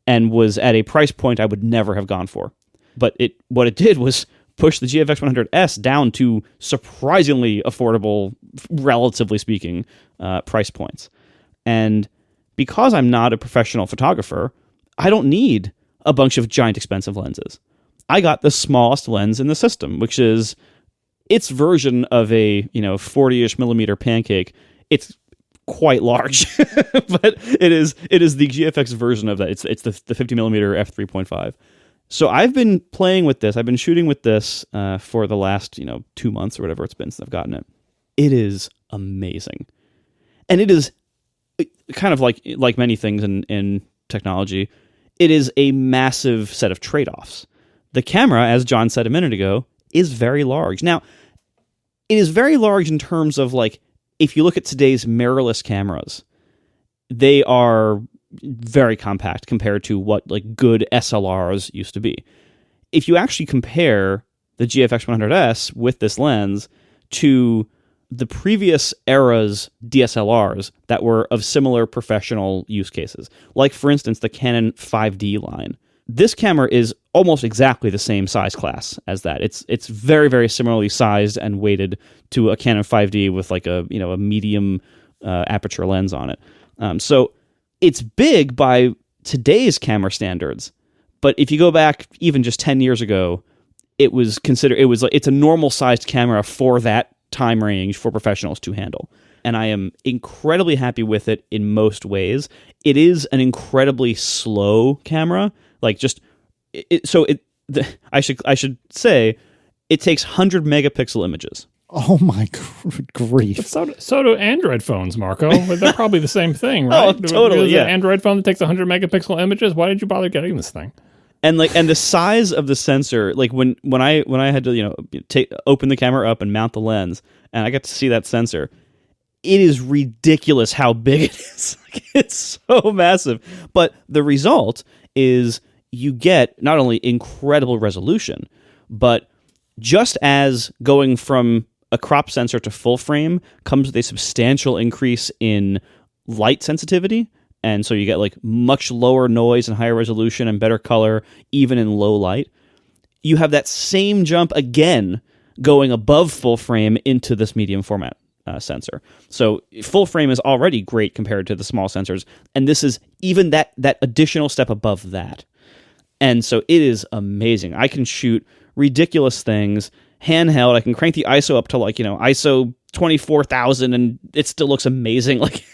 and was at a price point I would never have gone for. But what it did was push the GFX 100S down to surprisingly affordable, relatively speaking, price points. And because I'm not a professional photographer, I don't need a bunch of giant expensive lenses. I got the smallest lens in the system, which is its version of a 40-ish millimeter pancake. It's quite large, but it is the GFX version of that. It's the 50 millimeter f3.5. So I've been playing with this. I've been shooting with this for the last 2 months or whatever it's been since I've gotten it. It is amazing, and it is kind of like many things in technology. It is a massive set of trade-offs. The camera, as John said a minute ago, is very large. Now, it is very large in terms of if you look at today's mirrorless cameras, they are very compact compared to what good SLRs used to be. If you actually compare the GFX 100S with this lens to the previous era's DSLRs that were of similar professional use cases, like for instance the Canon 5D line, this camera is almost exactly the same size class as that. It's very, very similarly sized and weighted to a Canon 5D with a medium aperture lens on it. So it's big by today's camera standards, but if you go back even just 10 years ago, it's a normal sized camera for that time range for professionals to handle. And I am incredibly happy with it in most ways. It is an incredibly slow camera. Like I should say it takes 100 megapixel images. Oh my grief! But so do Android phones, Marco. They're probably the same thing, right? Oh, totally. There's Yeah. an Android phone that takes 100 megapixel images. Why did you bother getting this thing? And the size of the sensor, like when I had to open the camera up and mount the lens, and I got to see that sensor, it is ridiculous how big it is. Like, it's so massive. But the result is you get not only incredible resolution, but just as going from a crop sensor to full frame comes with a substantial increase in light sensitivity. And so you get like much lower noise and higher resolution and better color, even in low light. You have that same jump again going above full frame into this medium format sensor. So full frame is already great compared to the small sensors. And this is even that additional step above that. And so it is amazing. I can shoot ridiculous things handheld. I can crank the ISO up to ISO 24,000 and it still looks amazing. Like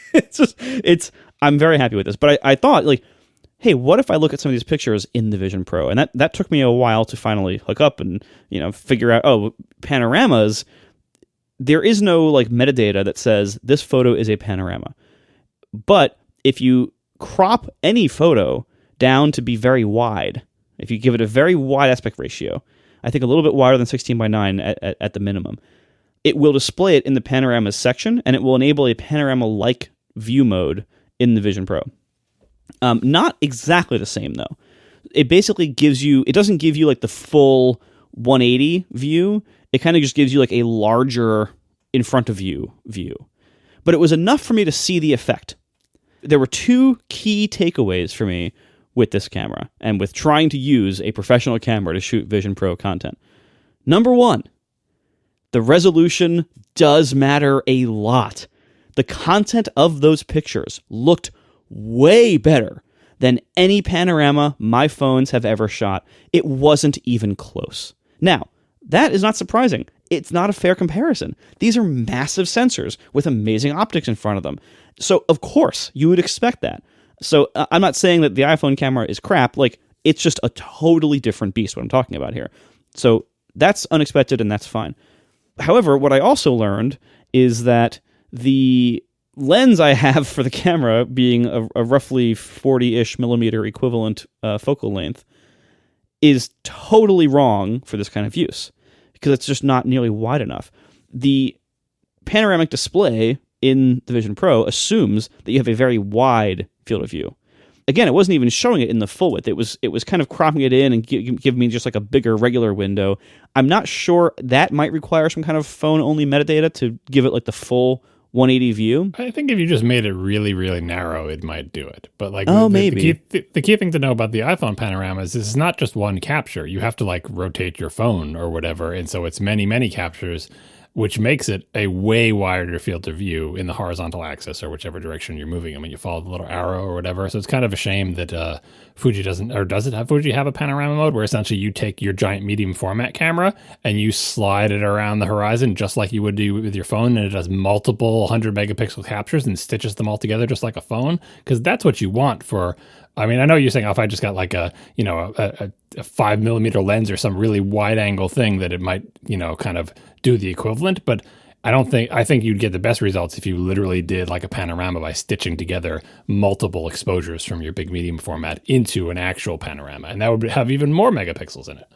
I'm very happy with this. But I thought, like, hey, what if I look at some of these pictures in the Vision Pro? And that took me a while to finally hook up and figure out, panoramas. There is no like metadata that says this photo is a panorama. But if you crop any photo down to be very wide, if you give it a very wide aspect ratio, I think a little bit wider than 16:9 at the minimum, it will display it in the panoramas section, and it will enable a panorama-like view mode in the Vision Pro. Not exactly the same, though. It basically it doesn't give you like the full 180 view. It kind of just gives you like a larger in front of you view. But it was enough for me to see the effect. There were two key takeaways for me with this camera and with trying to use a professional camera to shoot Vision Pro content. Number one, the resolution does matter a lot. The content of those pictures looked way better than any panorama my phones have ever shot. It wasn't even close. Now, that is not surprising. It's not a fair comparison. These are massive sensors with amazing optics in front of them. So, of course, you would expect that. So I'm not saying that the iPhone camera is crap. Like, it's just a totally different beast, what I'm talking about here. So that's unexpected and that's fine. However, what I also learned is that the lens I have for the camera, being a roughly 40-ish millimeter equivalent focal length, is totally wrong for this kind of use because it's just not nearly wide enough. The panoramic display in the Vision Pro assumes that you have a very wide field of view. Again, it wasn't even showing it in the full width. It was kind of cropping it in and give me just like a bigger regular window. I'm not sure that might require some kind of phone-only metadata to give it like the full 180 view. I think if you just made it really, really narrow, it might do it. But like, maybe. The key thing to know about the iPhone panoramas is it's not just one capture. You have to like rotate your phone or whatever. And so it's many, many captures, which makes it a way wider field of view in the horizontal axis or whichever direction you're moving. I mean, you follow the little arrow or whatever. So it's kind of a shame that Fuji doesn't, or does it have Fuji have a panorama mode where essentially you take your giant medium format camera and you slide it around the horizon just like you would do with your phone, and it does multiple 100 megapixel captures and stitches them all together just like a phone? Because that's what you want for. I mean, I know you're saying, if I just got like a 5 millimeter lens or some really wide angle thing, that it might, kind of do the equivalent. But I think you'd get the best results if you literally did like a panorama by stitching together multiple exposures from your big medium format into an actual panorama. And that would have even more megapixels in it.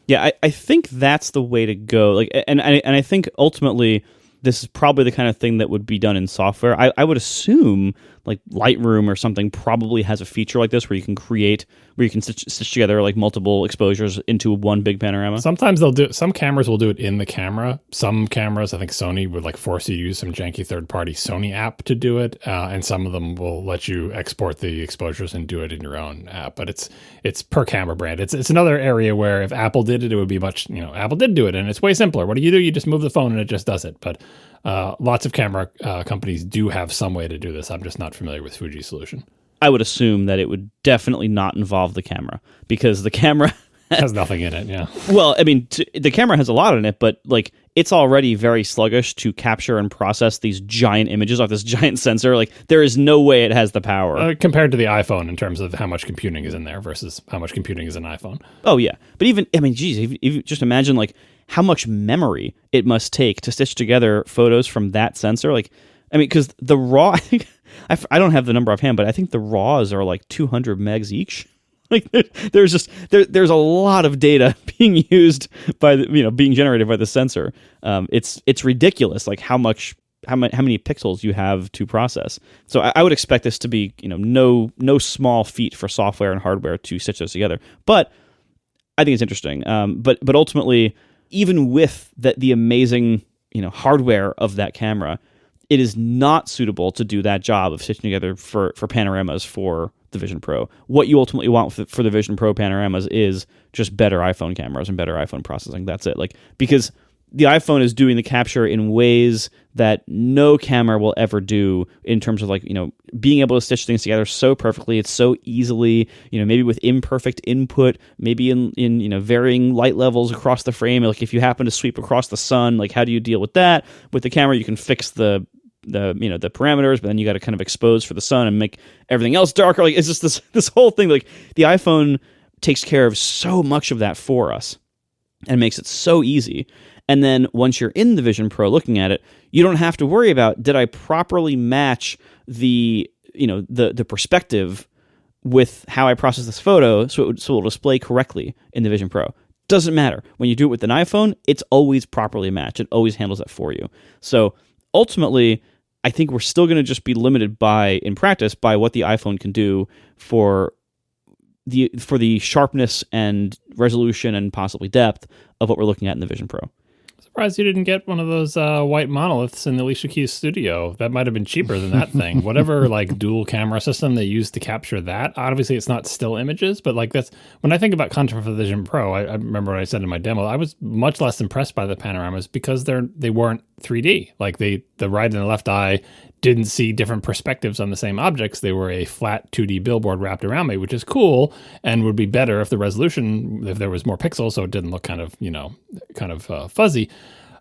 Yeah, I think that's the way to go. Like, and I think ultimately this is probably the kind of thing that would be done in software. I would assume like Lightroom or something probably has a feature like this where you can stitch together like multiple exposures into one big panorama. Sometimes some cameras will do it in the camera. Some cameras, I think Sony would like force you to use some janky third-party Sony app to do it. And some of them will let you export the exposures and do it in your own app. But it's per camera brand. It's another area where if Apple did it, it would be much, Apple did do it and it's way simpler. What do? You just move the phone and it just does it. But lots of camera companies do have some way to do this. I'm just not familiar with Fuji's solution. I would assume that it would definitely not involve the camera because the camera It has nothing in it, yeah. Well, I mean, the camera has a lot in it, but like it's already very sluggish to capture and process these giant images off this giant sensor. Like there is no way it has the power. Compared to the iPhone in terms of how much computing is in there versus how much computing is in an iPhone. Oh, yeah. But even, I mean, geez, if you just imagine like how much memory it must take to stitch together photos from that sensor. Like, I mean, because the RAW, I think, I don't have the number offhand, but I think the RAWs are like 200 megs each. Like there's a lot of data being used by being generated by the sensor. It's ridiculous, like how many pixels you have to process. So I would expect this to be no small feat for software and hardware to stitch those together. But I think it's interesting. But ultimately, even with the amazing hardware of that camera, it is not suitable to do that job of stitching together for panoramas for the Vision Pro. What you ultimately want for the Vision Pro panoramas is just better iPhone cameras and better iPhone processing. That's it. Like, because the iPhone is doing the capture in ways that no camera will ever do in terms of being able to stitch things together so perfectly. It's so easily, maybe with imperfect input, maybe in varying light levels across the frame. Like if you happen to sweep across the sun, like how do you deal with that? With the camera, you can fix the parameters, but then you got to kind of expose for the sun and make everything else darker. Like it's just this whole thing. Like the iPhone takes care of so much of that for us and makes it so easy. And then once you're in the Vision Pro looking at it, you don't have to worry about, did I properly match the perspective with how I process this photo so it will display correctly in the Vision Pro. Doesn't matter. When you do it with an iPhone, it's always properly matched. It always handles that for you. So ultimately, I think we're still going to just be limited in practice by what the iPhone can do for the sharpness and resolution and possibly depth of what we're looking at in the Vision Pro. Surprised you didn't get one of those white monoliths in the Alicia Keys studio. That might have been cheaper than that thing. Whatever dual camera system they used to capture that. Obviously, it's not still images, but that's when I think about content for the Vision Pro. I remember what I said in my demo. I was much less impressed by the panoramas because they weren't 3D. Like the right and the left eye didn't see different perspectives on the same objects. They were a flat 2D billboard wrapped around me, which is cool and would be better if the resolution, if there was more pixels, so it didn't look kind of fuzzy.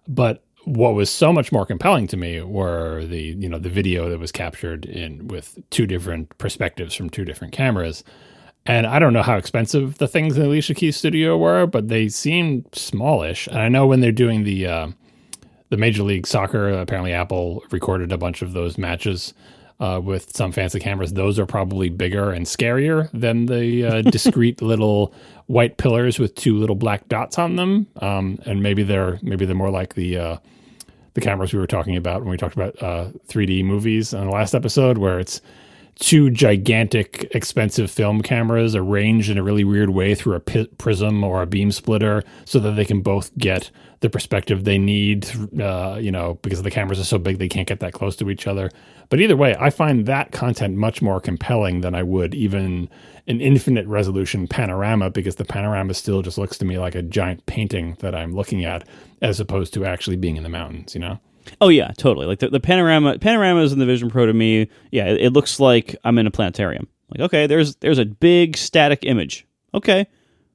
But what was so much more compelling to me were the video that was captured with two different perspectives from two different cameras. And I don't know how expensive the things in the Alicia Keys studio were, but they seemed smallish. And I know when they're doing the Major League Soccer, apparently Apple recorded a bunch of those matches with some fancy cameras. Those are probably bigger and scarier than the discrete little white pillars with two little black dots on them. And maybe they're more like the cameras we were talking about when we talked about 3D movies on the last episode, where it's two gigantic, expensive film cameras arranged in a really weird way through a prism or a beam splitter so that they can both get the perspective they need, because the cameras are so big they can't get that close to each other. But either way, I find that content much more compelling than I would even an infinite resolution panorama, because the panorama still just looks to me like a giant painting that I'm looking at as opposed to actually being in the mountains, Oh yeah, totally. Like the panoramas in the Vision Pro to me, yeah, it looks like I'm in a planetarium. Like, okay, there's a big static image. Okay,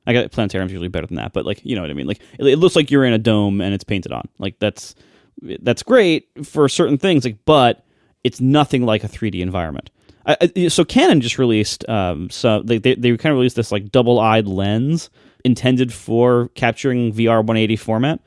I got planetarium's usually better than that, but you know what I mean. Like it looks like you're in a dome and it's painted on. Like that's great for certain things. But it's nothing like a 3D environment. So Canon just released they kind of released this double-eyed lens intended for capturing VR 180 format.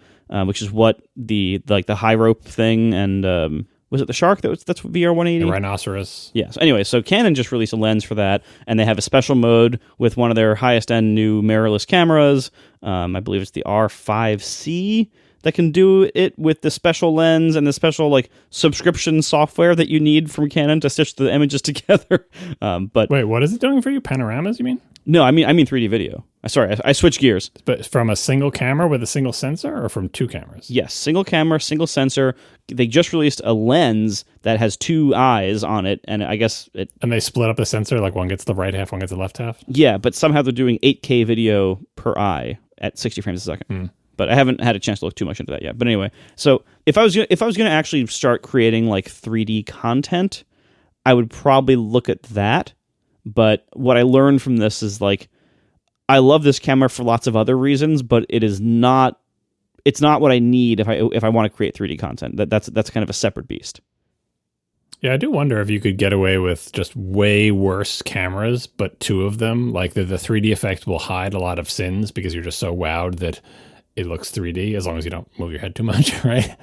Which is what the high rope thing and was it the shark that's VR 180? The rhinoceros. Yes. Anyway, so Canon just released a lens for that, and they have a special mode with one of their highest end new mirrorless cameras. I believe it's the R5C that can do it with the special lens and the special subscription software that you need from Canon to stitch the images together. But wait, what is it doing for you? Panoramas, you mean? No, I mean 3D video. Sorry, I switched gears. But from a single camera with a single sensor, or from two cameras? Yes, single camera, single sensor. They just released a lens that has two eyes on it, and I guess it... And they split up the sensor, one gets the right half, one gets the left half? Yeah, but somehow they're doing 8K video per eye at 60 frames a second. But I haven't had a chance to look too much into that yet. But anyway, so if I was going to actually start creating 3D content, I would probably look at that. But what I learned from this is I love this camera for lots of other reasons, but it's not what I need if I want to create 3D content. That's kind of a separate beast. Yeah, I do wonder if you could get away with just way worse cameras, but two of them, like the 3D effect will hide a lot of sins because you're just so wowed that it looks 3D, as long as you don't move your head too much, right?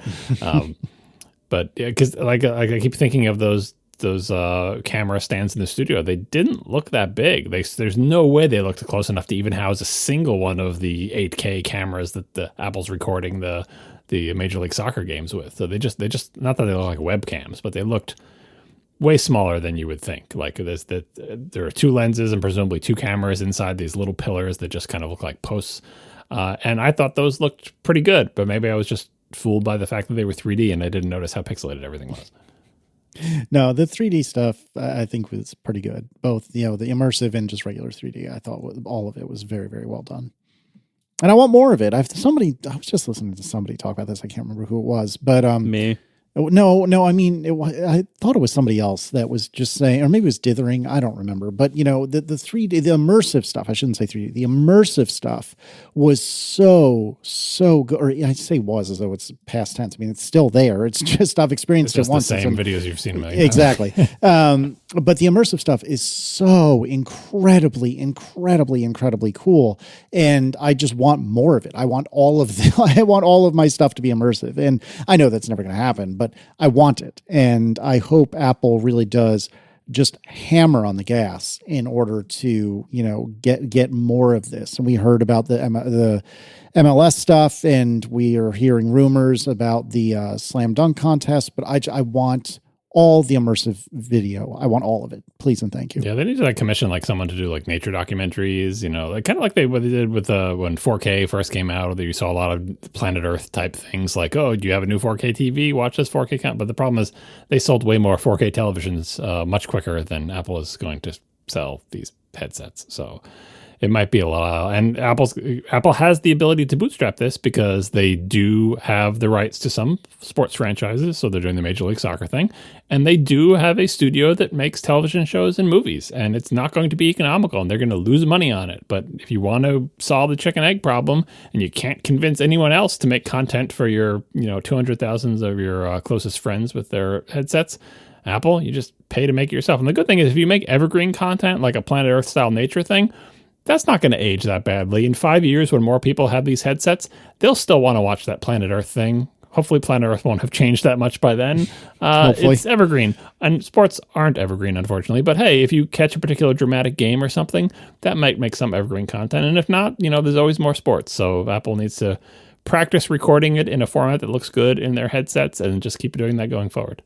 But yeah, because like I keep thinking of those camera stands in the studio. They didn't look that big. There's no way they looked close enough to even house a single one of the 8K cameras that the Apple's recording the Major League Soccer games with. So they just not that they look like webcams, but they looked way smaller than you would think. Like there are two lenses and presumably two cameras inside these little pillars that just kind of look like posts. And I thought those looked pretty good, but maybe I was just fooled by the fact that they were 3D and I didn't notice how pixelated everything was. No, the 3D stuff I think was pretty good. Both, the immersive and just regular 3D. I thought all of it was very, very well done. And I want more of it. I was just listening to somebody talk about this. I can't remember who it was, but Me. No, I mean, I thought it was somebody else that was just saying, or maybe it was dithering. I don't remember. But, the 3D, the immersive stuff, I shouldn't say 3D, the immersive stuff was so good. Or I say was as though it's past tense. I mean, it's still there. It's just, I've experienced it's it once. The same videos you've seen a million exactly. But the immersive stuff is so incredibly cool. And I just want more of it. I want all of I want all of my stuff to be immersive. And I know that's never going to happen, but I want it. And I hope Apple really does just hammer on the gas in order to, get more of this. And we heard about the MLS stuff, and we are hearing rumors about the slam dunk contest, but I want all the immersive video. I want all of it. Please and thank you. Yeah, they need to commission someone to do nature documentaries, kind of like what they did with when 4K first came out. You saw a lot of Planet Earth type things like, oh, do you have a new 4K TV? Watch this 4K count. But the problem is they sold way more 4K televisions much quicker than Apple is going to sell these headsets. So it might be a lot. And Apple has the ability to bootstrap this because they do have the rights to some sports franchises. So they're doing the Major League Soccer thing. And they do have a studio that makes television shows and movies. And it's not going to be economical and they're going to lose money on it. But if you want to solve the chicken egg problem and you can't convince anyone else to make content for your 200,000s of your closest friends with their headsets, Apple, you just pay to make it yourself. And the good thing is if you make evergreen content like a Planet Earth style nature thing, that's not going to age that badly. In 5 years, when more people have these headsets, they'll still want to watch that Planet Earth thing. Hopefully, Planet Earth won't have changed that much by then. It's evergreen. And sports aren't evergreen, unfortunately. But hey, if you catch a particular dramatic game or something, that might make some evergreen content. And if not, there's always more sports. So Apple needs to practice recording it in a format that looks good in their headsets and just keep doing that going forward.